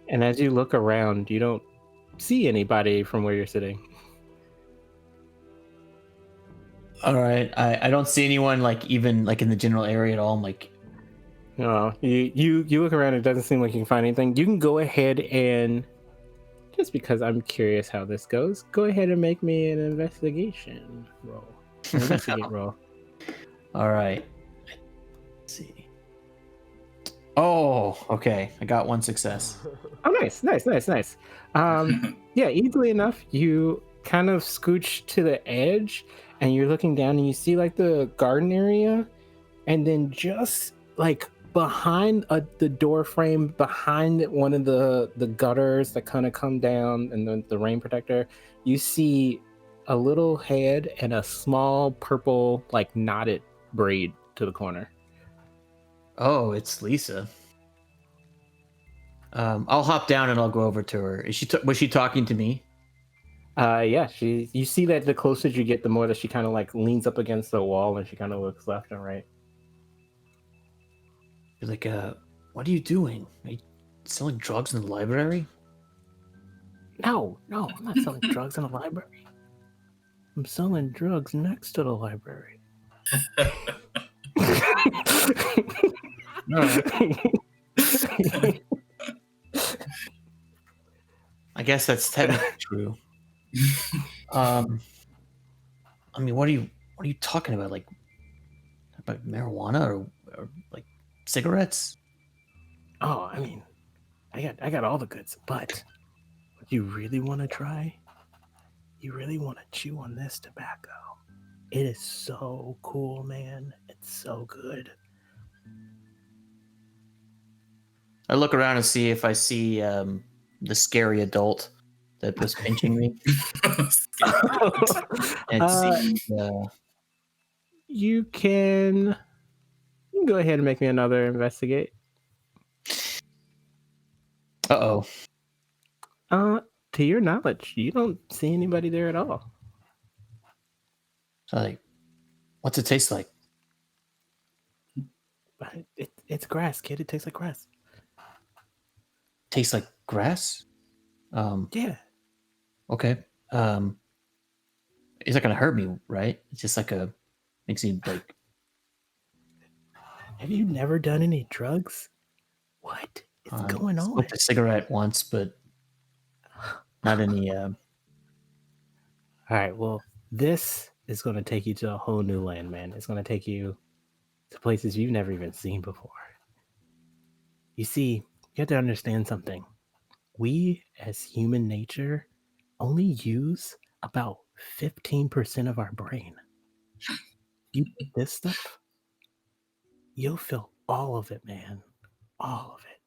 And as you look around, you don't see anybody from where you're sitting. All right. I don't see anyone like even like in the general area at all. I'm like, No, you look around. It doesn't seem like you can find anything. You can go ahead and, just because I'm curious how this goes, go ahead and make me an investigation roll. Investigate roll. all right. Let's see. Oh, okay. I got one success. Oh, nice. Yeah, easily enough, you kind of scooch to the edge, and you're looking down, and you see like the garden area, and then just like behind the door frame, behind one of the gutters that kind of come down, and the rain protector, you see a little head and a small purple like knotted braid to the corner. Oh, it's Lisa. I'll hop down and I'll go over to her. Was she talking to me? Yeah, you see that the closer you get, the more that she kind of like leans up against the wall, and she kind of looks left and right. You're like, what are you doing? Are you selling drugs in the library? No, I'm not selling drugs in the library. I'm selling drugs next to the library. I guess that's technically true. I mean, what are you talking about? Like about marijuana or like cigarettes? Oh, I mean, I got all the goods, but what you really want to try? You really want to chew on this tobacco. It is so cool, man. It's so good. I look around and see if I see the scary adult that was pinching me. And see, you can go ahead and make me another investigate. uh-oh. To your knowledge, you don't see anybody there at all. So like, what's it taste like? It's grass, kid. It tastes like grass. Tastes like grass? Yeah. Okay. It's not gonna hurt me, right? It's just like makes me like. Have you never done any drugs? What is going on? Smoked a cigarette once, but not any. All right. Well, this is going to take you to a whole new land, man. It's going to take you to places you've never even seen before. You see, you have to understand something. We, as human nature, only use about 15% of our brain. You eat this stuff, you'll feel all of it, man. All of it.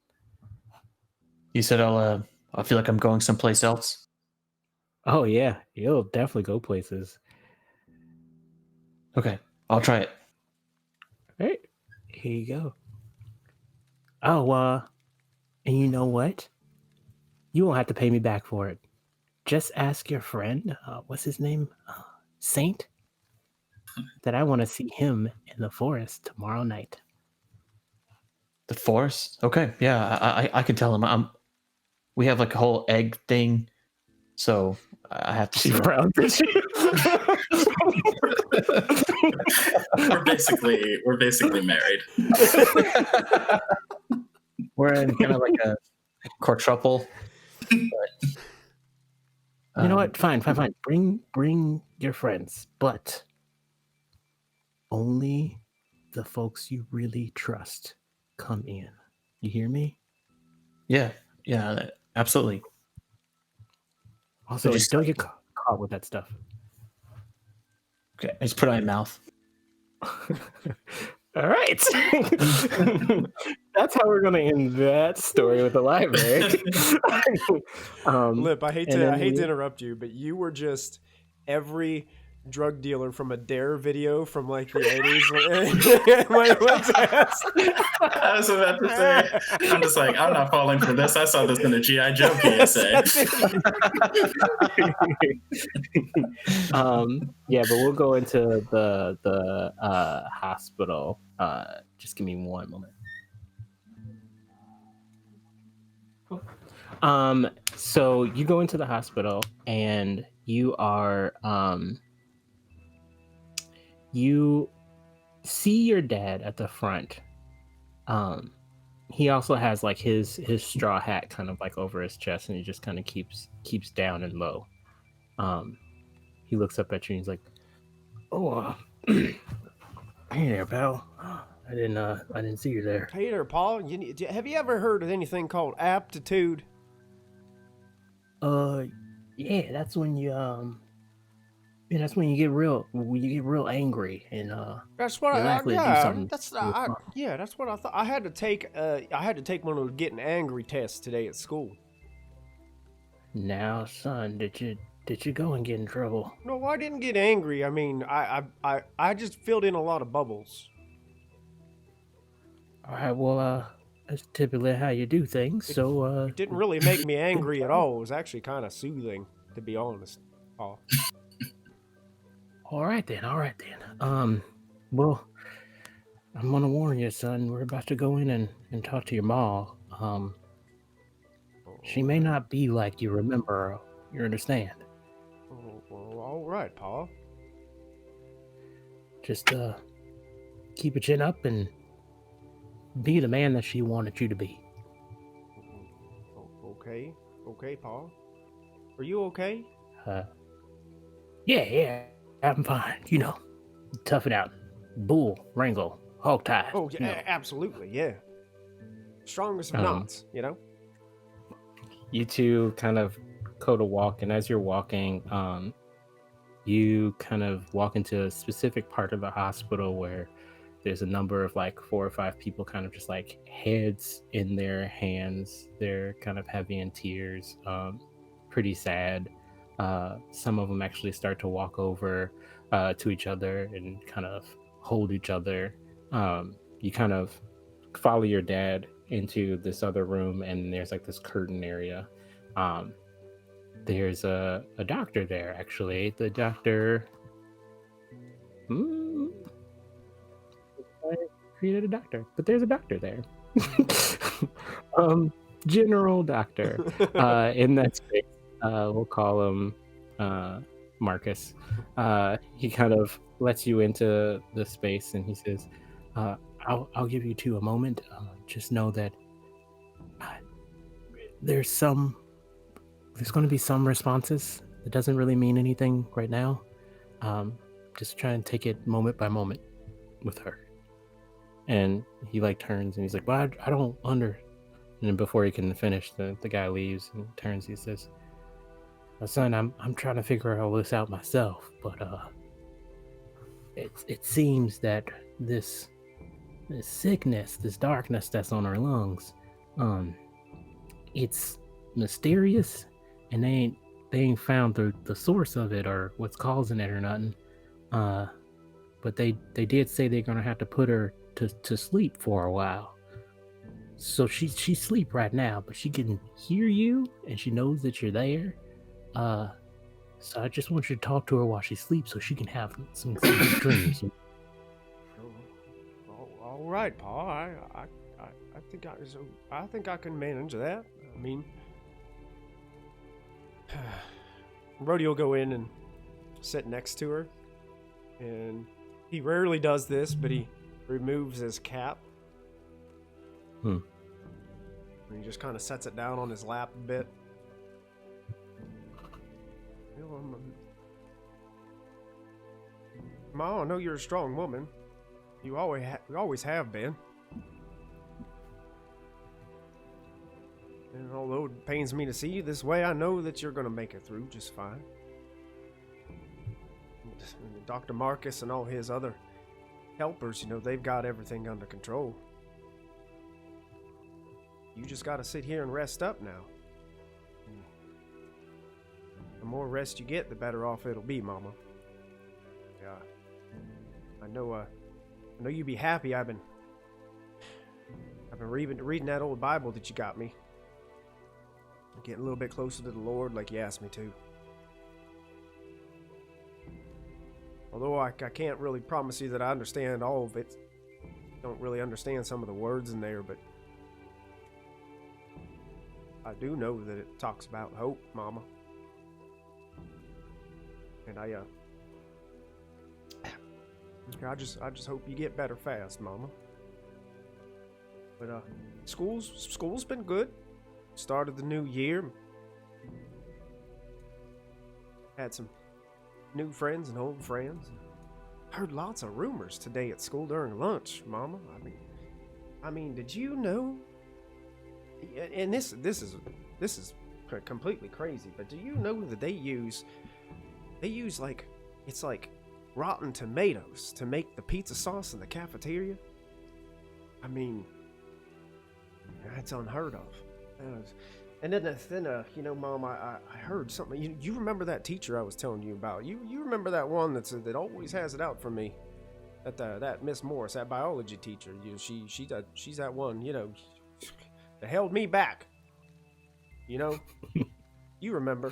You said I feel like I'm going someplace else. Oh, yeah. You'll definitely go places. Okay, I'll try it. All right. Here you go. Oh, and you know what? You won't have to pay me back for it. Just ask your friend, what's his name? Saint, that I want to see him in the forest tomorrow night. The forest? Okay, yeah, I can tell him. We have like a whole egg thing, so I have to see. We're basically married. We're in kind of like a quadruple. You know what? Fine. Bring your friends, but only the folks you really trust come in. You hear me? Yeah, absolutely. Also, don't get caught with that stuff. Okay, I just put it on my mouth. All right. That's how we're going to end that story with the library. Lip, I hate and to then I hate to we- interrupt you, but you were just every drug dealer from a Dare video from like the 80s when it went to ask. I was about to say, I'm just like, I'm not falling for this. I saw this in a G.I. Joe PSA. yeah, but we'll go into the hospital. Just give me one moment. So you go into the hospital and you are you see your dad at the front. He also has like his straw hat kind of like over his chest, and he just kind of keeps down and low. He looks up at you and he's like, "Oh, hey there, pal. I didn't see you there." Hey there, Paul. Have you ever heard of anything called aptitude? Yeah, that's when you that's when you get real angry and That's what you're I likely to do yeah. something. That's yeah. That's what I thought. I had to take one of those getting angry tests today at school. Now, son, did you go and get in trouble? No, I didn't get angry. I mean, I just filled in a lot of bubbles. All right, well, that's typically how you do things. So, It didn't really make me angry at all. It was actually kind of soothing, to be honest, Paul. All right then. Well, I'm gonna warn you, son. We're about to go in and talk to your ma. She may not be like you remember her. You understand? Well, all right, Paul. Just keep your chin up and be the man that she wanted you to be. Okay, Paul. Are you okay? Yeah, I'm fine. You know, tough it out. Bull, wrangle, hog tie. Oh, yeah, you know. absolutely, yeah. Strongest of Um, knots, you know? You two kind of go to walk, and as you're walking, you kind of walk into a specific part of the hospital where there's a number of like 4 or 5 people kind of just like heads in their hands. They're kind of heavy in tears, pretty sad. Some of them actually start to walk over to each other and kind of hold each other. You kind of follow your dad into this other room, and there's like this curtain area. There's a doctor there, actually. The doctor I created a doctor, but there's a doctor there. General doctor. In that space, we'll call him Marcus. He kind of lets you into the space, and he says, I'll give you two a moment. Just know that there's going to be some responses. It doesn't really mean anything right now. Just try and take it moment by moment with her. And he like turns and he's like, "Well, I don't under." And then before he can finish, the guy leaves and turns. He says, "Son, I'm trying to figure all this out myself, but it seems that this sickness, this darkness that's on our lungs, it's mysterious, and they ain't found the source of it or what's causing it or nothing. But they did say they're gonna have to put her to sleep for a while. So she's asleep right now, but she can hear you and she knows that you're there. So I just want you to talk to her while she sleeps so she can have some good dreams." All right, Paul. I think I can manage that. I mean, Brody will go in and sit next to her, and he rarely does this, but he removes his cap. And he just kind of sets it down on his lap a bit. Ma, I know you're a strong woman. You always have been. And although it pains me to see you this way, I know that you're going to make it through just fine. Dr. Marcus and all his other helpers, they've got everything under control. You just gotta sit here and rest up now. The more rest you get, the better off it'll be, Mama. Yeah. I know you'd be happy. I've been reading that old Bible that you got me. Getting a little bit closer to the Lord like you asked me to. Although I can't really promise you that I understand all of it. Don't really understand some of the words in there, but I do know that it talks about hope, Mama. And I just hope you get better fast, Mama. But school's been good. Started the new year. Had some new friends and old friends. Heard lots of rumors today at school during lunch, Mama. I mean, did you know? And this is completely crazy. But do you know that they use like, it's like rotten tomatoes to make the pizza sauce in the cafeteria? I mean, that's unheard of. And then Mom, I heard something. You remember that teacher I was telling you about? You remember that one that always has it out for me? That Miss Morris, that biology teacher. She's that one. That held me back. You remember?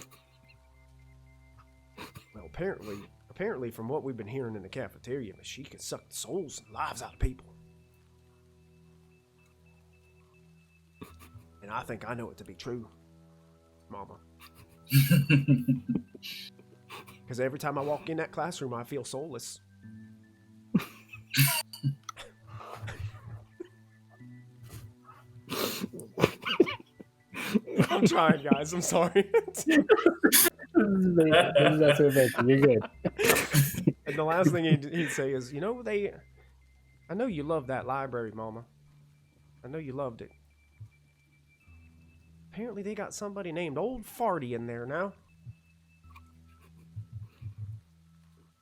Well, apparently, from what we've been hearing in the cafeteria, she can suck the souls and lives out of people. And I think I know it to be true, Mama. Because every time I walk in that classroom, I feel soulless. I'm trying, guys. I'm sorry. You're good. And the last thing he'd say is, I know you love that library, Mama. I know you loved it. Apparently they got somebody named Old Farty in there now.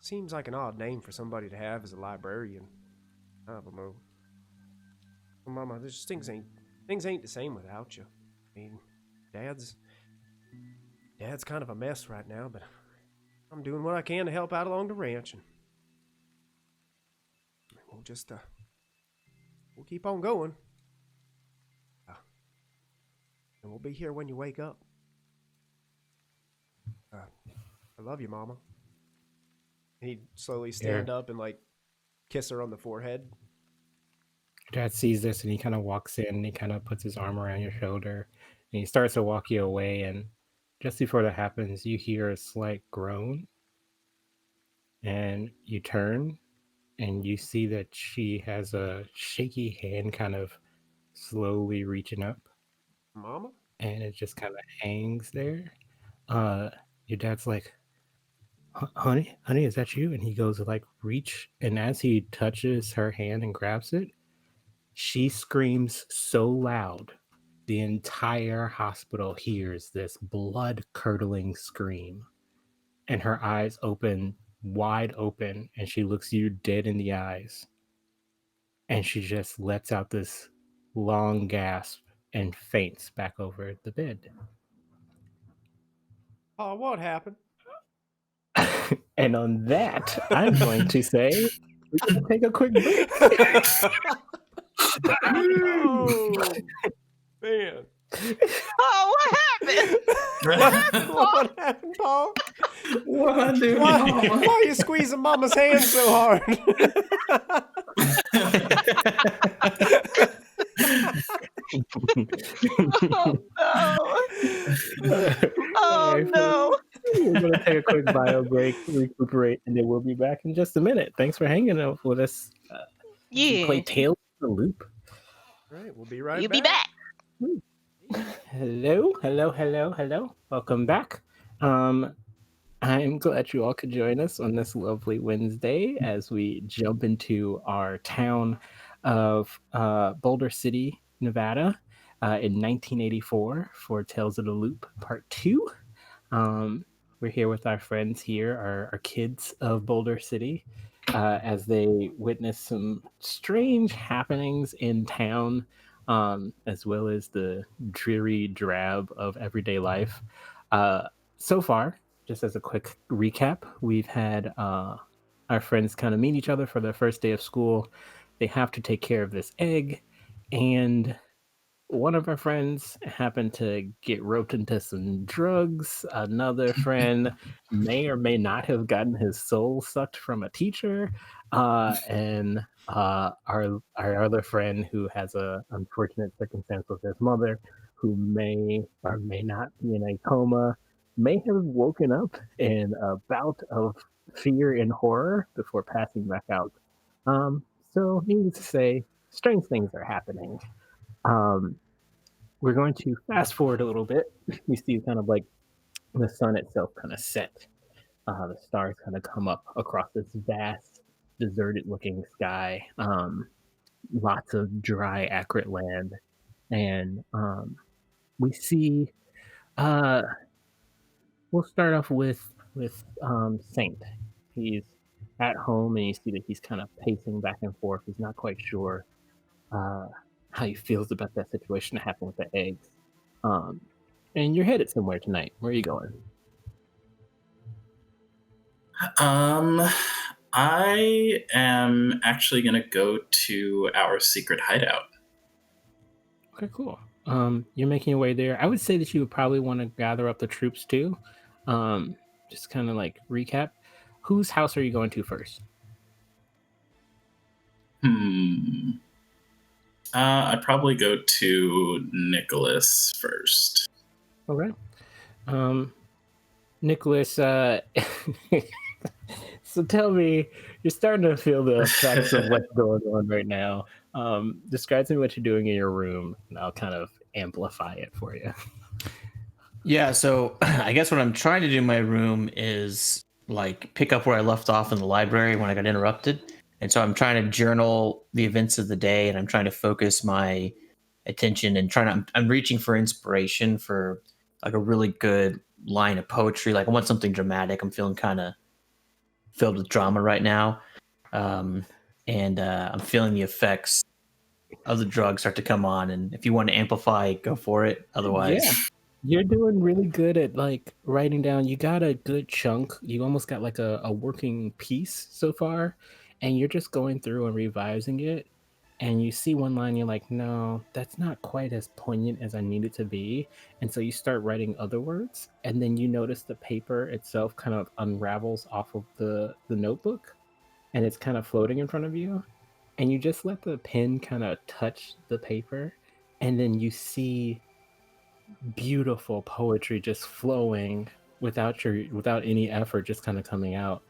Seems like an odd name for somebody to have as a librarian. I don't know. Well, Mama, things ain't the same without you. I mean, Dad's kind of a mess right now, but I'm doing what I can to help out along the ranch, and we'll just we'll keep on going. And we'll be here when you wake up. I love you, Mama. And he'd slowly stand up and kiss her on the forehead. Your dad sees this and he kind of walks in and he kind of puts his arm around your shoulder and he starts to walk you away. And just before that happens, you hear a slight groan and you turn and you see that she has a shaky hand kind of slowly reaching up. Mama? And it just kind of hangs there. Your dad's like, honey, is that you? And he goes to reach, and as he touches her hand and grabs it, she screams so loud the entire hospital hears this blood-curdling scream, and her eyes open wide open, and she looks you dead in the eyes, and she just lets out this long gasp and faints back over the bed. Oh, what happened? And on that, I'm going to say we can take a quick break. Oh, man. Oh, what happened? What happened, Paul? What, dude? Why are you squeezing Mama's hand so hard? Oh no. We're going to take a quick bio break, recuperate, and then we'll be back in just a minute. Thanks for hanging out with us. Play Tales of the Loop. All right, we'll be right back. You'll be back. Hello. Welcome back. I'm glad you all could join us on this lovely Wednesday as we jump into our town of Boulder City, Nevada, in 1984 for Tales of the Loop Part 2. we're here with our friends here, our kids of Boulder City, as they witness some strange happenings in town, as well as the dreary drab of everyday life. So far, just as a quick recap, we've had our friends kind of meet each other for their first day of school. They have to take care of this egg, and one of our friends happened to get roped into some drugs. Another friend may or may not have gotten his soul sucked from a teacher. And our other friend who has a unfortunate circumstance with his mother, who may or may not be in a coma, may have woken up in a bout of fear and horror before passing back out. So needless to say, strange things are happening. Um, we're going to fast forward a little bit. We see kind of like the sun itself kind of set. The stars kind of come up across this vast, deserted looking sky. Lots of dry, acrid land. And we see, uh, we'll start off with Saint. He's at home and you see that he's kind of pacing back and forth. He's not quite sure uh, how he feels about that situation that happened with the eggs. Um, and you're headed somewhere tonight. Where are you going? Um, I am actually gonna go to our secret hideout. Okay, cool. You're making your way there. I would say that you would probably want to gather up the troops too. Um, just kind of like recap. Whose house are you going to first? Hmm. I'd probably go to Nicholas first. Okay. Um, Nicholas, so tell me, you're starting to feel the effects of what's going on right now. Describe to me what you're doing in your room, and I'll kind of amplify it for you. Yeah, so I guess what I'm trying to do in my room is like pick up where I left off in the library when I got interrupted. And so I'm trying to journal the events of the day and I'm trying to focus my attention and I'm reaching for inspiration for like a really good line of poetry. Like I want something dramatic. I'm feeling kind of filled with drama right now. Um, and I'm feeling the effects of the drug start to come on. And if you want to amplify, go for it. Otherwise, Yeah. You're doing really good at like writing down. You got a good chunk. You almost got like a working piece so far, and you're just going through and revising it. And you see one line, you're like, no, that's not quite as poignant as I need it to be. And so you start writing other words, and then you notice the paper itself kind of unravels off of the notebook, and it's kind of floating in front of you. And you just let the pen kind of touch the paper, and then you see beautiful poetry just flowing without any effort, just kind of coming out.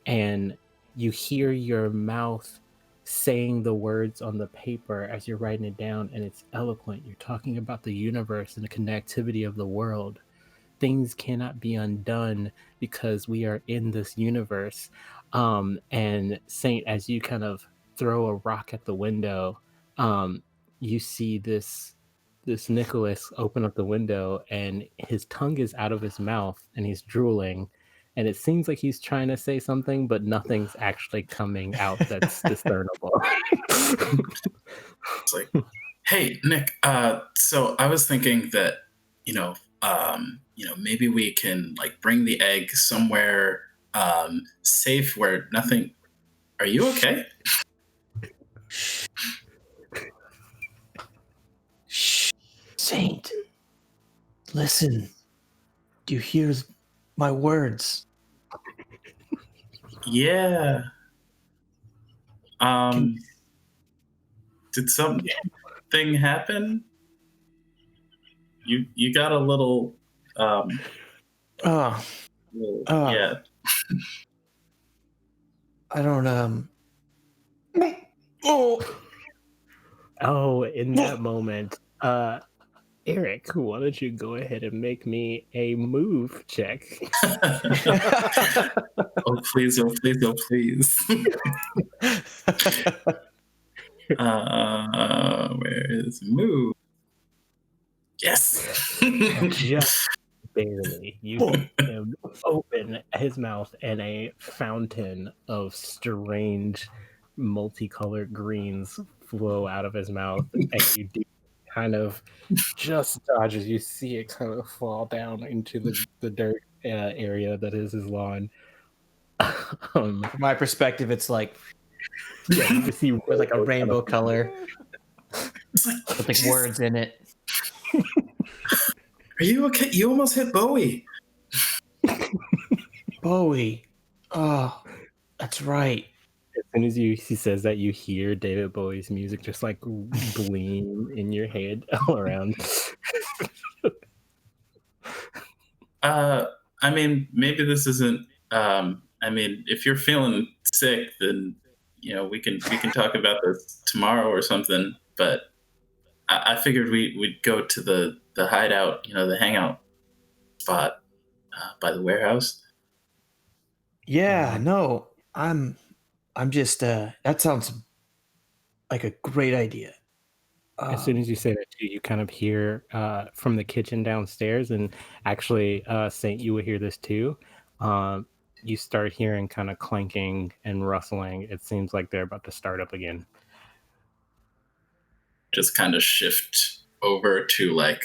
And you hear your mouth saying the words on the paper as you're writing it down, and it's eloquent. You're talking about the universe and the connectivity of the world. Things cannot be undone because we are in this universe. And Saint, as you kind of throw a rock at the window, um, you see this Nicholas open up the window, and his tongue is out of his mouth, and he's drooling, and it seems like he's trying to say something, but nothing's actually coming out that's discernible. It's like, hey, Nick. So I was thinking that maybe we can like bring the egg somewhere safe where nothing. Are you okay? shh, Saint, listen. Do you hear my words? Yeah. Did something happen? You got a little Oh, yeah. I don't Oh, Oh, in that moment, Eric, why don't you go ahead and make me a move check? Oh please, oh please, oh please. Where is move? Yes. Just barely. You beat him. open his mouth, and a fountain of strange, multicolored greens flow out of his mouth, and you do kind of just dodge as you see it kind of fall down into the dirt area that is his lawn. um, From my perspective, it's like yeah, you just see with like a rainbow kind rainbow of color It's like, with like "Jeez, words in it. are you okay? You almost hit Bowie." Bowie. Oh, that's right. As soon as he says that, you hear David Bowie's music just like gleam in your head all around. Uh, I mean, maybe this isn't. I mean, if you're feeling sick, then we can talk about this tomorrow or something. But I figured we'd go to the hideout, the hangout spot by the warehouse. Yeah, Um, no, I'm just that sounds like a great idea. as soon Um, as you say that, too, you kind of hear from the kitchen downstairs, and actually, Saint, you would hear this too. Um, you start hearing kind of clanking and rustling. It seems like they're about to start up again. Just kind of shift over to like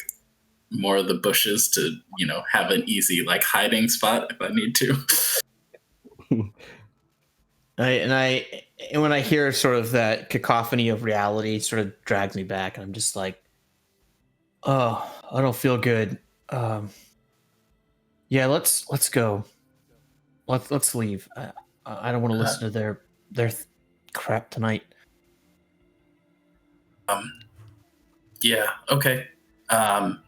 more of the bushes to have an easy like hiding spot if I need to. I and when I hear sort of that cacophony of reality, it sort of drags me back, and I'm just like, oh, I don't feel good. Um, yeah, let's go. Let's leave. I don't want to listen to their crap tonight. Um, yeah, okay. Um,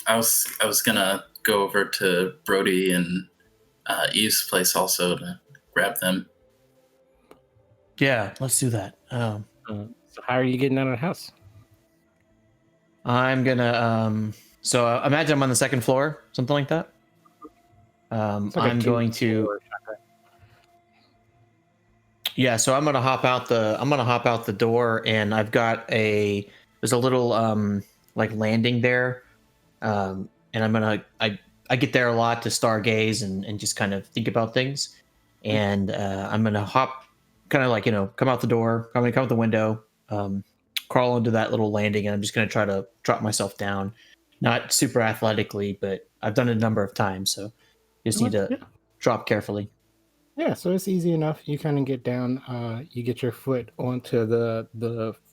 I was gonna go over to Brody and Eve's place also to grab them. Yeah, let's do that. So how are you getting out of the house? I'm gonna so imagine I'm on the second floor, something like that. It's like a I'm going to two-floor. yeah, so I'm gonna hop out the door, and I've got there's a little like landing there. And I get there a lot to stargaze and just kind of think about things. And I'm gonna hop kind of like, come out the door, I'm gonna come out the window, crawl into that little landing, and I'm just gonna try to drop myself down. Not super athletically, but I've done it a number of times, so just need to Yeah. drop carefully. Yeah, so it's easy enough. You kind of get down. You get your foot onto the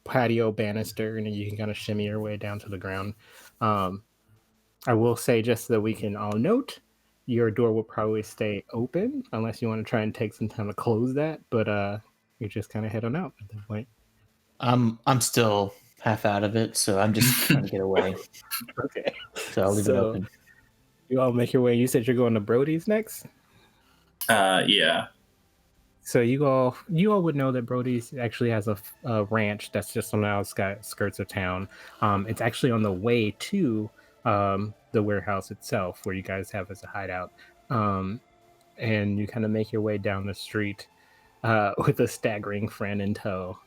patio banister, and then you can kind of shimmy your way down to the ground. Um, I will say, just so that we can all note, your door will probably stay open unless you want to try and take some time to close that. But you're just kind of head on out at that point. I'm still half out of it, so I'm just trying to get away. Okay. So I'll leave it So open. you all make your way. You said you're going to Brody's next. Yeah. So you all would know that Brody's actually has a ranch that's just on the outskirts of town. It's actually on the way to the warehouse itself, where you guys have as a hideout. Um, and you kind of make your way down the street with a staggering friend in tow.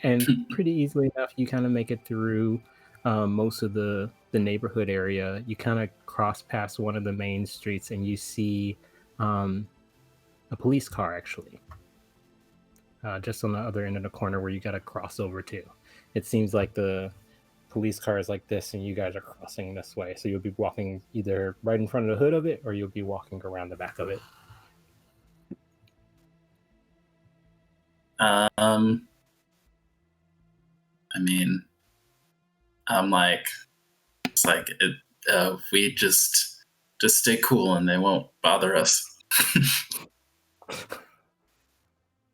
And pretty easily enough, you kind of make it through most of the neighborhood area. You kind of cross past one of the main streets, and you see um, a police car actually just on the other end of the corner where you got to cross over to. It seems like the police car is like this, and you guys are crossing this way. So you'll be walking either right in front of the hood of it, or you'll be walking around the back of it. Um, I mean, I'm like, it's like we just stay cool and they won't bother us.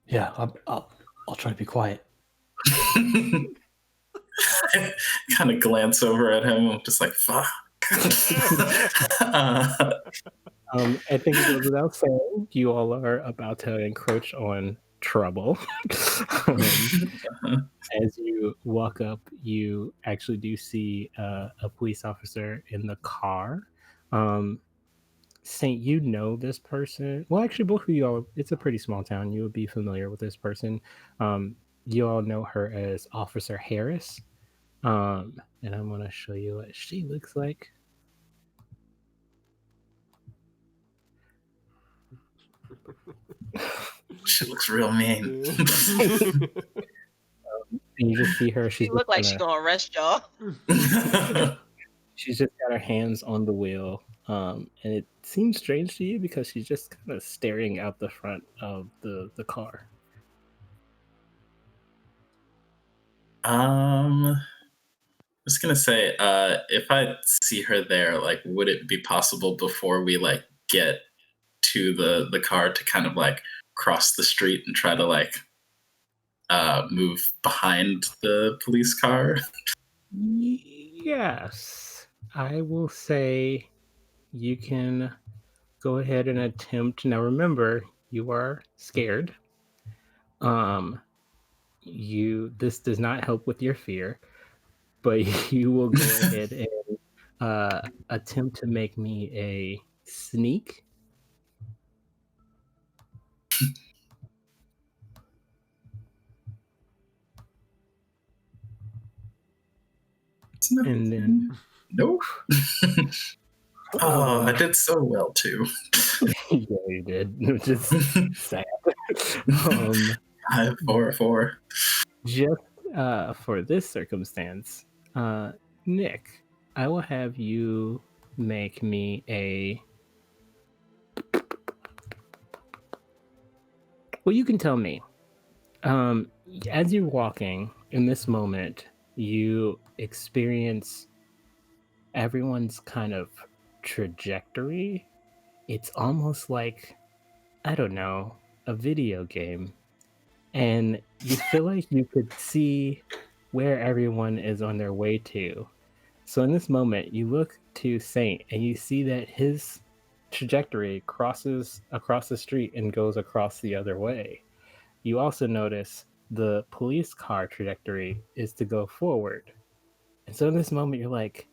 Yeah, I'll try to be quiet. Kind of glance over at him. I'm just like, fuck. uh, I think it goes without saying, you all are about to encroach on trouble. As you walk up, you actually do see a police officer in the car. Um, Saint, you know this person. Well, actually, both of you all, it's a pretty small town. You would be familiar with this person. Um, you all know her as Officer Harris. And I'm going to show you what she looks like. She looks real mean. And you just see her. She look like she gonna arrest y'all. She's just got her hands on the wheel. And it seems strange to you because she's just kind of staring out the front of the car. I was gonna say, if I see her there, like, would it be possible before we like get to the car to kind of like cross the street and try to like move behind the police car? Yes, I will say you can go ahead and attempt. Now, remember, you are scared. This does not help with your fear, but you will go ahead and attempt to make me a sneak. And then Nope. Oh, I did so well too. yeah, you did. Which is sad. 4. Just for this circumstance, Nick, I will have you make me a. Well, you can tell me. As you're walking in this moment, you experience everyone's kind of trajectory. It's almost like, I don't know, a video game. And you feel like you could see where everyone is on their way to. So in this moment, you look to Saint and you see that his trajectory crosses across the street and goes across the other way. You also notice the police car trajectory is to go forward. And so in this moment, you're like,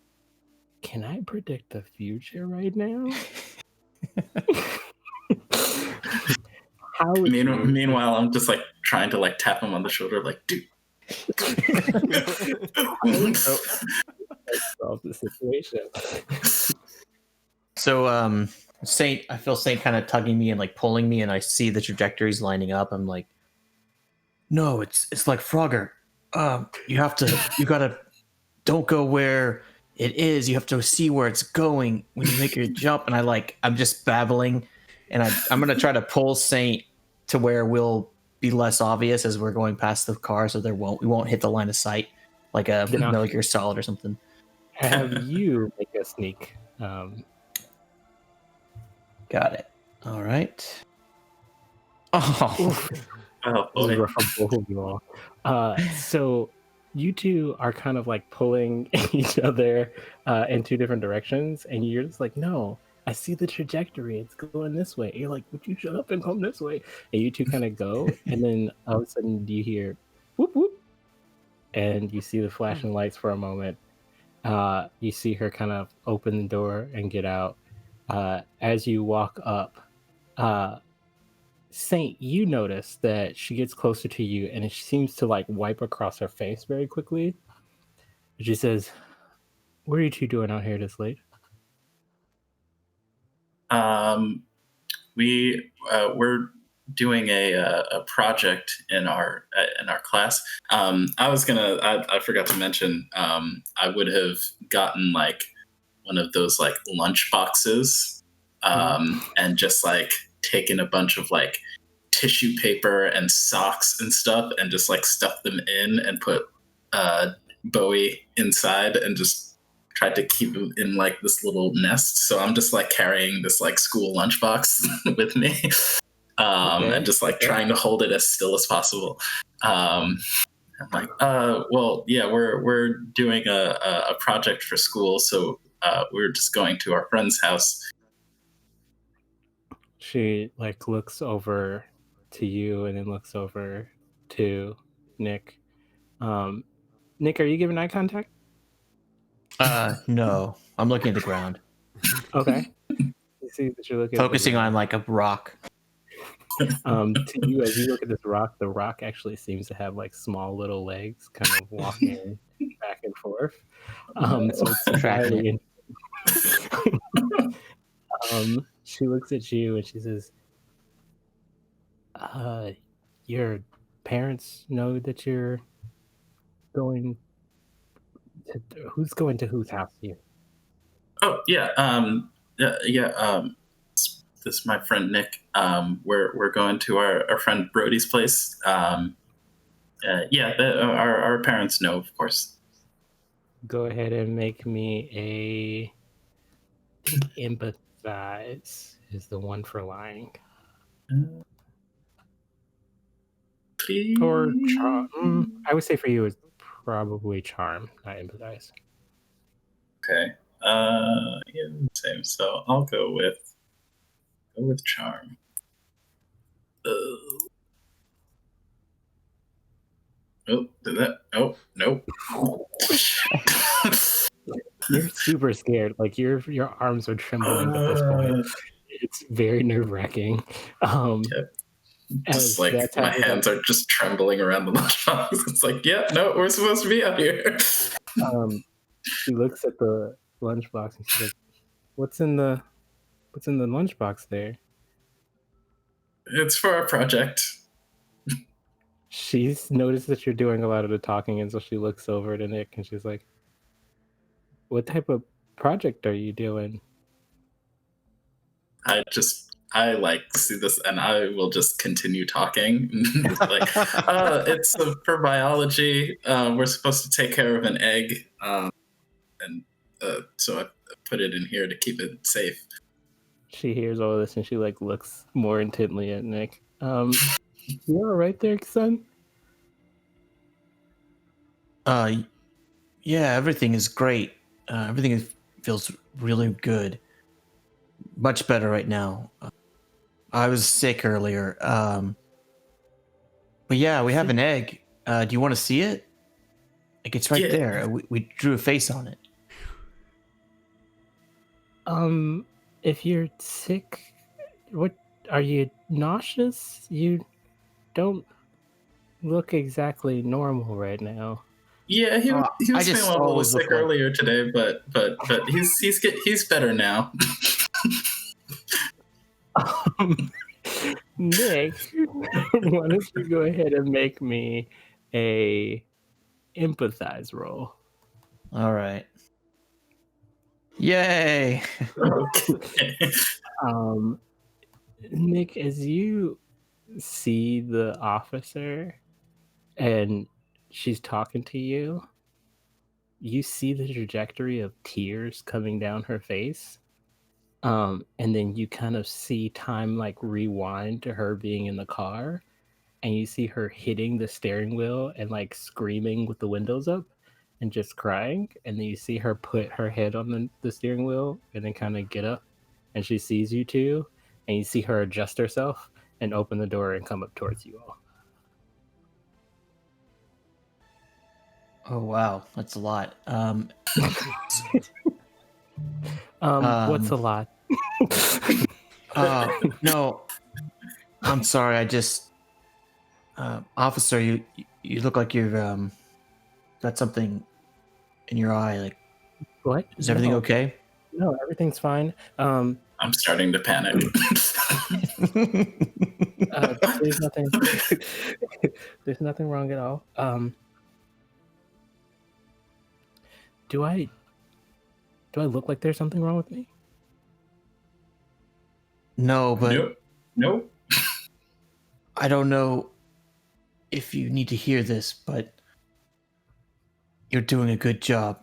can I predict the future right now? How would you- Meanwhile, I'm just like trying to like tap him on the shoulder, like, dude. solve the situation? So Saint, I feel Saint kind of tugging me and like pulling me, and I see the trajectories lining up. I'm like, no, it's like Frogger. You gotta don't go where it is. You have to see where it's going when you make your jump. And I'm just babbling, and I'm gonna try to pull Saint to where we'll be less obvious as we're going past the car, so we won't hit the line of sight like a Metal Gear Solid or something. Have you make a sneak? Got it. All right. Oh, boy. Rough for both of you all. So you two are kind of like pulling each other in two different directions, and you're just like, no, I see the trajectory. It's going this way. And you're like, would you shut up and come this way? And you two kind of go, and then all of a sudden you hear whoop whoop, and you see the flashing lights for a moment. You see her kind of open the door and get out. As you walk up, Saint, you notice that she gets closer to you and it seems to like wipe across her face very quickly. She says, what are you two doing out here this late? We're doing a project in our class. I forgot to mention, I would have gotten like one of those like lunch boxes, and just like taken a bunch of like tissue paper and socks and stuff and just like stuffed them in and put Bowie inside and just tried to keep him in like this little nest. So I'm just like carrying this like school lunchbox with me, and just like trying to hold it as still as possible. I'm like, well, yeah, we're doing a project for school, so we're just going to our friend's house. She like looks over to you and then looks over to Nick. Nick, are you giving eye contact? No, I'm looking at the ground. Okay. You see that you're looking focusing on like a rock. To you, as you look at this rock, the rock actually seems to have like small little legs, kind of walking back and forth. So it's entirely she looks at you and she says, Your parents know that you're going to who's going to whose house here? Oh yeah, yeah. This is my friend Nick. We're going to our friend Brody's place. Yeah, our parents know, of course. Go ahead and make me a I think empathize is the one for lying. Or charm. I would say for you it's probably charm, not empathize. Okay. Yeah, same. So I'll go with charm. Oh, did that? Oh, nope. You're super scared. Like your arms are trembling at this point. It's very nerve wracking. Yep. As Just like that's my happening, hands are just trembling around the lunchbox. It's like, yeah, no, we're supposed to be out here. she looks at the lunchbox and she's like, what's in the lunchbox there? It's for our project. She's noticed that you're doing a lot of the talking, and so she looks over to Nick and she's like, what type of project are you doing? I like see this, and I will just continue talking. Like, it's for biology. We're supposed to take care of an egg, and so I put it in here to keep it safe. She hears all of this and she like looks more intently at Nick. You all right there, son? Yeah, everything is great. Feels really good. Much better right now. I was sick earlier. But yeah, we have an egg. Do you want to see it? Like, it's right Yeah. there. We drew a face on it. If you're sick, what are you nauseous? You don't look exactly normal right now. Yeah, he I was just feeling a little always sick look like- earlier today, but he's better now. Nick, why don't you go ahead and make me a empathize roll? All right. Yay! Okay. Nick, as you see the officer and she's talking to you, you see the trajectory of tears coming down her face. And then you kind of see time like rewind to her being in the car, and you see her hitting the steering wheel and like screaming with the windows up and just crying. And then you see her put her head on the steering wheel and then kind of get up, and she sees you two, and you see her adjust herself and open the door and come up towards you all. Oh wow, that's a lot. What's a lot? No, I'm sorry. I just, officer, you look like you've got something in your eye. Like, What? is everything No. okay? No, everything's fine. I'm starting to panic. There's nothing. There's nothing wrong at all. Do I look like there's something wrong with me? No, but Nope. I don't know if you need to hear this, but you're doing a good job.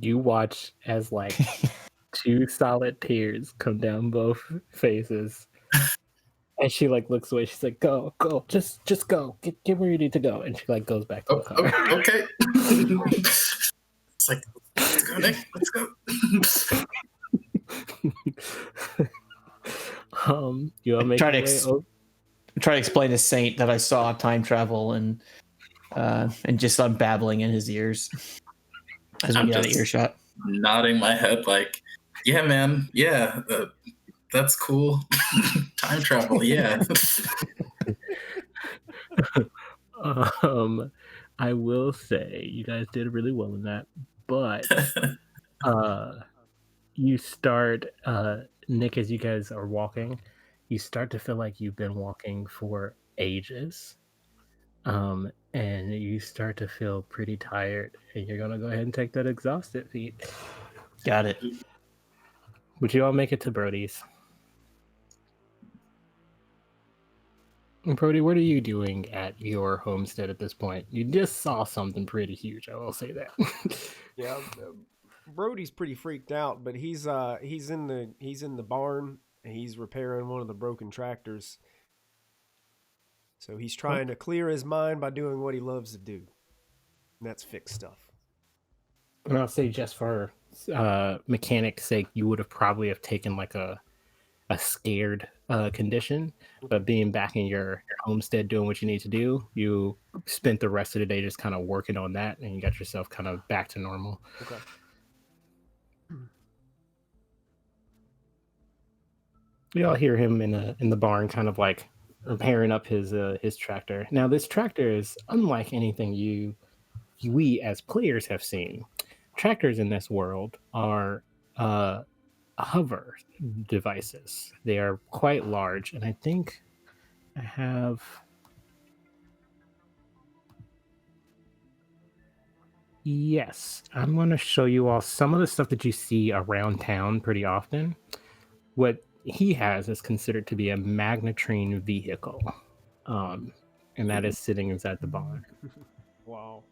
You watch as like two solid tears come down both faces. And she like looks away. She's like, "Go, just go. Get where you need to go." And she like goes back to the car. Okay. It's like, let's go, Nick. Let's go. You want to make Try to your way try to explain to Saint that I saw time travel and just I'm babbling in his ears as we I'm get out of just- earshot. Nodding my head like, yeah, man. Yeah, that's cool. Time travel, yeah. I will say you guys did really well in that, but you start Nick, as you guys are walking, you start to feel like you've been walking for ages. And you start to feel pretty tired, and you're gonna go ahead and take that exhausted feat. Got it. Would you all make it to Brody's? Brody, what are you doing at your homestead at this point? You just saw something pretty huge, I will say that. Yeah, Brody's pretty freaked out, but he's in the barn and he's repairing one of the broken tractors. So he's trying to clear his mind by doing what he loves to do, and that's fix stuff. And I'll say, just for mechanic's sake, you would have probably have taken like a scared condition, but being back in your homestead doing what you need to do, you spent the rest of the day just kind of working on that, and you got yourself kind of back to normal. Okay. You all hear him in the barn, kind of like repairing up his tractor. Now, this tractor is unlike anything we as players have seen. Tractors in this world are hover devices. They are quite large, and I think I have. Yes, I'm going to show you all some of the stuff that you see around town pretty often. What he has is considered to be a magnetrine vehicle, and that is sitting inside the barn. Wow.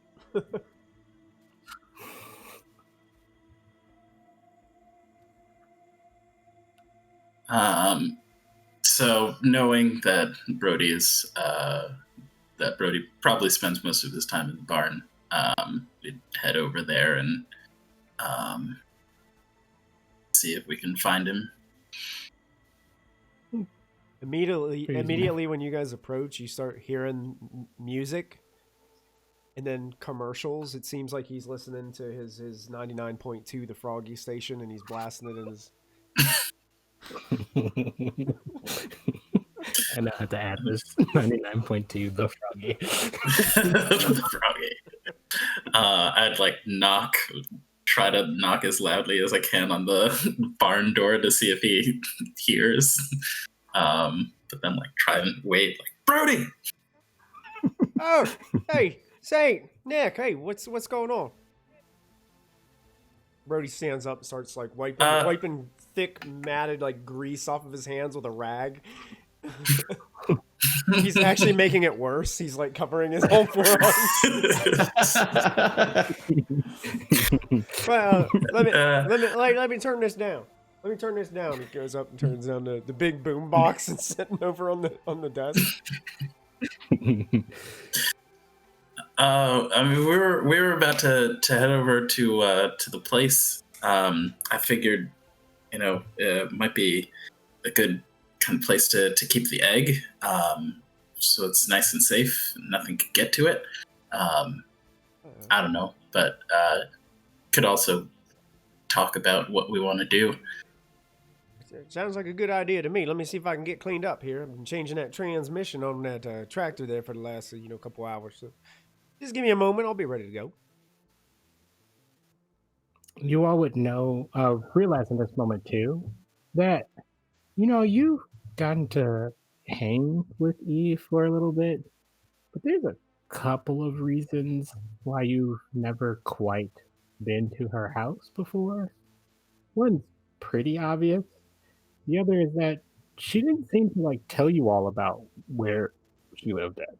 So knowing that Brody probably spends most of his time in the barn, we'd head over there and see if we can find him. Immediately when you guys approach, you start hearing music and then commercials. It seems like he's listening to his 99.2, the Froggy station, and he's blasting it in his... And I have to add this 99.2, the Froggy. The Froggy. I'd try to knock as loudly as I can on the barn door to see if he hears. But then try and wait, Brody! Oh, hey, Saint, Nick, hey, what's going on? Brody stands up and starts wiping thick matted grease off of his hands with a rag. He's actually making it worse. He's covering his whole forearms. Well, let me turn this down. Let me turn this down. He goes up and turns down the big boom box and sitting over on the desk. I mean, we were about to head over to the place. I figured, it might be a good kind of place to keep the egg, so it's nice and safe. Nothing could get to it. I don't know, but could also talk about what we want to do. Sounds like a good idea to me. Let me see if I can get cleaned up here. I've been changing that transmission on that tractor there for the last couple hours. So just give me a moment. I'll be ready to go. You all would know, realize in this moment too, that you've gotten to hang with Eve for a little bit, but there's a couple of reasons why you've never quite been to her house before. One's pretty obvious. The other is that she didn't seem to tell you all about where she lived at.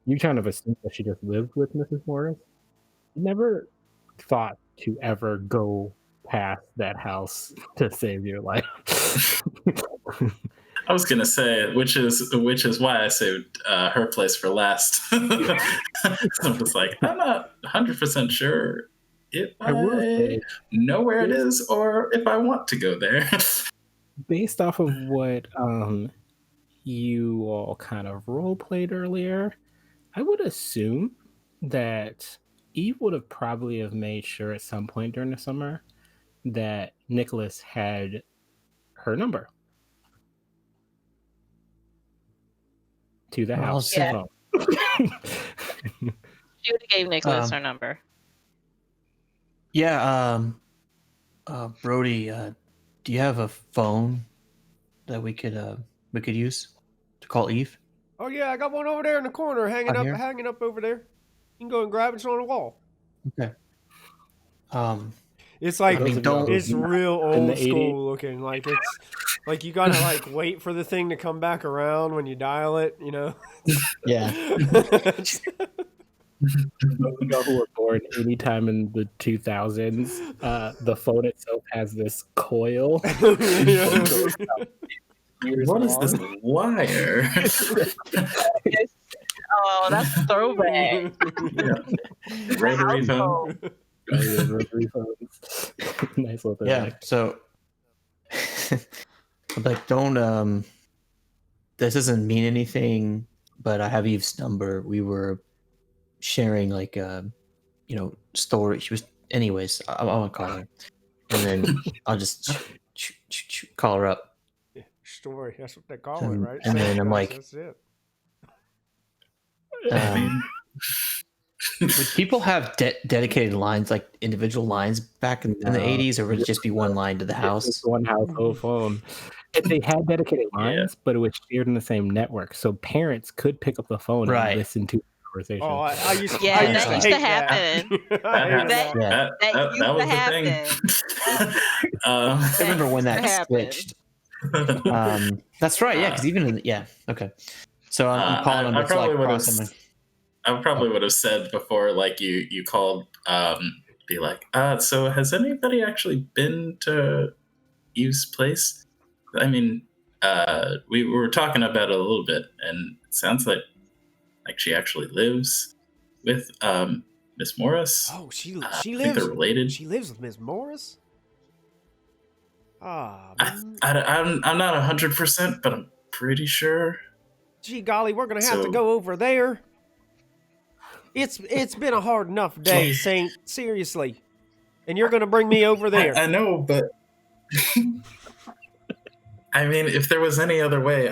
You kind of assumed that she just lived with Mrs. Morris. You never thought to ever go past that house to save your life. I was gonna say, which is why I saved her place for last. I'm just I'm not 100% sure if I know where it is or if I want to go there. Based off of what you all kind of role played earlier, I would assume that Eve would have probably have made sure at some point during the summer that Nicholas had her number to the house. Yeah. She would have gave Nicholas her number. Yeah, Brody, do you have a phone that we could use to call Eve? Oh yeah, I got one over there in the corner, hanging Out up, here? hanging up over there. You can go and grab it. It's on the wall. Okay. It's For like those mean, of y'all don't- who've it's not real in the old 80s, school looking. Like it's like you gotta like wait for the thing to come back around when you dial it. You know. Yeah. those of y'all who were born anytime in the 2000s, the phone itself has this coil. Years What is this long. wire? Oh, that's a throwback. Rotary phone. Household. Oh, yeah, rotary phones. Nice little Yeah. throwback. So, like, don't this doesn't mean anything, but I have Eve's number. We were sharing like story. She was, anyways. I want to call her, and then I'll just call her up. Story. That's what they call it, And- right? and then I'm like- That's it. Would people have dedicated lines, like individual lines, back in the No. 80s, or would it just be one line to the It's house? just one household phone. If they had dedicated Yeah. lines, but it was shared in the same network, so parents could pick up the phone Right. and listen to the conversation. Oh, I used Yeah, I used that to used hate to happen. that. I hated That- that. That used that was to the happen. thing. I remember when that happened. switched. That's right. Yeah, because even okay. So I'm calling them. I It's like probably would have. crossing my- I probably would have said before, like you called, be like, so has anybody actually been to Eve's place? I mean, we were talking about it a little bit, and it sounds like she actually lives with Miss Morris. Oh, she I think lives. they're related. She lives with Miss Morris. Ah, I'm not 100%, but I'm pretty sure. gee golly, we're gonna have to So- go over there. It's been a hard enough day, Saint. Seriously, and you're gonna bring me over there. I know, but I mean, if there was any other way,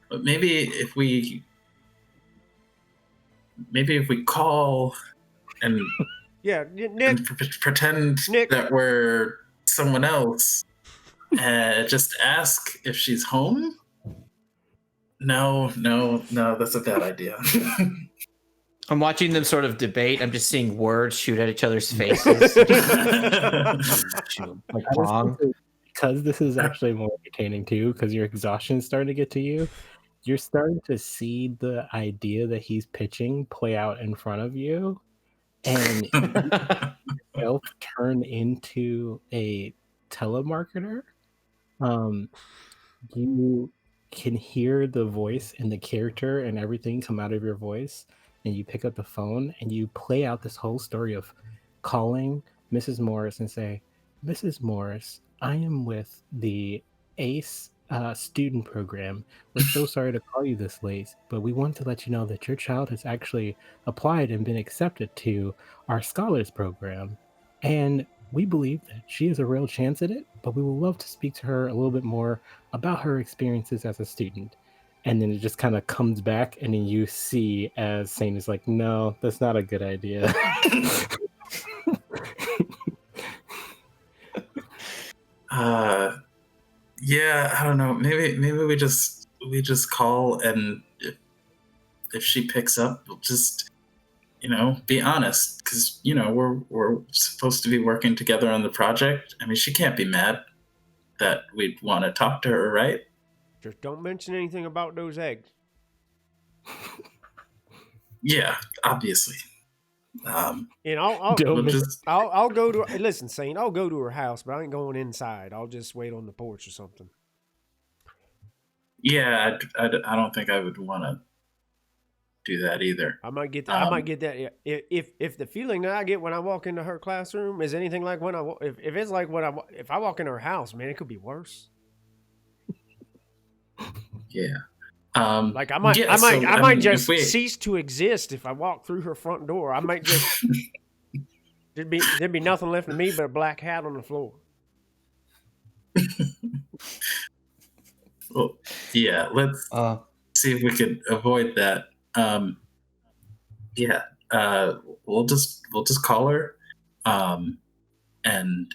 but maybe if we call and, Yeah, Nick. and pretend Nick. that we're someone else, just ask if she's home. No, that's a bad idea. I'm watching them sort of debate. I'm just seeing words shoot at each other's faces. Like Pong. Because this is actually more entertaining too, because your exhaustion is starting to get to you. You're starting to see the idea that he's pitching play out in front of you, and yourself turn into a telemarketer. You can hear the voice and the character and everything come out of your voice, and you pick up the phone and you play out this whole story of calling Mrs. Morris and say, Mrs. Morris, I am with the ACE student program. We're so sorry to call you this late, but we want to let you know that your child has actually applied and been accepted to our scholars program. And we believe that she has a real chance at it, but we would love to speak to her a little bit more about her experiences as a student. And then it just kind of comes back, and then you see as Saint is like, no, that's not a good idea. Yeah, I don't know. Maybe we just call, and if she picks up, we'll just be honest, because we're supposed to be working together on the project. I mean, she can't be mad that we'd want to talk to her, right? Just don't mention anything about those eggs. Yeah, obviously. And Don't We'll miss- just I'll go to. Listen, Saint, I'll go to her house, but I ain't going inside. I'll just wait on the porch or something. yeah. I don't think I would want to do that either. I might get that. I might get that. Yeah. If the feeling that I get when I walk into her classroom is anything like when if it's like if I walk in her house, man, it could be worse. Yeah. Like I might, yeah, I might, so, I might mean, just if we- cease to exist if I walk through her front door. I might just there'd be nothing left of me but a black hat on the floor. Well, yeah. Let's see if we could avoid that. Yeah. We'll just call her. and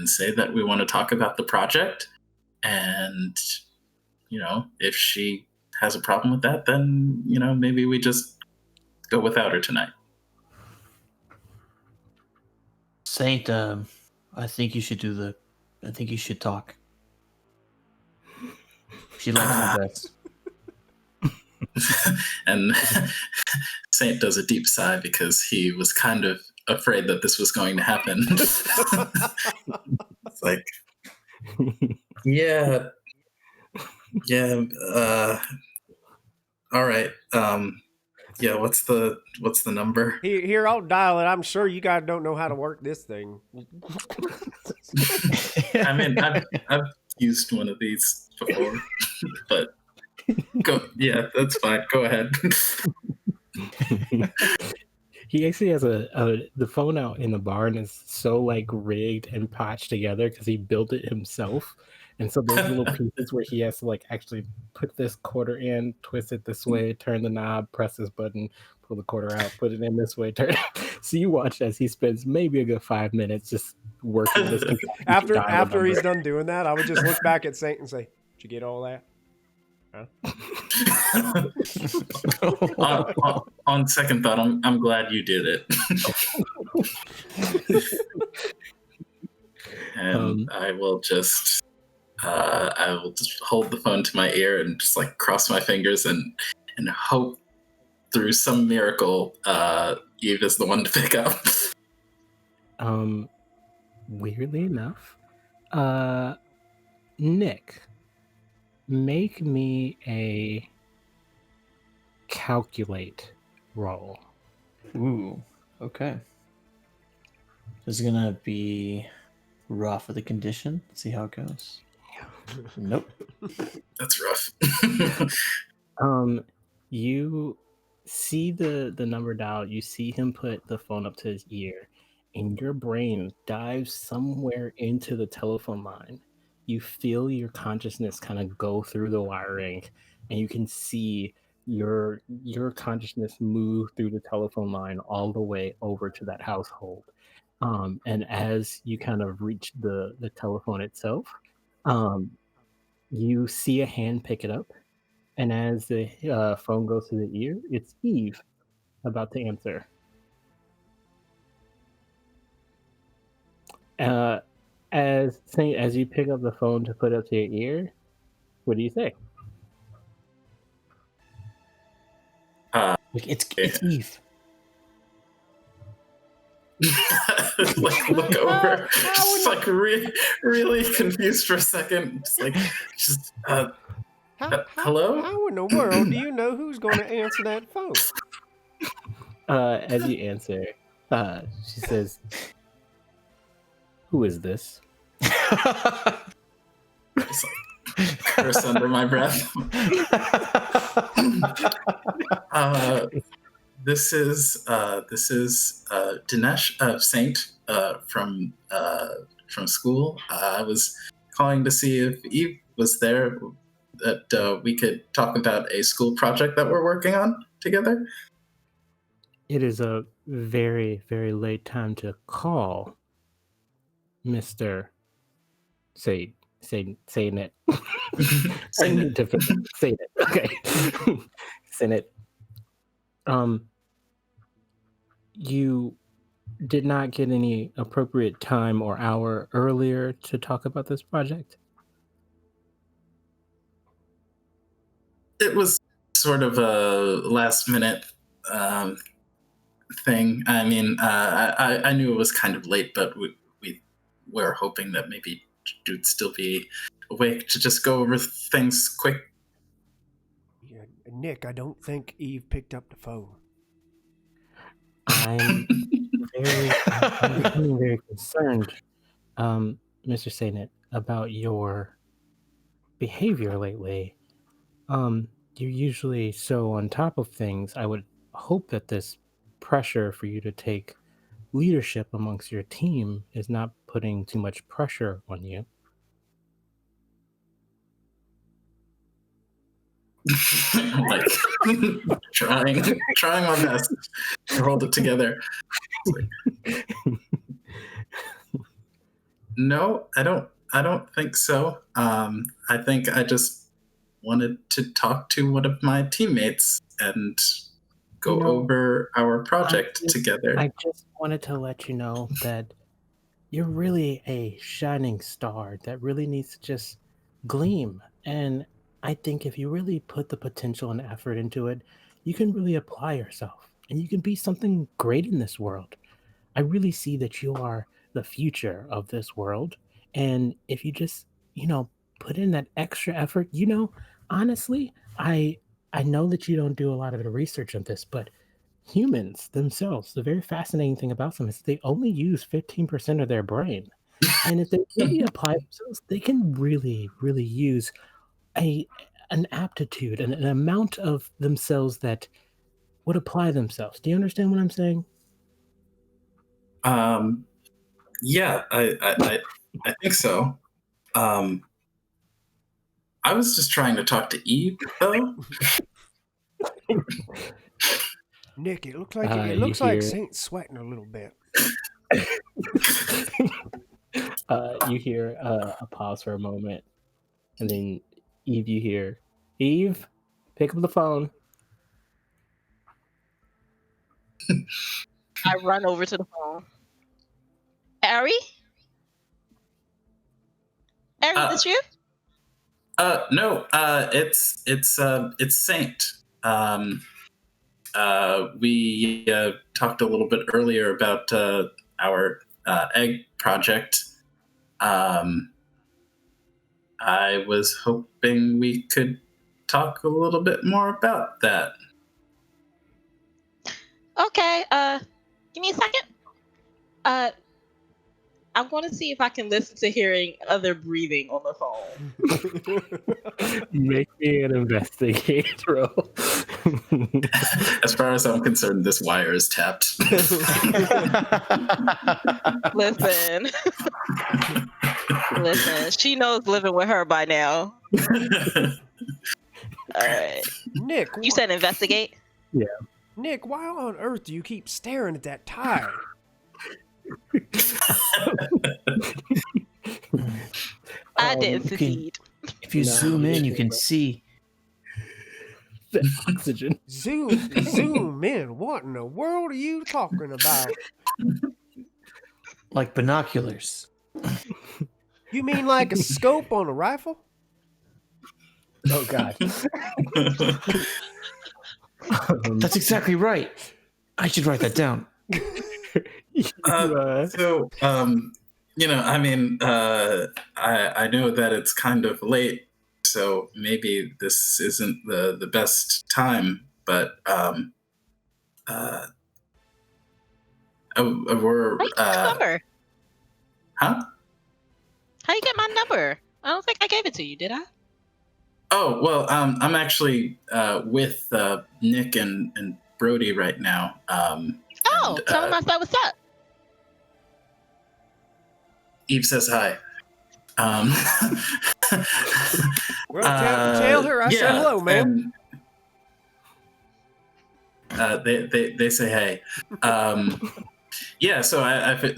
say that we want to talk about the project. And if she has a problem with that, then maybe we just go without her tonight. Saint, I think you should talk. She likes you best. And Saint does a deep sigh because he was kind of afraid that this was going to happen. It's like, yeah, all right. Yeah, what's the number? Here, I'll dial it. I'm sure you guys don't know how to work this thing. I mean, I've used one of these before, but yeah, that's fine. Go ahead. He actually has the phone out in the barn is so like rigged and patched together because he built it himself. And so there's little pieces where he has to like actually put this quarter in, twist it this way, turn the knob, press this button, pull the quarter out, put it in this way, turn it. So you watch as he spends maybe a good 5 minutes just working this. After he's done doing that, I would just look back at Saint and say, "Did you get all that?" Huh? On second thought, I'm glad you did it. And I will just hold the phone to my ear and just like cross my fingers and hope through some miracle Eve is the one to pick up. Weirdly enough, Nick, make me a calculate roll. Ooh, okay. This is gonna be rough with the condition. Let's see how it goes. Nope. That's rough. You see the number dial, you see him put the phone up to his ear, and your brain dives somewhere into the telephone line. You feel your consciousness kind of go through the wiring, and you can see your consciousness move through the telephone line all the way over to that household. And as you kind of reach the telephone itself, you see a hand pick it up, and as the phone goes to the ear, it's Eve about to answer. As you pick up the phone to put up to your ear, what do you say? It's Eve. Like look over, just like really confused for a second. Hello? How in the world do you know who's going to answer that phone? As you answer, she says, "Who is this?" Curse under my breath. This is Dinesh Saint from school. I was calling to see if Eve was there, that we could talk about a school project that we're working on together. It is a very, very late time to call, Mr. Say it. I need to say it. Okay. Say it. You did not get any appropriate time or hour earlier to talk about this project? It was sort of a last minute thing. I mean, I knew it was kind of late, but we were hoping that maybe you'd still be awake to just go over things quick. Yeah, Nick, I don't think Eve picked up the phone. I'm very concerned, Mr. Saint, about your behavior lately. You're usually so on top of things. I would hope that this pressure for you to take leadership amongst your team is not putting too much pressure on you. Like trying my best to hold it together. No, I don't. I don't think so. I think I just wanted to talk to one of my teammates and You go know, over our I project together. I just wanted to let you know that you're really a shining star that really needs to just gleam. And I think if you really put the potential and effort into it, you can really apply yourself and you can be something great in this world. I really see that you are the future of this world. And if you just, you know, put in that extra effort, honestly, I know that you don't do a lot of the research on this, but humans themselves, the very fascinating thing about them is they only use 15% of their brain. And if they really apply themselves, they can really, really use a an aptitude and an amount of themselves that would apply themselves. Do you understand what I'm saying? Um, yeah, I think so. Um, I was just trying to talk to Eve, though. Nick, it looks like You hear Saint's sweating a little bit. you hear a pause for a moment, and then Eve, you hear Eve, pick up the phone. I run over to the phone. Ari? Ari, Uh, this you? no, it's Saint. We talked a little bit earlier about our egg project. Um, I was hoping we could talk a little bit more about that. Okay, give me a second. I'm going to see if I can listen to hearing other breathing on the phone. Make me an investigate roll. As far as I'm concerned, this wire is tapped. Listen. Listen, she knows living with her by now. All right. Nick, You said investigate? Yeah. Nick, why on earth do you keep staring at that tie? I didn't you can- succeed. If you No, zoom you in, you didn't. can see. The oxygen. Zoom in. What in the world are you talking about? Like binoculars. You mean like a scope on a rifle? Oh God. That's exactly right. I should write that down. So, I mean, I know that it's kind of late, so maybe this isn't the best time, but we're How you get my number? huh? How you get my number? I don't think I gave it to you, did I? Oh well, I'm actually with Nick and Brody right now. Oh, and, tell him I said what's up. Eve says hi. Well, tell her I said hello, ma'am. They say hey. Yeah, so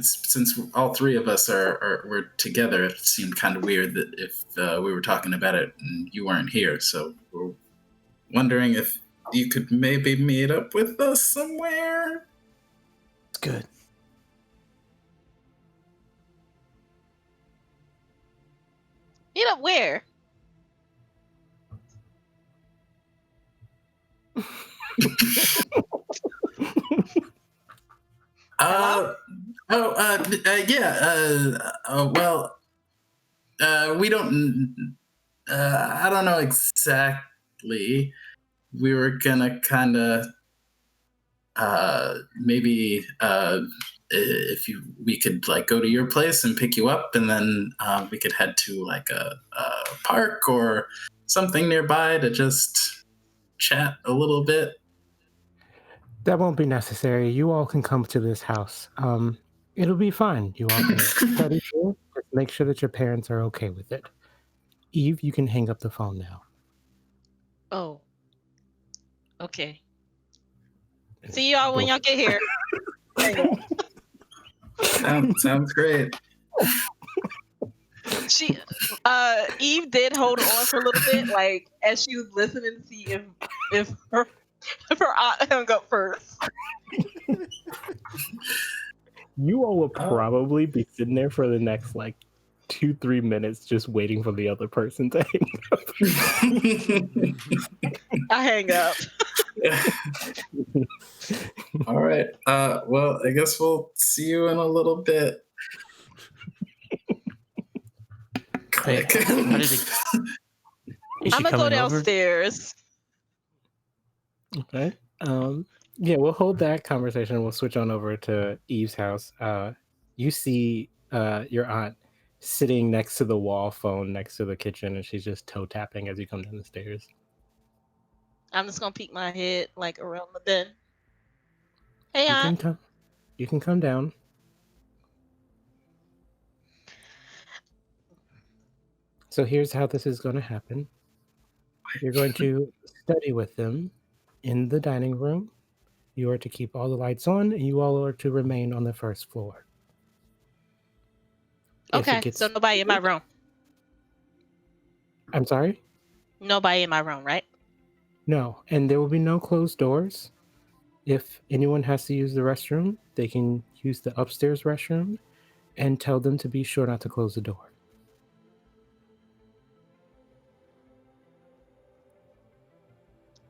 since all three of us we're together, it seemed kind of weird that if we were talking about it and you weren't here. So we're wondering if you could maybe meet up with us somewhere. It's good. Meet up where? We don't. I don't know exactly. We were gonna kind of maybe if we could like go to your place and pick you up, and then we could head to like a park or something nearby to just chat a little bit. That won't be necessary. You all can come to this house. It'll be fine. You all can study here. Just make sure that your parents are okay with it. Eve, you can hang up the phone now. Oh. Okay. See y'all when y'all get here. Sounds great. Eve did hold on for a little bit, like as she was listening to see if her aunt hung up first. You all will Oh. probably be sitting there for the next like 2-3 minutes just waiting for the other person to hang up. I hang up. All right. Well, I guess we'll see you in a little bit. Wait, Click. how did it? Is I'm she gonna go coming over? downstairs. Okay. Yeah, we'll hold that conversation. We'll switch on over to Eve's house. You see your aunt sitting next to the wall phone next to the kitchen, and she's just toe tapping as you come down the stairs. I'm just gonna peek my head like around the bend. Hey, You can aunt. come. You can come down. So here's how this is going to happen. You're going to study with them in the dining room. You are to keep all the lights on, and you all are to remain on the first floor. If it Okay, gets so nobody in my room. I'm sorry? Nobody in my room, right? No, and there will be no closed doors. If anyone has to use the restroom, they can use the upstairs restroom and tell them to be sure not to close the door.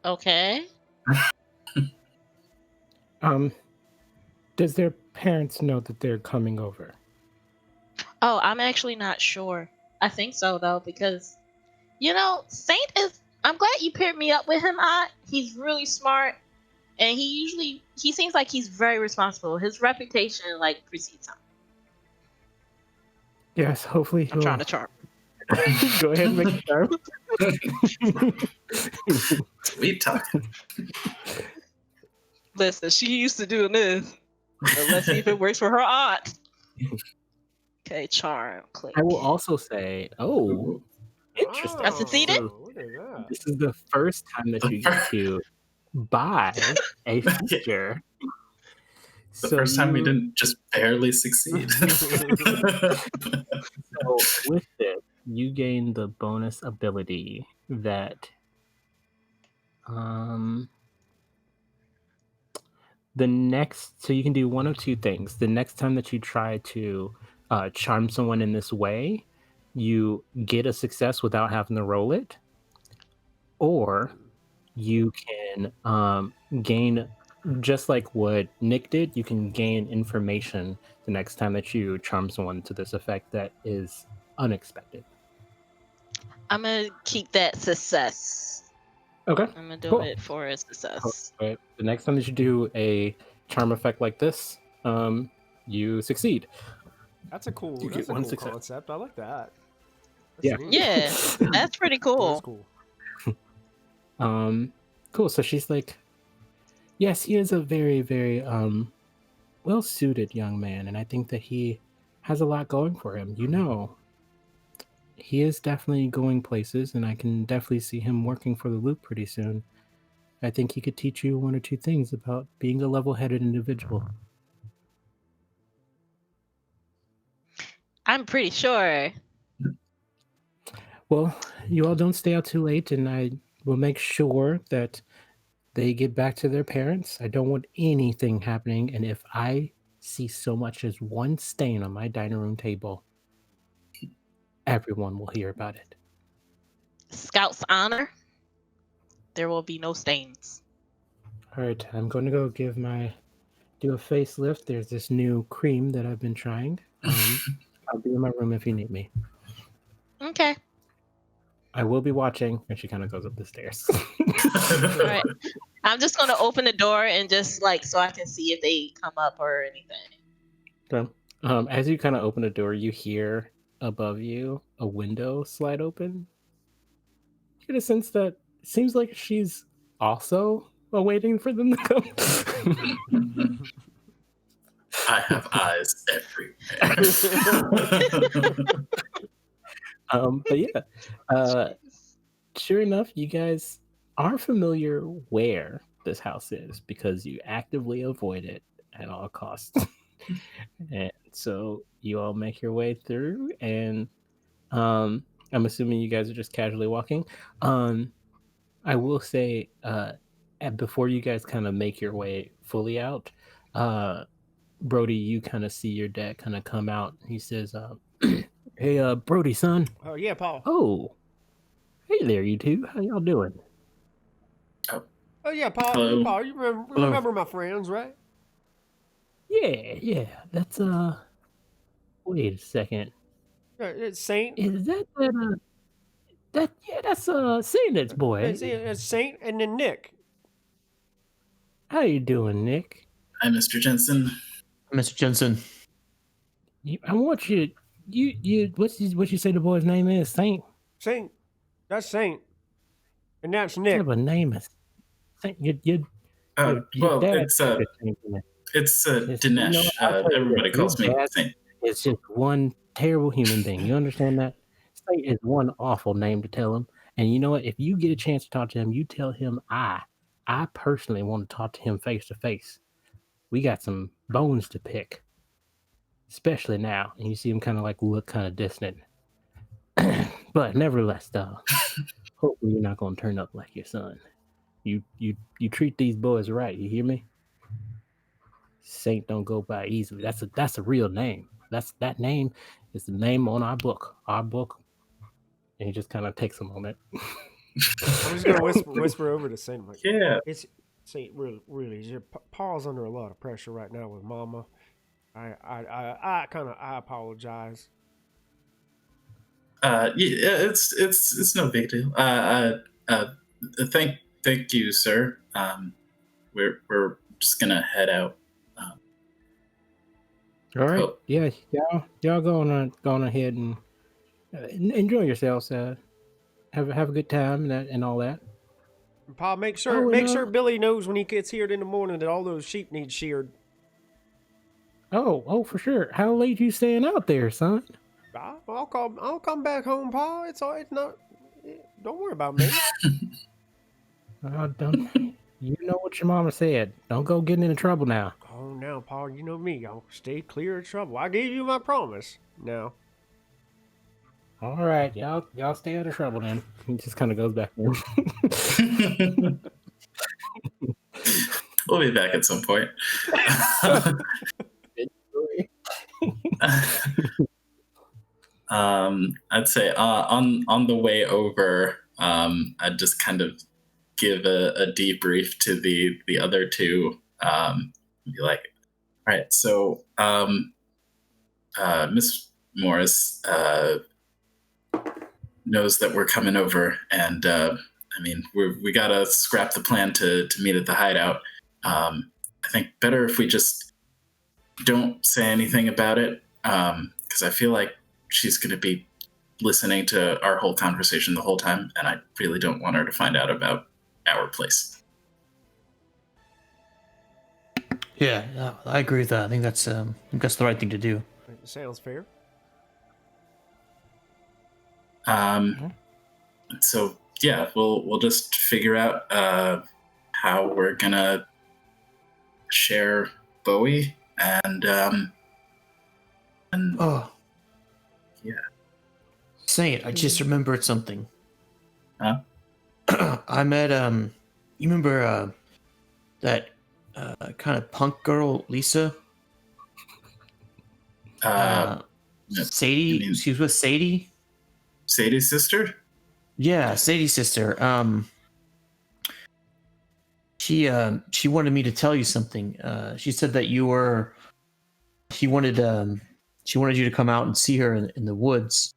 Okay. Does their parents know that they're coming over? Oh, I'm actually not sure. I think so though, because Saint is. I'm glad you paired me up with him. He's really smart, and he seems like he's very responsible. His reputation like precedes him. Yes, hopefully I'm he'll trying to charm. go ahead and make a charm. Sweet talking. Listen, she used to doing this. So let's see if it works for her aunt. Okay, charm. Click. I will also say, interesting. I succeeded? So Look at that. this is the first time that you get to buy a feature. The first time we didn't just barely succeed. So with this, you gain the bonus ability that so you can do one of two things. The next time that you try to charm someone in this way, you get a success without having to roll it, or you can gain, just like what Nick did, you can gain information the next time that you charm someone to this effect that is unexpected. I'm gonna keep that success. Okay. I'm gonna do Cool. it for a success. Right. The next time that you do a charm effect like this, you succeed. That's a cool. You That's get a one cool success. concept. I like that. That's Yeah. neat. Yeah, that's pretty That cool. is cool. Cool. So she's like, yes, he is a very, very well-suited young man, and I think that he has a lot going for him. He is definitely going places, and I can definitely see him working for the Loop pretty soon. I think he could teach you one or two things about being a level-headed individual. I'm pretty sure. Well, you all don't stay out too late, and I will make sure that they get back to their parents. I don't want anything happening, and if I see so much as one stain on my dining room table, everyone will hear about it. Scout's honor. There will be no stains. All right, I'm going to go do a facelift. There's this new cream that I've been trying. I'll be in my room if you need me. Okay. I will be watching. And she kind of goes up the stairs. All right. I'm just gonna open the door and just so I can see if they come up or anything. So, as you kind of open the door, you hear above you a window slide open. You get a sense that it seems like she's also waiting for them to come. I have eyes everywhere. But yeah, sure enough, you guys are familiar where this house is because you actively avoid it at all costs. And so you all make your way through, and I'm assuming you guys are just casually walking. Um, I will say, before you guys kind of make your way fully out, uh, Brody, you kind of see your dad kind of come out. He says, "Hey, Brody, son. Oh yeah, Paul. Oh, hey there, you two. How y'all doing?" Oh, Oh yeah, Paul. hello. Paul, you Hello. remember my friends, right? Yeah. That's Wait a second. It's Saint. Is that yeah? That's Sandy's boy. It's Saint and then Nick. How you doing, Nick? Hi, Mr. Jensen. Mr. Jensen. I want you. What you say the boy's name is? Saint. Saint. That's Saint. And that's What Nick. type of name is Saint? Your Well, dad it's picked a Saint for me. Dinesh. I'll tell you this, Everybody your calls me dad Saint. is just one terrible human being. You understand that? Saint is one awful name to tell him. And you know what? If you get a chance to talk to him, you tell him I personally want to talk to him face to face. We got some bones to pick, especially now. And you see him kind of like look kind of distant. But nevertheless, hopefully you're not gonna turn up like your son. You treat these boys right. You hear me? Saint don't go by easily. That's a real name. That name is the name on our book. Our book. And he just kind of takes a moment. I'm just gonna whisper over to Saint. Like, Yeah. it's Saint. Really, Paul's under a lot of pressure right now with Mama. I apologize. Yeah. It's no big deal. Thank you, sir. We're just gonna head out. All right. Oh. Yeah, y'all going ahead and enjoy yourselves. Have a good time and all that. Paul, make sure Billy knows when he gets here in the morning that all those sheep need sheared. Oh, for sure. How late you staying out there, son? I'll come back home, Paul. It's all. It's not. Don't worry about me. Don't you know what your mama said? Don't go getting into trouble now. Oh, now, Paul, you know me. I'll stay clear of trouble. I gave you my promise. Now. All right, y'all stay out of trouble then. He just kind of goes back in. We'll be back at some point. I'd say on the way over, I'd just kind of give a debrief to the other two. Be like, all right, so Miss Morris knows that we're coming over, and I mean we gotta scrap the plan to meet at the hideout. I think better if we just don't say anything about it, because I feel like she's going to be listening to our whole conversation the whole time, and I really don't want her to find out about our place. Yeah, I agree with that. I think that's the right thing to do. Sounds fair. So yeah, we'll just figure out how we're gonna share Bowie and Oh, yeah. Saint, I just remembered something. Huh? I met you remember that kind of punk girl Lisa? Sadie. She was with Sadie. Sadie's sister? Yeah, Sadie's sister. She wanted me to tell you something. She said that she wanted you to come out and see her in the woods.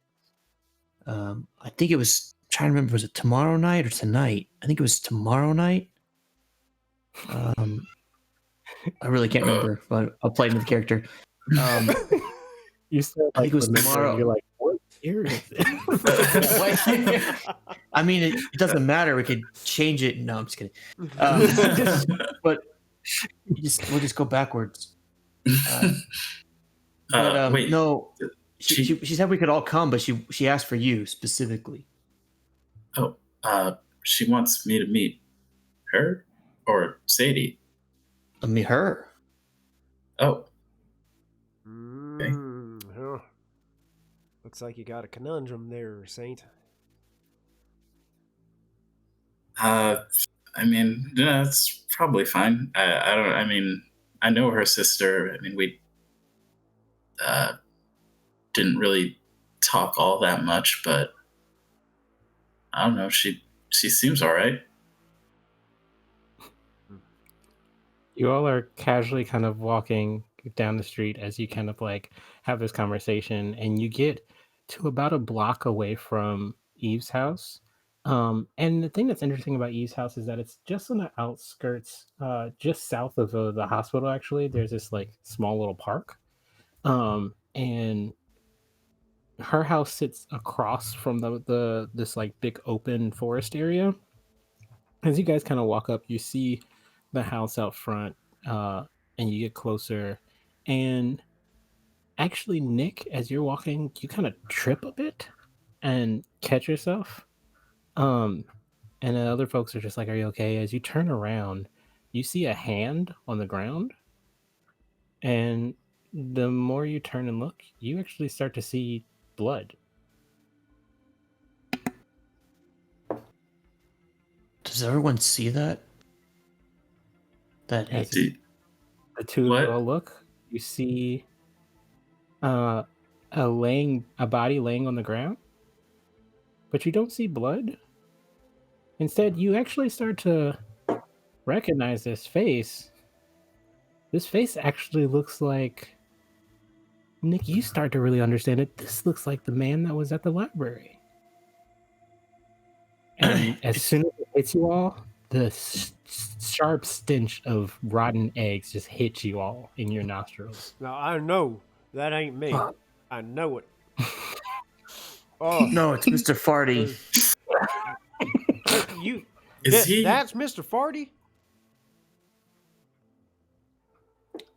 I think it was, I'm trying to remember, was it tomorrow night or tonight? I think it was tomorrow night. I really can't remember, but I'll play into the character. You said I think it was tomorrow. You're like, what year is it? I mean, it doesn't matter. We could change it. No, I'm just kidding. But we'll just go backwards. Wait. No, she said we could all come, but she asked for you specifically. Oh, she wants me to meet her or Sadie. I mean, her. Oh. Okay. Looks like you got a conundrum there, Saint. I mean, yeah, it's probably fine. I don't. I mean, I know her sister. I mean, we uh, didn't really talk all that much, but I don't know. She seems all right. You all are casually kind of walking down the street as you kind of like have this conversation, and you get to about a block away from Eve's house. And the thing that's interesting about Eve's house is that it's just on the outskirts, just south of the hospital. Actually, there's this like small little park, and her house sits across from the this like big open forest area. As you guys kind of walk up, you see the house out front, uh, and you get closer. And actually, Nick, as you're walking, you kind of trip a bit and catch yourself. Um, and the other folks are just like, "Are you okay?" As you turn around, you see a hand on the ground, and the more you turn and look, you actually start to see blood. Does everyone see that? As See, the two of you what? all look, you see uh, a body laying on the ground, but you don't see blood. Instead, you actually start to recognize this face. This face actually looks like Nick. You start to really understand it. This looks like the man that was at the library. And as soon as it hits you all, the sharp stench of rotten eggs just hits you all in your nostrils. Now I know that ain't me. I know it. Oh, No, it's Mr. Farty. you. Is he? That's Mr. Farty?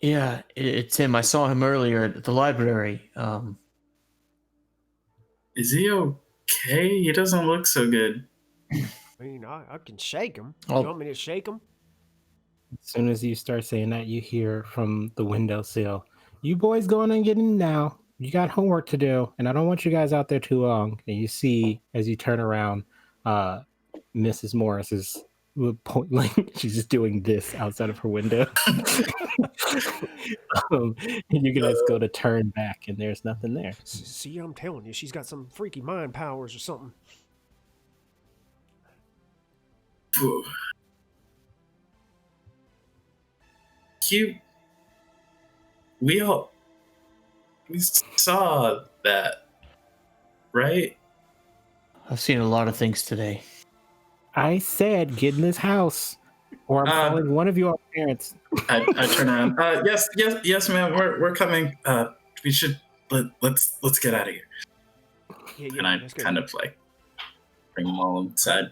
Yeah, it's him. I saw him earlier at the library. Is he okay? He doesn't look so good. I mean, I can shake him. Oh. You want me to shake him? As soon as you start saying that, you hear from the windowsill, "You boys going and getting in now. You got homework to do, and I don't want you guys out there too long." And you see, as you turn around, Mrs. Morris is like she's just doing this outside of her window. And you guys go to turn back, and there's nothing there. See, I'm telling you, she's got some freaky mind powers or something. Phew. We saw that, right? I've seen a lot of things today. I said, "Get in this house, or I'm calling one of your parents." I turn around. Yes, ma'am. We're coming. We should let's get out of here. Yeah, And I let's go. kind of like bring them all inside.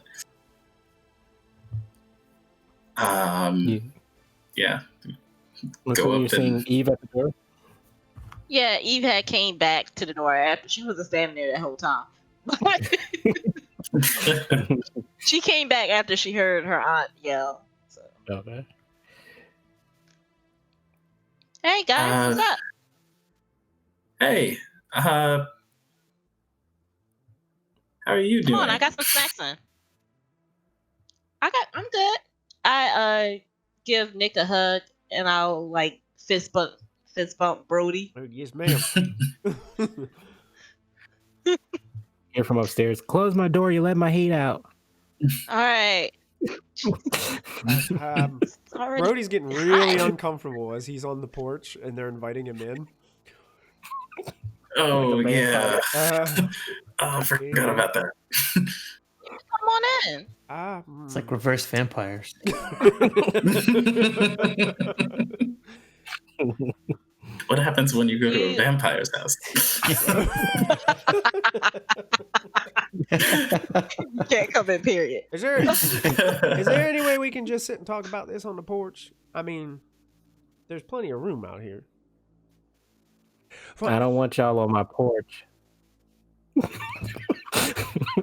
Yeah. Looks Go like up you're seeing and- Eve at the door. Yeah, Eve had came back to the door after she wasn't standing there that whole time. She came back after she heard her aunt yell. So. Okay. Hey guys, what's up? Hey, how are you Come doing? on, I got some snacks in. I'm good. I give Nick a hug and I'll like fist bump Brody. Oh, yes, ma'am. Hear from upstairs. "Close my door. You let my heat out." All right. Already Brody's getting really uncomfortable as he's on the porch and they're inviting him in. Oh Like a yeah. vampire. I forgot about that. come on in. It's like reverse vampires. What happens when you go to a vampire's house? You can't come in, period. Is there any way we can just sit and talk about this on the porch? I mean, there's plenty of room out here. I don't want y'all on my porch.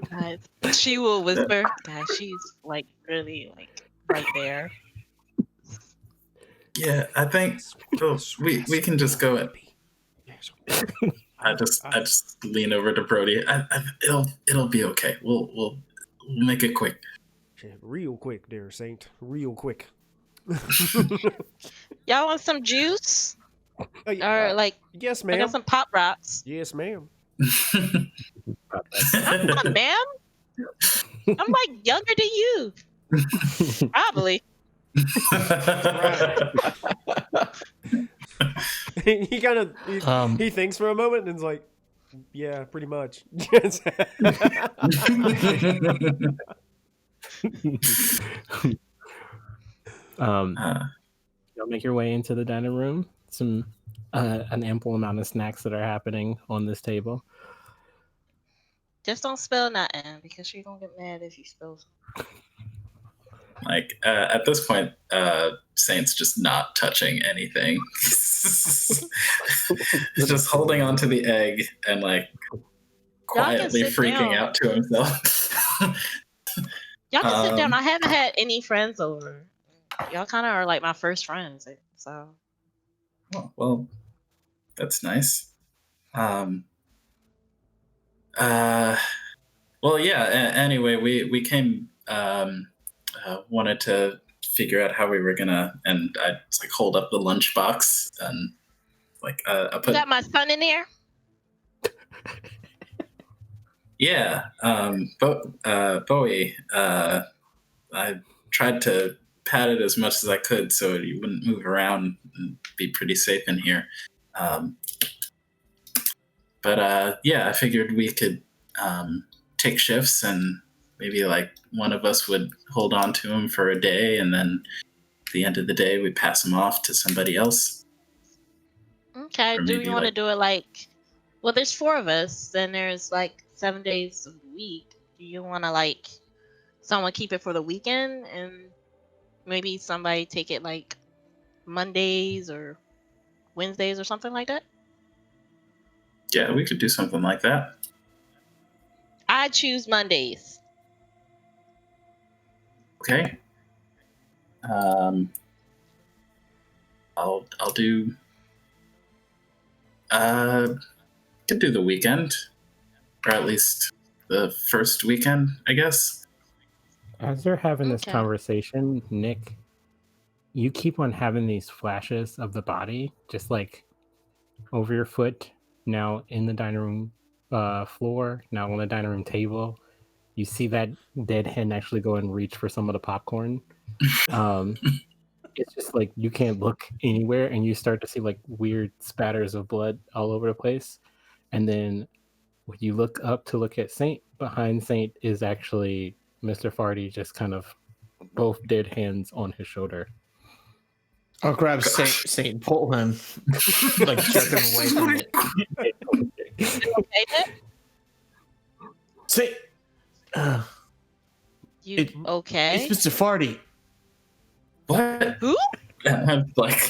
Guys, she will whisper. Guys, she's like really like right there. Yeah, I think we can just go in. I just lean over to Brody. It'll be okay. We'll make it quick. Real quick there, Saint. Real quick. Y'all want some juice? Yeah, Or like, yes, I ma'am. got some Pop Rocks. Yes, ma'am. I'm not, ma'am. I'm like younger than you. Probably. He kind of he thinks for a moment and is like, yeah, pretty much. You'll make your way into the dining room. Some an ample amount of snacks that are happening on this table. Just don't spill nothing because she's gonna get mad if you spill something. Like at this point, Saint's just not touching anything. He's just holding onto the egg and like quietly freaking out to himself. Y'all can sit down. I haven't had any friends over. Y'all kind of are like my first friends, so. Oh, well, that's nice. Well, yeah. Anyway, we came. Wanted to figure out how we were gonna, and I like hold up the lunchbox and like I put. You got my son in there. Yeah, Bowie. I tried to pat it as much as I could so you wouldn't move around and be pretty safe in here. But yeah, I figured we could take shifts and maybe like one of us would hold on to him for a day and then at the end of the day we pass him off to somebody else. Okay, do you want to do it like, well, there's 4 of us, then there's like 7 days a week. Do you want to like someone keep it for the weekend and maybe somebody take it like Mondays or Wednesdays or something like that? Yeah, we could do something like that. I choose Mondays. Okay. I'll do. Could do the weekend, or at least the first weekend, I guess. As they're having this conversation, Nick, you keep on having these flashes of the body, just like over your foot. Now in the dining room floor. Now on the dining room table. You see that dead hen actually go and reach for some of the popcorn. It's just like you can't look anywhere, and you start to see like weird spatters of blood all over the place. And then when you look up to look at Saint, behind Saint is actually Mr. Farty, just kind of both dead hands on his shoulder. I'll grab Saint and pull him, like jerk him away from it. Saint! Okay? It's Mr. Farty. What? Who? I'm like,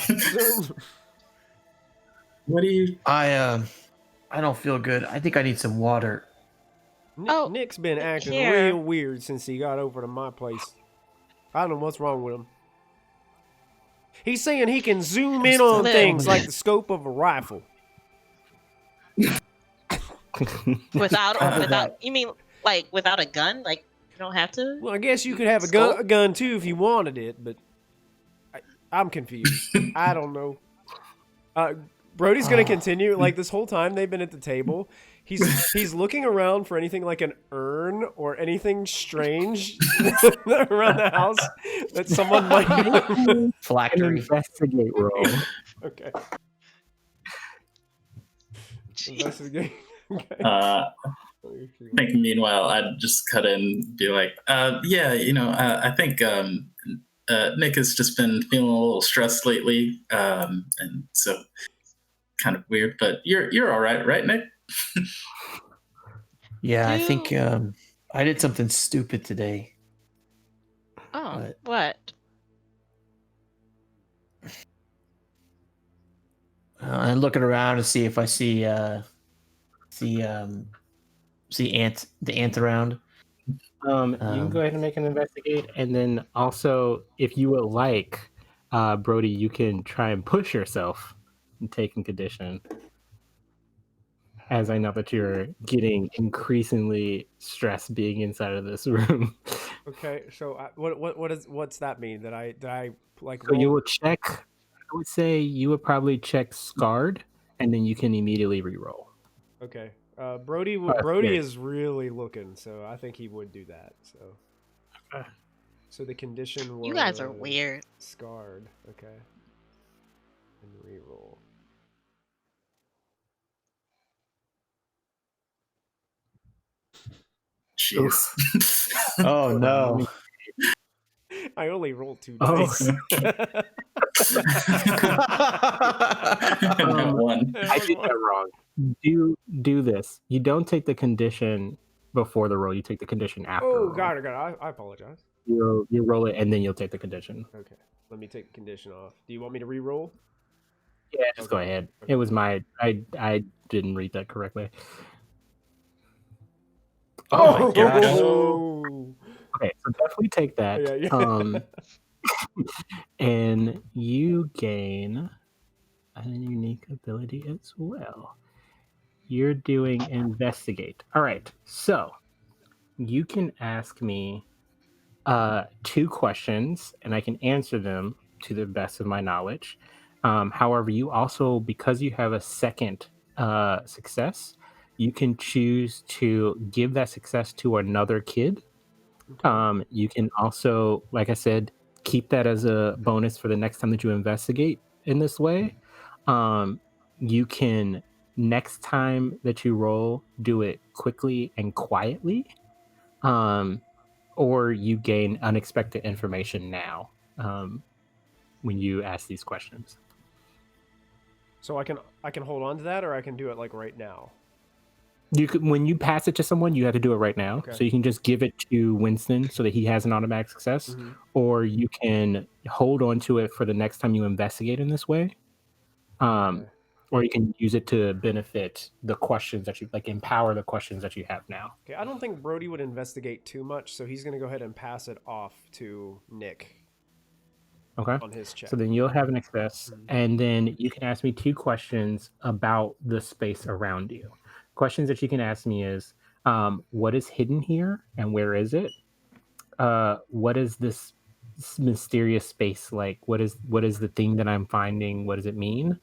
what do you? I don't feel good. I think I need some water. Nick's been acting real weird since he got over to my place. I don't know what's wrong with him. He's saying he can zoom in on things like the scope of a rifle. without you mean like without a gun? Like you don't have to? Well, I guess you could have a gun too if you wanted it, but I'm confused. I don't know. Brody's gonna continue like this whole time they've been at the table. He's looking around for anything like an urn or anything strange around the house that someone might phylactery. Investigate roll. Okay. Investigate. Okay. I think meanwhile I'd just cut in and be like, yeah, I think Nick has just been feeling a little stressed lately, and so kind of weird, but you're all right, Nick? Yeah, I think I did something stupid today. Oh, what? I'm looking around to see if I see the ant around. You can go ahead and make an investigate, and then also, if you would like, Brody, you can try and push yourself and take in condition. as I know that you're getting increasingly stressed being inside of this room. Okay, so what's that mean? That I like So you roll? will check. I would say you would probably check scarred, and then you can immediately reroll. Okay, Brody Scared. is really looking, so I think he would do that. So Uh, so the condition You guys are was weird. scarred. Okay, and reroll. Jeez. Oh Hold on, let no. me. I only rolled 2 Oh, dice. um, One. I did that wrong. Do this. You don't take the condition before the roll. You take the condition after Oh, a roll. got it. I apologize. You roll it, and then you'll take the condition. Okay, let me take the condition off. Do you want me to re-roll? Yeah, just go Okay. ahead. Okay. It was my. I didn't read that correctly. Oh my gosh. Oh, Okay, so definitely take that. yeah. And you gain a unique ability as well. You're doing investigate. All right, so you can ask me 2 questions, and I can answer them to the best of my knowledge. However, you also, because you have a second success, you can choose to give that success to another kid. Okay. You can also, like I said, keep that as a bonus for the next time that you investigate in this way. Um, you can, next time that you roll, do it quickly and quietly. Um, or you gain unexpected information now when you ask these questions. So I can hold on to that, or I can do it like right now. You could, when you pass it to someone, you have to do it right now. Okay. So you can just give it to Winston so that he has an automatic success, Mhm. or you can hold on to it for the next time you investigate in this way. Okay. Or you can use it to benefit the questions that you like, empower the questions that you have now. Okay. I don't think Brody would investigate too much, so he's gonna go ahead and pass it off to Nick Okay. on his check. So then you'll have an success, Mhm. and then you can ask me 2 questions about the space around you. Questions that you can ask me is, what is hidden here and where is it? What is this mysterious space like? What is the thing that I'm finding? What does it mean?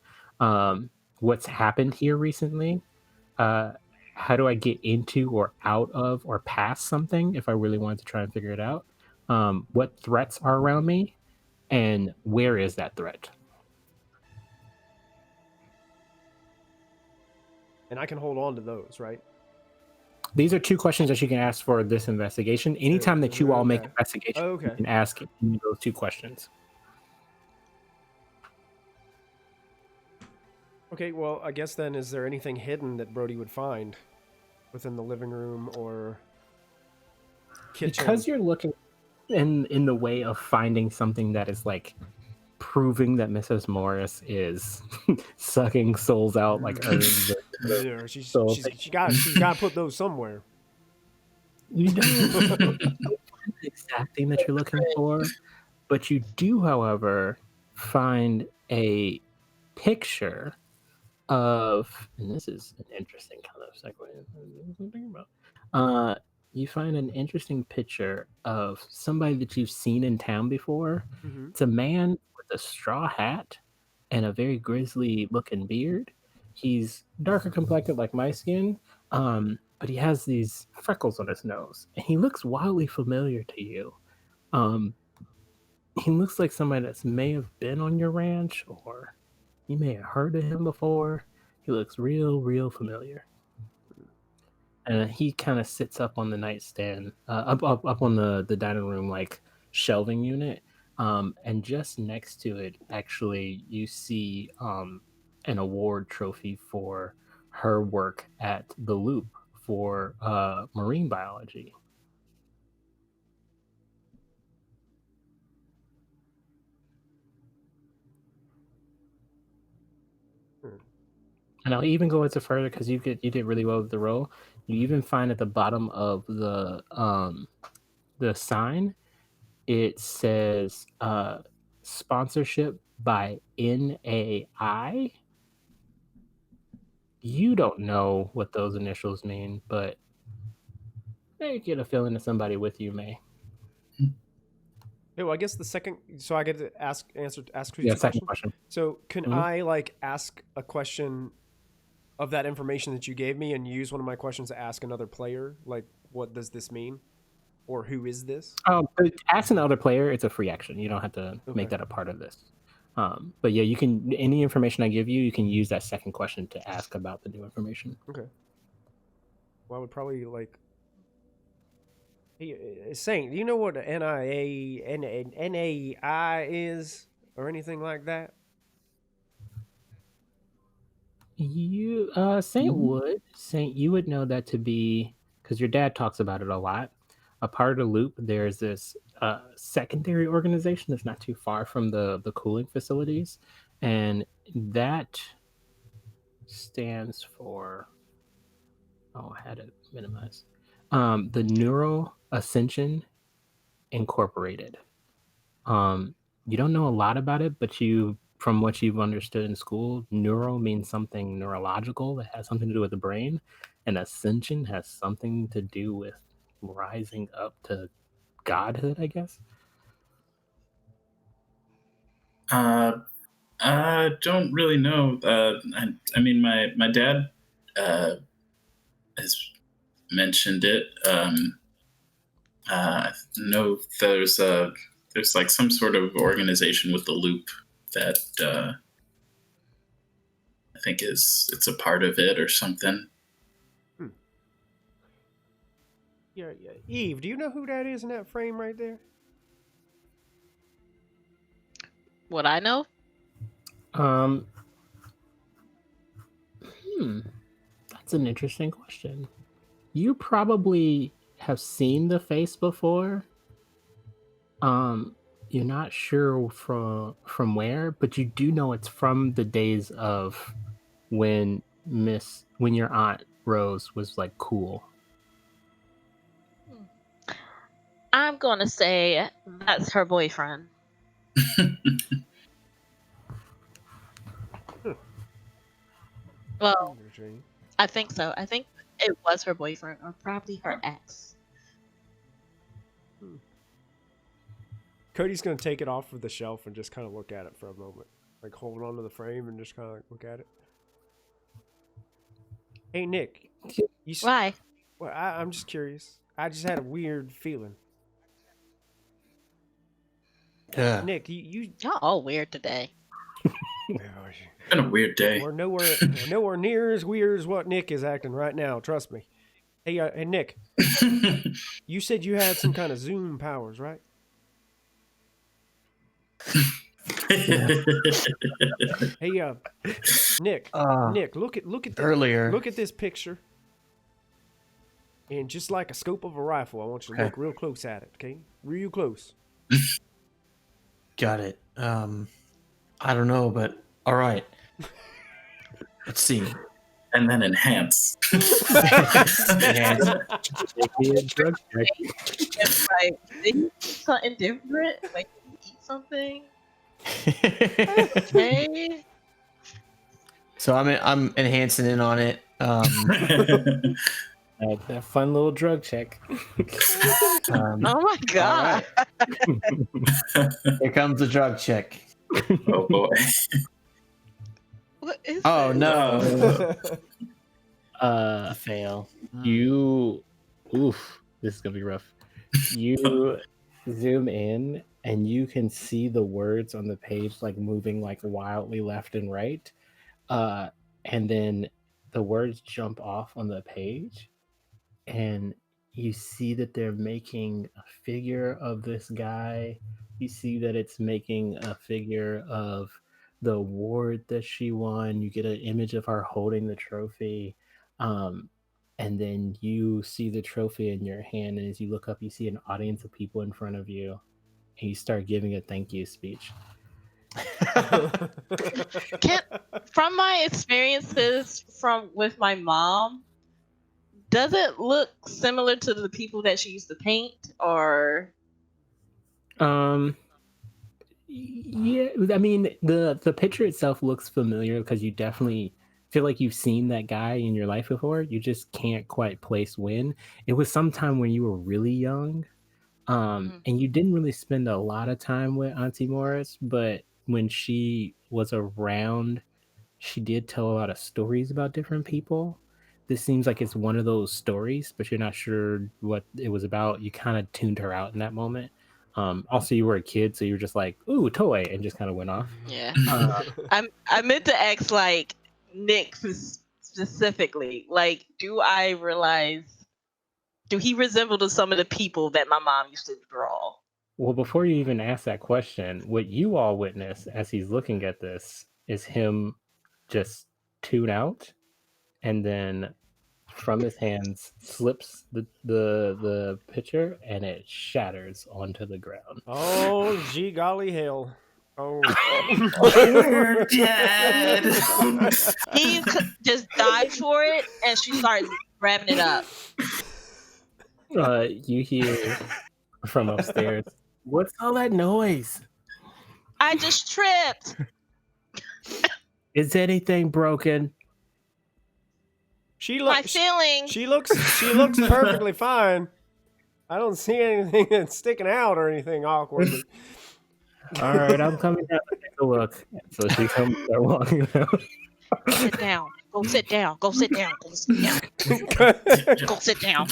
What's happened here recently? Uh, how do I get into or out of or past something if I really wanted to try and figure it out? What threats are around me? And where is that threat? And I can hold on to those, right? These are 2 questions that you can ask for this investigation. Anytime that you all make Okay. investigation, you Okay. can ask any of those 2 questions. Okay. Well, I guess then, is there anything hidden that Brody would find within the living room or kitchen? Because you're looking in the way of finding something that is like proving that Mrs. Morris is sucking souls out like herbs. Yeah, So she's got to put those somewhere. you don't find the exact thing that you're looking for, but you do, however, find a picture of, and this is an interesting kind of segue. I'm thinking about. You find an interesting picture of somebody that you've seen in town before. Mm-hmm. It's a man with a straw hat and a very grisly looking beard. He's darker complected like my skin, but he has these freckles on his nose, and he looks wildly familiar to you. Um, he looks like somebody that's may have been on your ranch, or you may have heard of him before. He looks real familiar. And he kind of sits up on the nightstand, up on the dining room like shelving unit. And just next to it, actually, you see an award trophy for her work at the Loop for marine biology. And I'll even go into further because you did really well with the role. You even find at the bottom of the sign it says sponsorship by NAI. You don't know what those initials mean, but I get a feeling that somebody with you may. Oh, I guess the second. So I get to ask Yeah, two second questions. question. So can Mhm. I like ask a question of that information that you gave me and use one of my questions to ask another player? Like, what does this mean, or who is this? But ask another player, it's a free action. You don't have to make Okay. that a part of this. But yeah, you can any information I give you, you can use that second question to ask about the new information. Okay. Well, I would probably like. Hey, Saint, do you know what an NAI is or anything like that? You Saint Mhm. would. Saint, you would know that to be because your dad talks about it a lot. A part of the loop, there's this secondary organization that's not too far from the cooling facilities, and that stands for oh, I had it minimized. The Neural Ascension Incorporated. Um, you don't know a lot about it, but from what you've understood in school, neuro means something neurological that has something to do with the brain, and ascension has something to do with rising up to godhood, I guess. Uh, I don't really know. I mean, my dad uh, has mentioned it. I know there's like some sort of organization with the loop that I think it's a part of it or something. Yeah, yeah. Eve, do you know who that is in that frame right there? What I know? Um, hmm, that's an interesting question. You probably have seen the face before. Um, you're not sure from where, but you do know it's from the days of when your aunt Rose was like cool. Hmm. I'm gonna say that's her boyfriend. Well, Interesting. I think so. I think it was her boyfriend or probably her ex. Cody's gonna take it off of the shelf and just kind of look at it for a moment, like hold on to the frame and just kind of like look at it. Hey Nick, Why? well, I'm just curious. I just had a weird feeling. Yeah. Nick, you Y'all all weird today. It's been a weird day. we're nowhere near as weird as what Nick is acting right now. Trust me. Hey Nick, you said you had some kind of Zoom powers, right? Hey Nick, Nick, look at Earlier. look at this picture, and just like a scope of a rifle, I want you to Okay. look real close at it. Okay, real close. Got it. I don't know, but all right. Let's see. And then enhance. Enhance. Make me a drug check. It's like, did you eat something different? Like, did you eat something? Okay. So I'm enhancing in on it. That fun little drug check. Oh my god. Here comes the drug check. Oh boy. What is Oh this? no. Uh, Fail. this is gonna be rough. You zoom in and you can see the words on the page like moving like wildly left and right. And then the words jump off on the page and you see that they're making a figure of this guy. You see that it's making a figure of the award that she won. You get an image of her holding the trophy. Um, and then you see the trophy in your hand. And as you look up, you see an audience of people in front of you. And you start giving a thank you speech. From my experiences with my mom, does it look similar to the people that she used to paint, or Yeah, I mean the picture itself looks familiar because you definitely feel like you've seen that guy in your life before. You just can't quite place when. It was sometime when you were really young, Mhm. and you didn't really spend a lot of time with Auntie Morris, but when she was around, she did tell a lot of stories about different people. This seems like it's one of those stories, but you're not sure what it was about. You kind of tuned her out in that moment. Also, you were a kid, so you were just like, "Ooh, toy," and just kind of went off. Yeah. Uh, I meant to ask like Nick specifically. Like, do he resemble to some of the people that my mom used to draw? well, before you even ask that question, what you all witness as he's looking at this is him just tune out, and then from his hands slips the pitcher, and it shatters onto the ground. Oh, gee golly hell. Oh. You're dead. He just dives for it, and she starts grabbing it up. You hear from upstairs, "What's all that noise? I just tripped. Is anything broken?" She My looks feelings. she looks perfectly fine. I don't see anything that's sticking out or anything awkwardly. All right, I'm coming down to take a look. So she comes start walking out. Sit down. Go sit down. Go sit down. Go sit down. Go sit down.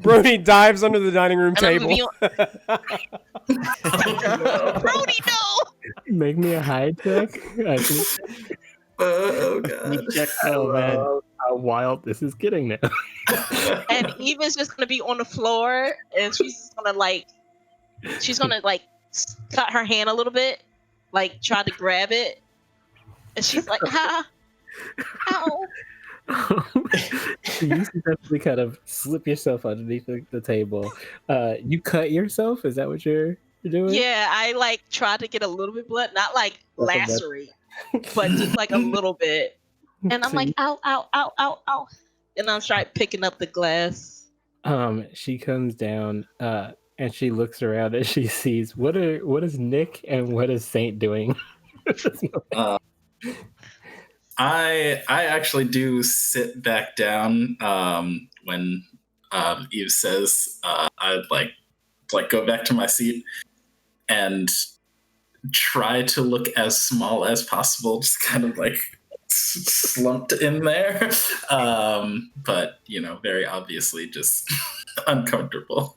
Brody dives under the dining room And I'm table. Brody, no. Make me a hide check. I think Oh god. Oh man. how wild this is getting now. And Eva's just gonna be on the floor, and she's gonna cut her hand a little bit, like try to grab it, and she's like, "Ha, ow!" You successfully kind of slip yourself underneath the table. You cut yourself? Is that what you're doing? Yeah, I like try to get a little bit blood, not like Nothing but- lacerate, but just like a little bit. And I'm So like, "Ow, ow, ow, ow, ow!" And I'm trying picking up the glass. she comes down, and she looks around and she sees what is Nick and what is Saint doing? I actually do sit back down when Eve says I'd like go back to my seat and try to look as small as possible, just kind of like slumped in there, but very obviously just uncomfortable.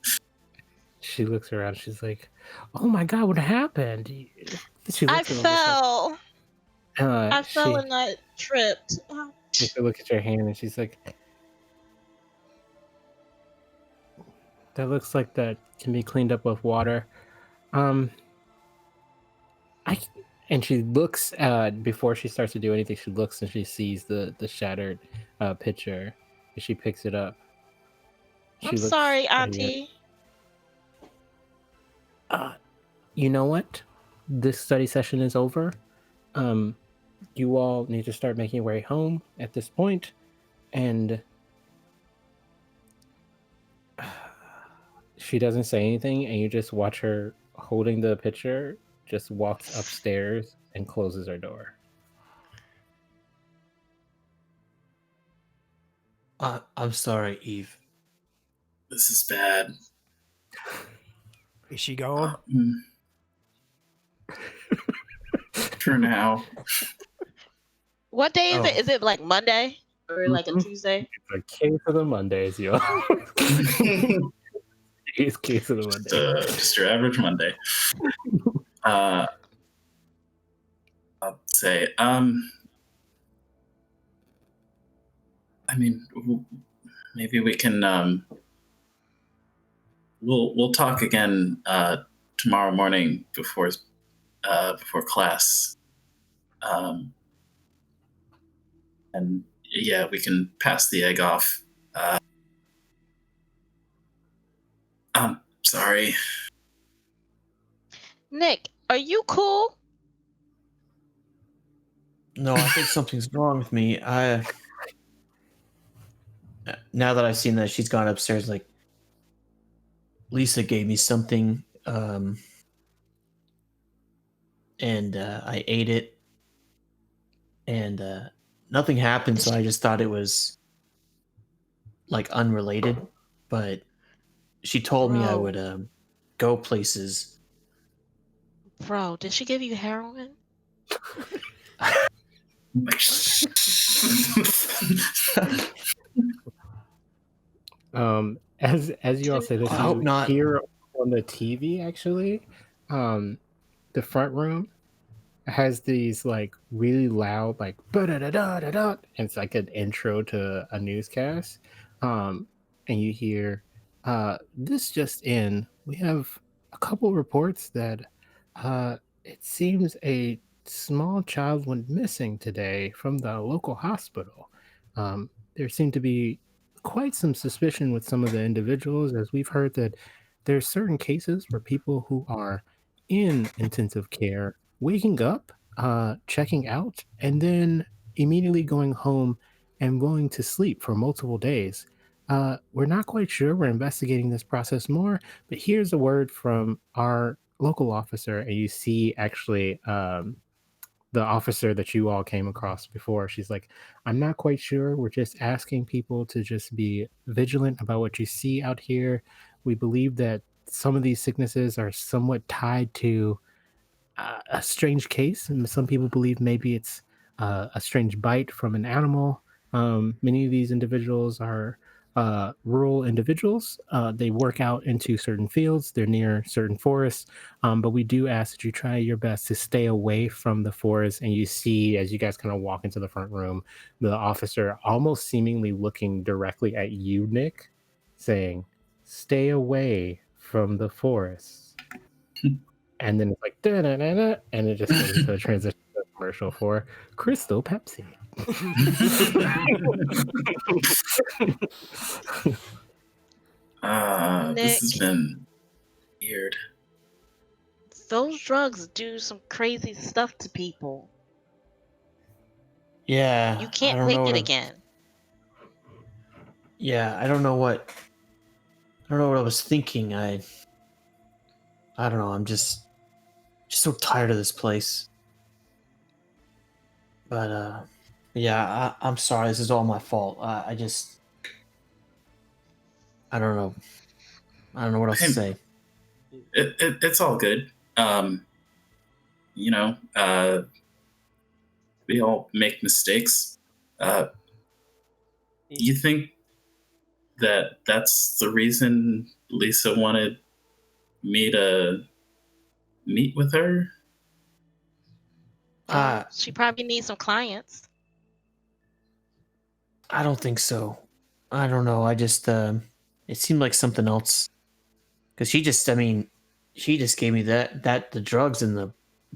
She looks around. She's like, "Oh my god, what happened?" She I looks at all this stuff. fell. I fell and I tripped. She look at your hand and she's like, "That looks like that can be cleaned up with water." Um, I and she looks before she starts to do anything. She looks and she sees the shattered pitcher, and she picks it up. I'm sorry, at you. Auntie. You know what? This study session is over. You all need to start making your way home at this point, and she doesn't say anything, and you just watch her holding the pitcher, just walks upstairs and closes her door. I'm sorry, Eve. This is bad. Is she gone? For now. What day is Oh. it? Is it like Monday or like a Tuesday? It's a case of the Mondays, y'all. It's case of the Monday. Just your average Monday. I'll say, I mean, maybe we can, we'll talk again tomorrow morning before class, and yeah, we can pass the egg off. I'm sorry. Nick, are you cool? No, I think something's wrong with me. Now that I've seen that she's gone upstairs, like Lisa gave me something, and I ate it, and nothing happened, so I just thought it was like unrelated. But she told me I Bro. would go places. Bro, did she give you heroin? As you all say this, I hope you not. hear on the TV actually, the front room has these like really loud like da-da-da-da-da-da, and it's like an intro to a newscast. And you hear this just in, we have a couple reports that it seems a small child went missing today from the local hospital. There seemed to be quite some suspicion with some of the individuals, as we've heard that there's certain cases where people who are in intensive care waking up, checking out, and then immediately going home and going to sleep for multiple days. We're not quite sure. We're investigating this process more, but here's a word from our local officer, and you see actually the officer that you all came across before. She's like, I'm not quite sure. We're just asking people to just be vigilant about what you see out here. We believe that some of these sicknesses are somewhat tied to a strange case. And some people believe maybe it's a strange bite from an animal. Many of these individuals are rural individuals. They work out into certain fields, they're near certain forests. But we do ask that you try your best to stay away from the forest. And you see, as you guys kind of walk into the front room, the officer almost seemingly looking directly at you, Nick, saying, "Stay away from the forest." And then it's like da-da-da-da, and it just goes into a transition to a commercial for Crystal Pepsi. This has Nick, been weird. those drugs do some crazy stuff to people. Yeah, You I can't don't know take it what. again. Yeah, I don't know what. I don't know what I was thinking. I don't know. I'm just so tired of this place. But yeah, I'm sorry. This is all my fault. I just I don't know. I don't know what else to Hey, say. it's all good. You know, we all make mistakes. You think that that's the reason Lisa wanted me to meet with her? She probably needs some clients. I don't think so. I don't know. I just it seemed like something else. Because she just, I mean, she just gave me the drugs in the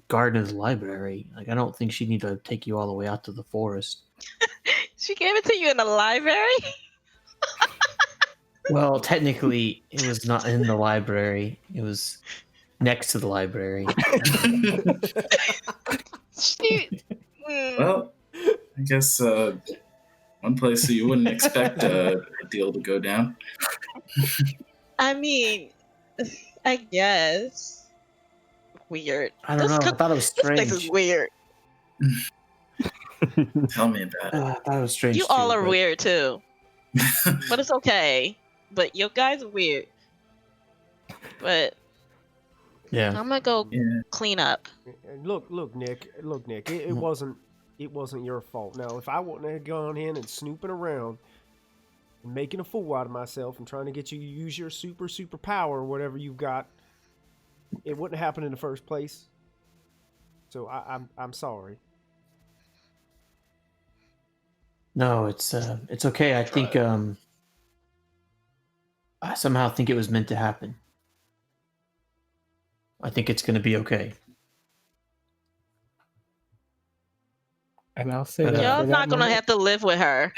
garden of the library. Like, I don't think she'd need to take you all the way out to the forest. She gave it to you in the library? Well, technically, it was not in the library. It was next to the library. Well, I guess one place that you wouldn't expect a deal to go down. I mean, I guess. Weird. I don't know. I thought it was This place is strange. weird. Tell me about it. I thought it was strange. You all are weird too. But it's okay. But you guys are weird. But yeah, I'm gonna go clean up. Look, Nick. It wasn't your fault. Now, if I wouldn't have gone in and snooping around and making a fool out of myself and trying to get you to use your super power or whatever you've got, it wouldn't have happened in the first place. So I'm sorry. No, it's okay. I think I somehow think it was meant to happen. I think it's going to be okay. And I'll say But, that Y'all for that not gonna moment, have to live with her.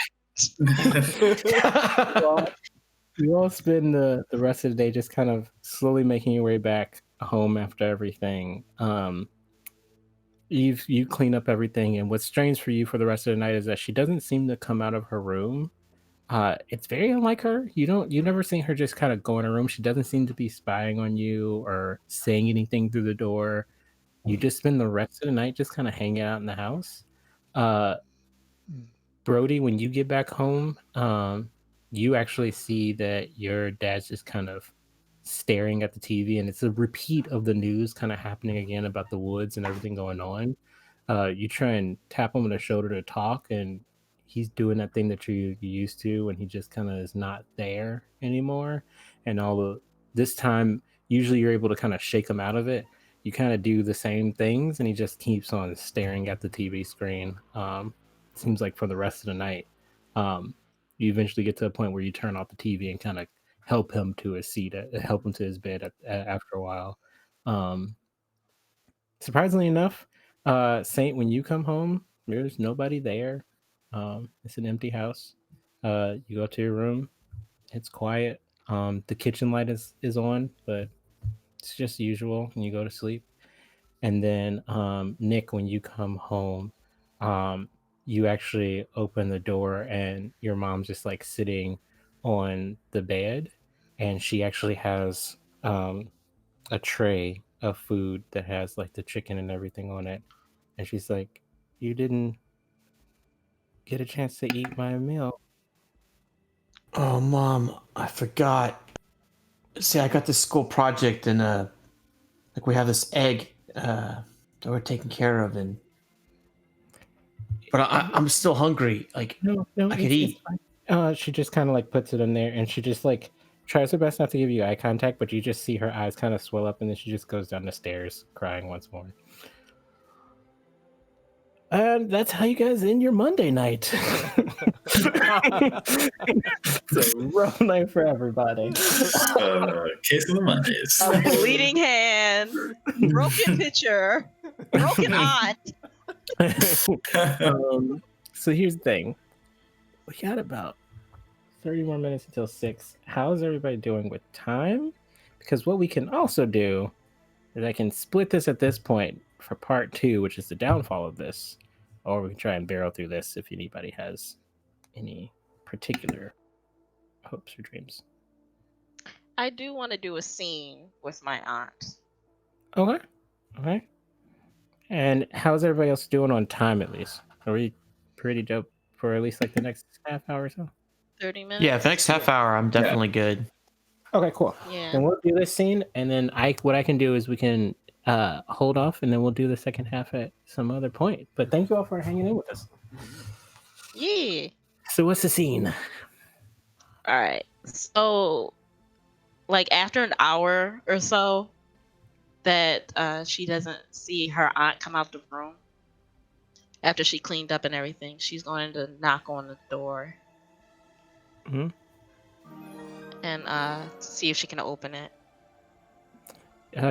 you all spend the rest of the day just kind of slowly making your way back home after everything. You clean up everything, and what's strange for you for the rest of the night is that she doesn't seem to come out of her room. It's very unlike her. You never seen her just kind of go in her room. She doesn't seem to be spying on you or saying anything through the door. You just spend the rest of the night just kind of hanging out in the house. Uh, Brody, when you get back home, you actually see that your dad's just kind of staring at the TV, and it's a repeat of the news kind of happening again about the woods and everything going on. You try and tap him on the shoulder to talk, and he's doing that thing that you used to, and he just kind of is not there anymore. And all the this time, usually you're able to kind of shake him out of it. You kind of do the same things, and he just keeps on staring at the TV screen. Seems like for the rest of the night. Um, you eventually get to a point where you turn off the TV and kind of help him to his seat, help him to his bed after a while. Um, Surprisingly enough, Saint, when you come home, there's nobody there. It's an empty house. You go to your room. It's quiet. The kitchen light is on, but it's just usual, and you go to sleep. And then Nick, when you come home, um, you actually open the door, and your mom's just like sitting on the bed, and she actually has a tray of food that has like the chicken and everything on it. And she's like, "You didn't get a chance to eat my meal." Oh, Mom, I forgot. See, I got this school project, and like we have this egg that we're taking care of, and but I'm still hungry. Like No, no, I could it's eat. fine. She just kind of like puts it in there, and she just like tries her best not to give you eye contact, but you just see her eyes kind of swell up, and then she just goes down the stairs crying once more. And that's how you guys end your Monday night. It's a rough night for everybody. Case of the Mondays. A bleeding hand, broken pitcher, broken aunt. So here's the thing. We got about 30 more minutes until 6. How's everybody doing with time? Because what we can also do is I can split this at this point for part 2, which is the downfall of this, or we can try and barrel through this if anybody has any particular hopes or dreams. I do want to do a scene with my aunt. Okay. And how's everybody else doing on time at least? Are we pretty dope for at least like the next half hour or so? 30 minutes. Yeah, the next half hour, I'm definitely good. Okay, cool. Yeah. Then we'll do this scene, and then what I can do is we can hold off, and then we'll do the second half at some other point. But thank you all for hanging in with us. Yeah. So what's the scene? All right. So, like after an hour or so, that she doesn't see her aunt come out the room after she cleaned up and everything, she's going to knock on the door Mhm. and see if she can open it.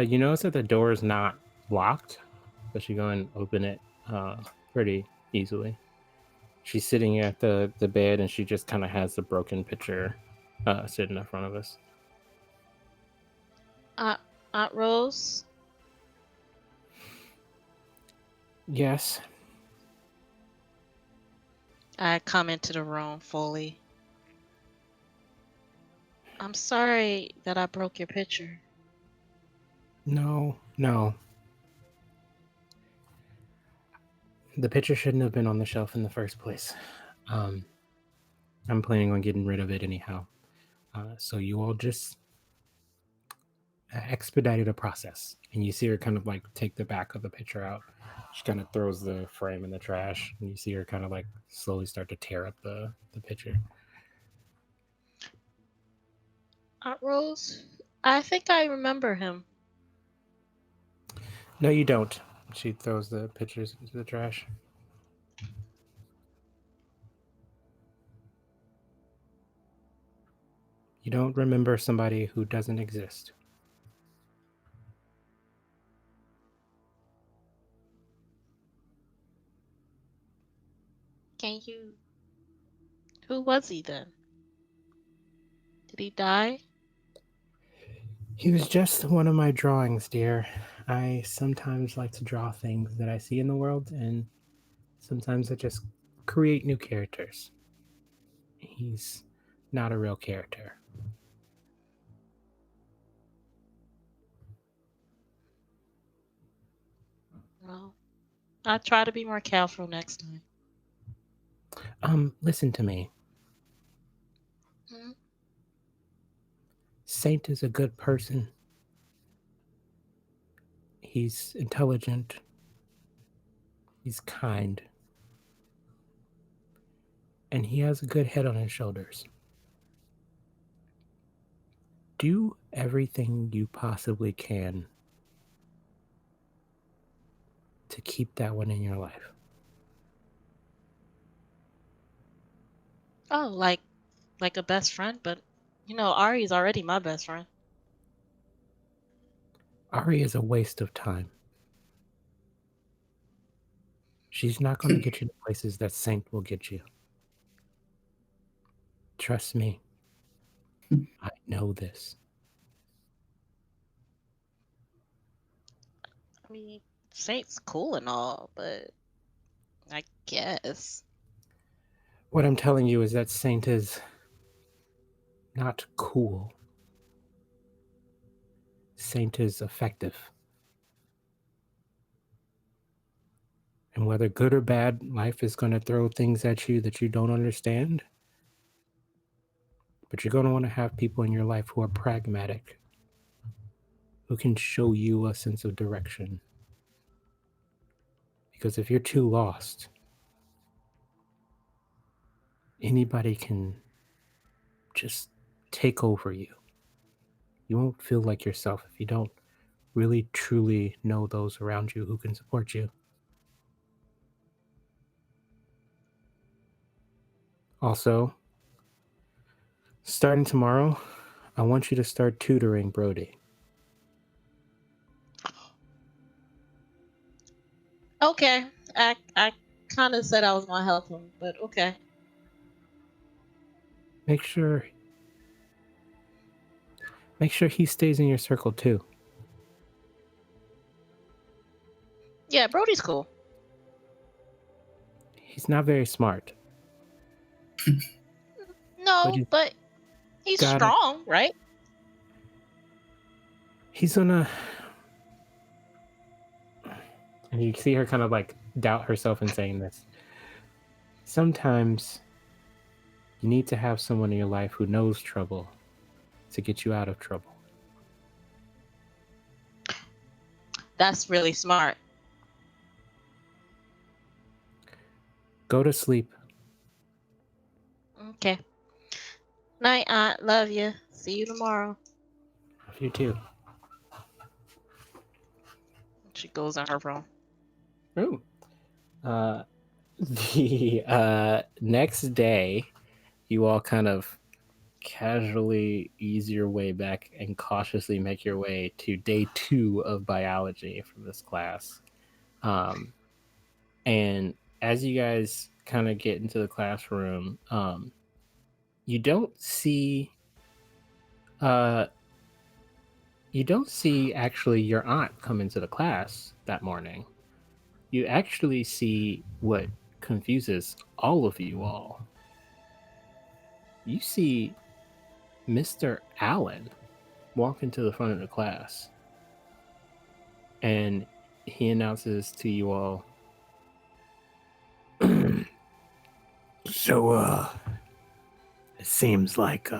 You notice that the door is not locked, but you go and open it pretty easily. She's sitting at the bed, and she just kind of has the broken pitcher sitting in front of us. Aunt Rose? Yes. I come into the room fully. I'm sorry that I broke your pitcher. No. The pitcher shouldn't have been on the shelf in the first place. I'm planning on getting rid of it anyhow. So you all just expedited a process. And you see her kind of like take the back of the pitcher out. She kind of throws the frame in the trash, and you see her kind of like slowly start to tear up the pitcher. Aunt Rose? I think I remember him. No, you don't. She throws the pitchers into the trash. You don't remember somebody who doesn't exist. Can you... Who was he then? Did he die? He was just one of my drawings, dear. I sometimes like to draw things that I see in the world, and sometimes I just create new characters. He's not a real character. Well, I'll try to be more careful next time. Listen to me. Hmm? Saint is a good person. He's intelligent. He's kind. And he has a good head on his shoulders. Do everything you possibly can to keep that one in your life. Oh, like a best friend, but Ari's already my best friend. Ari is a waste of time. She's not going to get you to places that Saint will get you. Trust me. I know this. I mean, Saint's cool and all, but I guess. What I'm telling you is that Saint is not cool. Saint is effective. And whether good or bad, life is going to throw things at you that you don't understand. But you're going to want to have people in your life who are pragmatic, who can show you a sense of direction. Because if you're too lost, anybody can just take over you. You won't feel like yourself if you don't really truly know those around you who can support you. Also, starting tomorrow, I want you to start tutoring Brody. Okay, I kind of said I was gonna help him, but okay. Make sure he stays in your circle too. Yeah, Brody's cool. He's not very smart. No, but he's got it. strong, right? He's gonna. And you see her kind of like doubt herself in saying this. Sometimes you need to have someone in your life who knows trouble to get you out of trouble. That's really smart. Go to sleep. Okay. Night, Aunt. Love you. See you tomorrow. Love you too. She goes in her room. Oh. The next day, you all kind of casually ease your way back and cautiously make your way to day 2 of biology from this class. And as you guys kind of get into the classroom, you don't see actually your aunt come into the class that morning. You actually see what confuses all of you all. You see Mr. Allen walk into the front of the class, and he announces to you all, so, it seems like,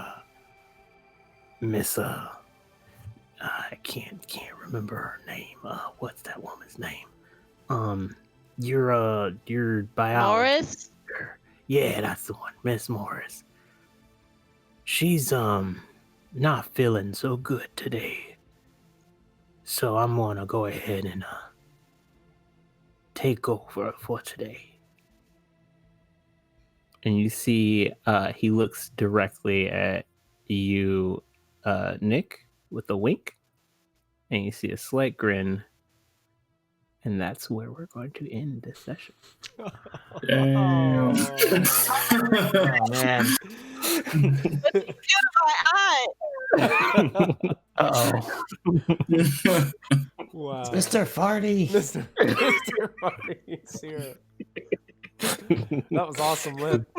Miss, I can't remember her name. What's that woman's name? Your biology. Morris? Yeah, that's the one, Miss Morris. She's, not feeling so good today. So I'm gonna go ahead and, take over for today. And you see, he looks directly at you, Nick, with a wink. And you see a slight grin. And that's where we're going to end this session. Damn. Oh man. My aunt. Uh-oh. Wow. It's Mr. Farty. Mr. Farty's here. That was awesome, Lip.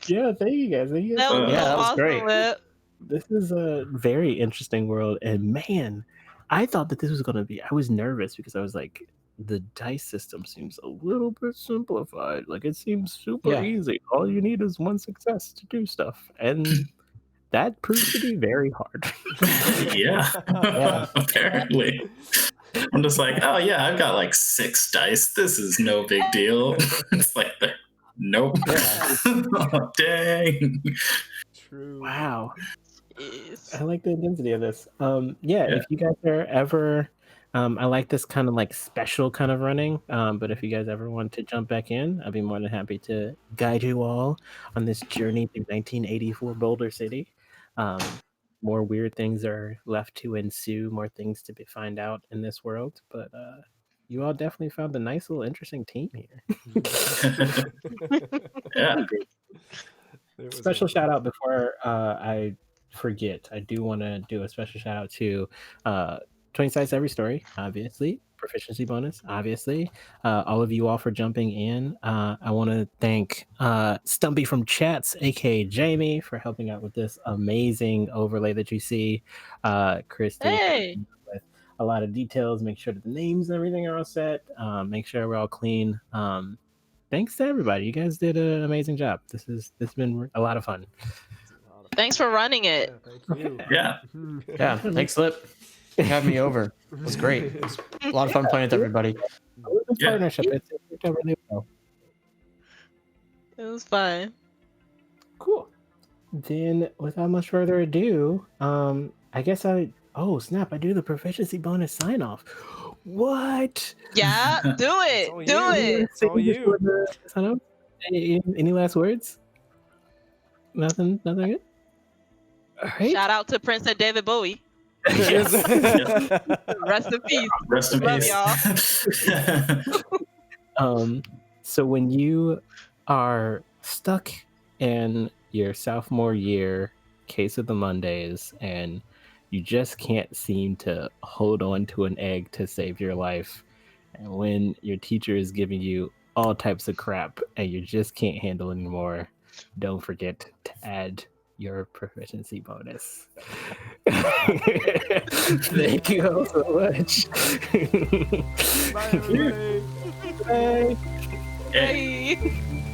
Yeah, thank you guys. That was Yeah, that was awesome, great. Lip. This is a very interesting world. And man, I thought that this was going to be, I was nervous because I was like, the dice system seems a little bit simplified. Like it seems super Yeah. easy. All you need is one success to do stuff, and that proves to be very hard. Yeah. Yeah. Apparently. I'm just like, oh yeah, I've got like 6 dice. This is no big deal. It's like, nope. Dang. True. Wow. Yes. I like the intensity of this. Yeah, Yeah. if you guys are ever, I like this kind of like special kind of running. But if you guys ever want to jump back in, I'd be more than happy to guide you all on this journey through 1984 Boulder City. More weird things are left to ensue, more things to find out in this world. But you all definitely found a nice little interesting team here. Yeah. It was Special a- shout out before I forget. I do want to do a special shout out to 20 Sites Every Story, obviously. Proficiency bonus, obviously. All of you all for jumping in. I want to thank Stumpy from Chats, aka Jamie, for helping out with this amazing overlay that you see. Christy, Hey. with a lot of details, make sure that the names and everything are all set, make sure we're all clean. Thanks to everybody. You guys did an amazing job. This has been a lot of fun. Thanks for running it. Yeah, thank you. Yeah. Yeah. Thanks, Lip. Having me over. It was great. It was a lot of fun playing with everybody. This Yeah. partnership, it's worked out really well. It was fun. Cool. Then, without much further ado, I guess oh snap! I do the proficiency bonus sign off. What? Yeah, do all it. you. Do it. It's all you. Sign off? Any last words? Nothing good? All right. Shout out to Prince and David Bowie. Yes. Rest in peace. Rest in Love peace. So when you are stuck in your sophomore year, case of the Mondays, and you just can't seem to hold on to an egg to save your life, and when your teacher is giving you all types of crap and you just can't handle anymore, don't forget to add your proficiency bonus. Thank you all so much. Bye, everybody. Bye. Hey. Hey.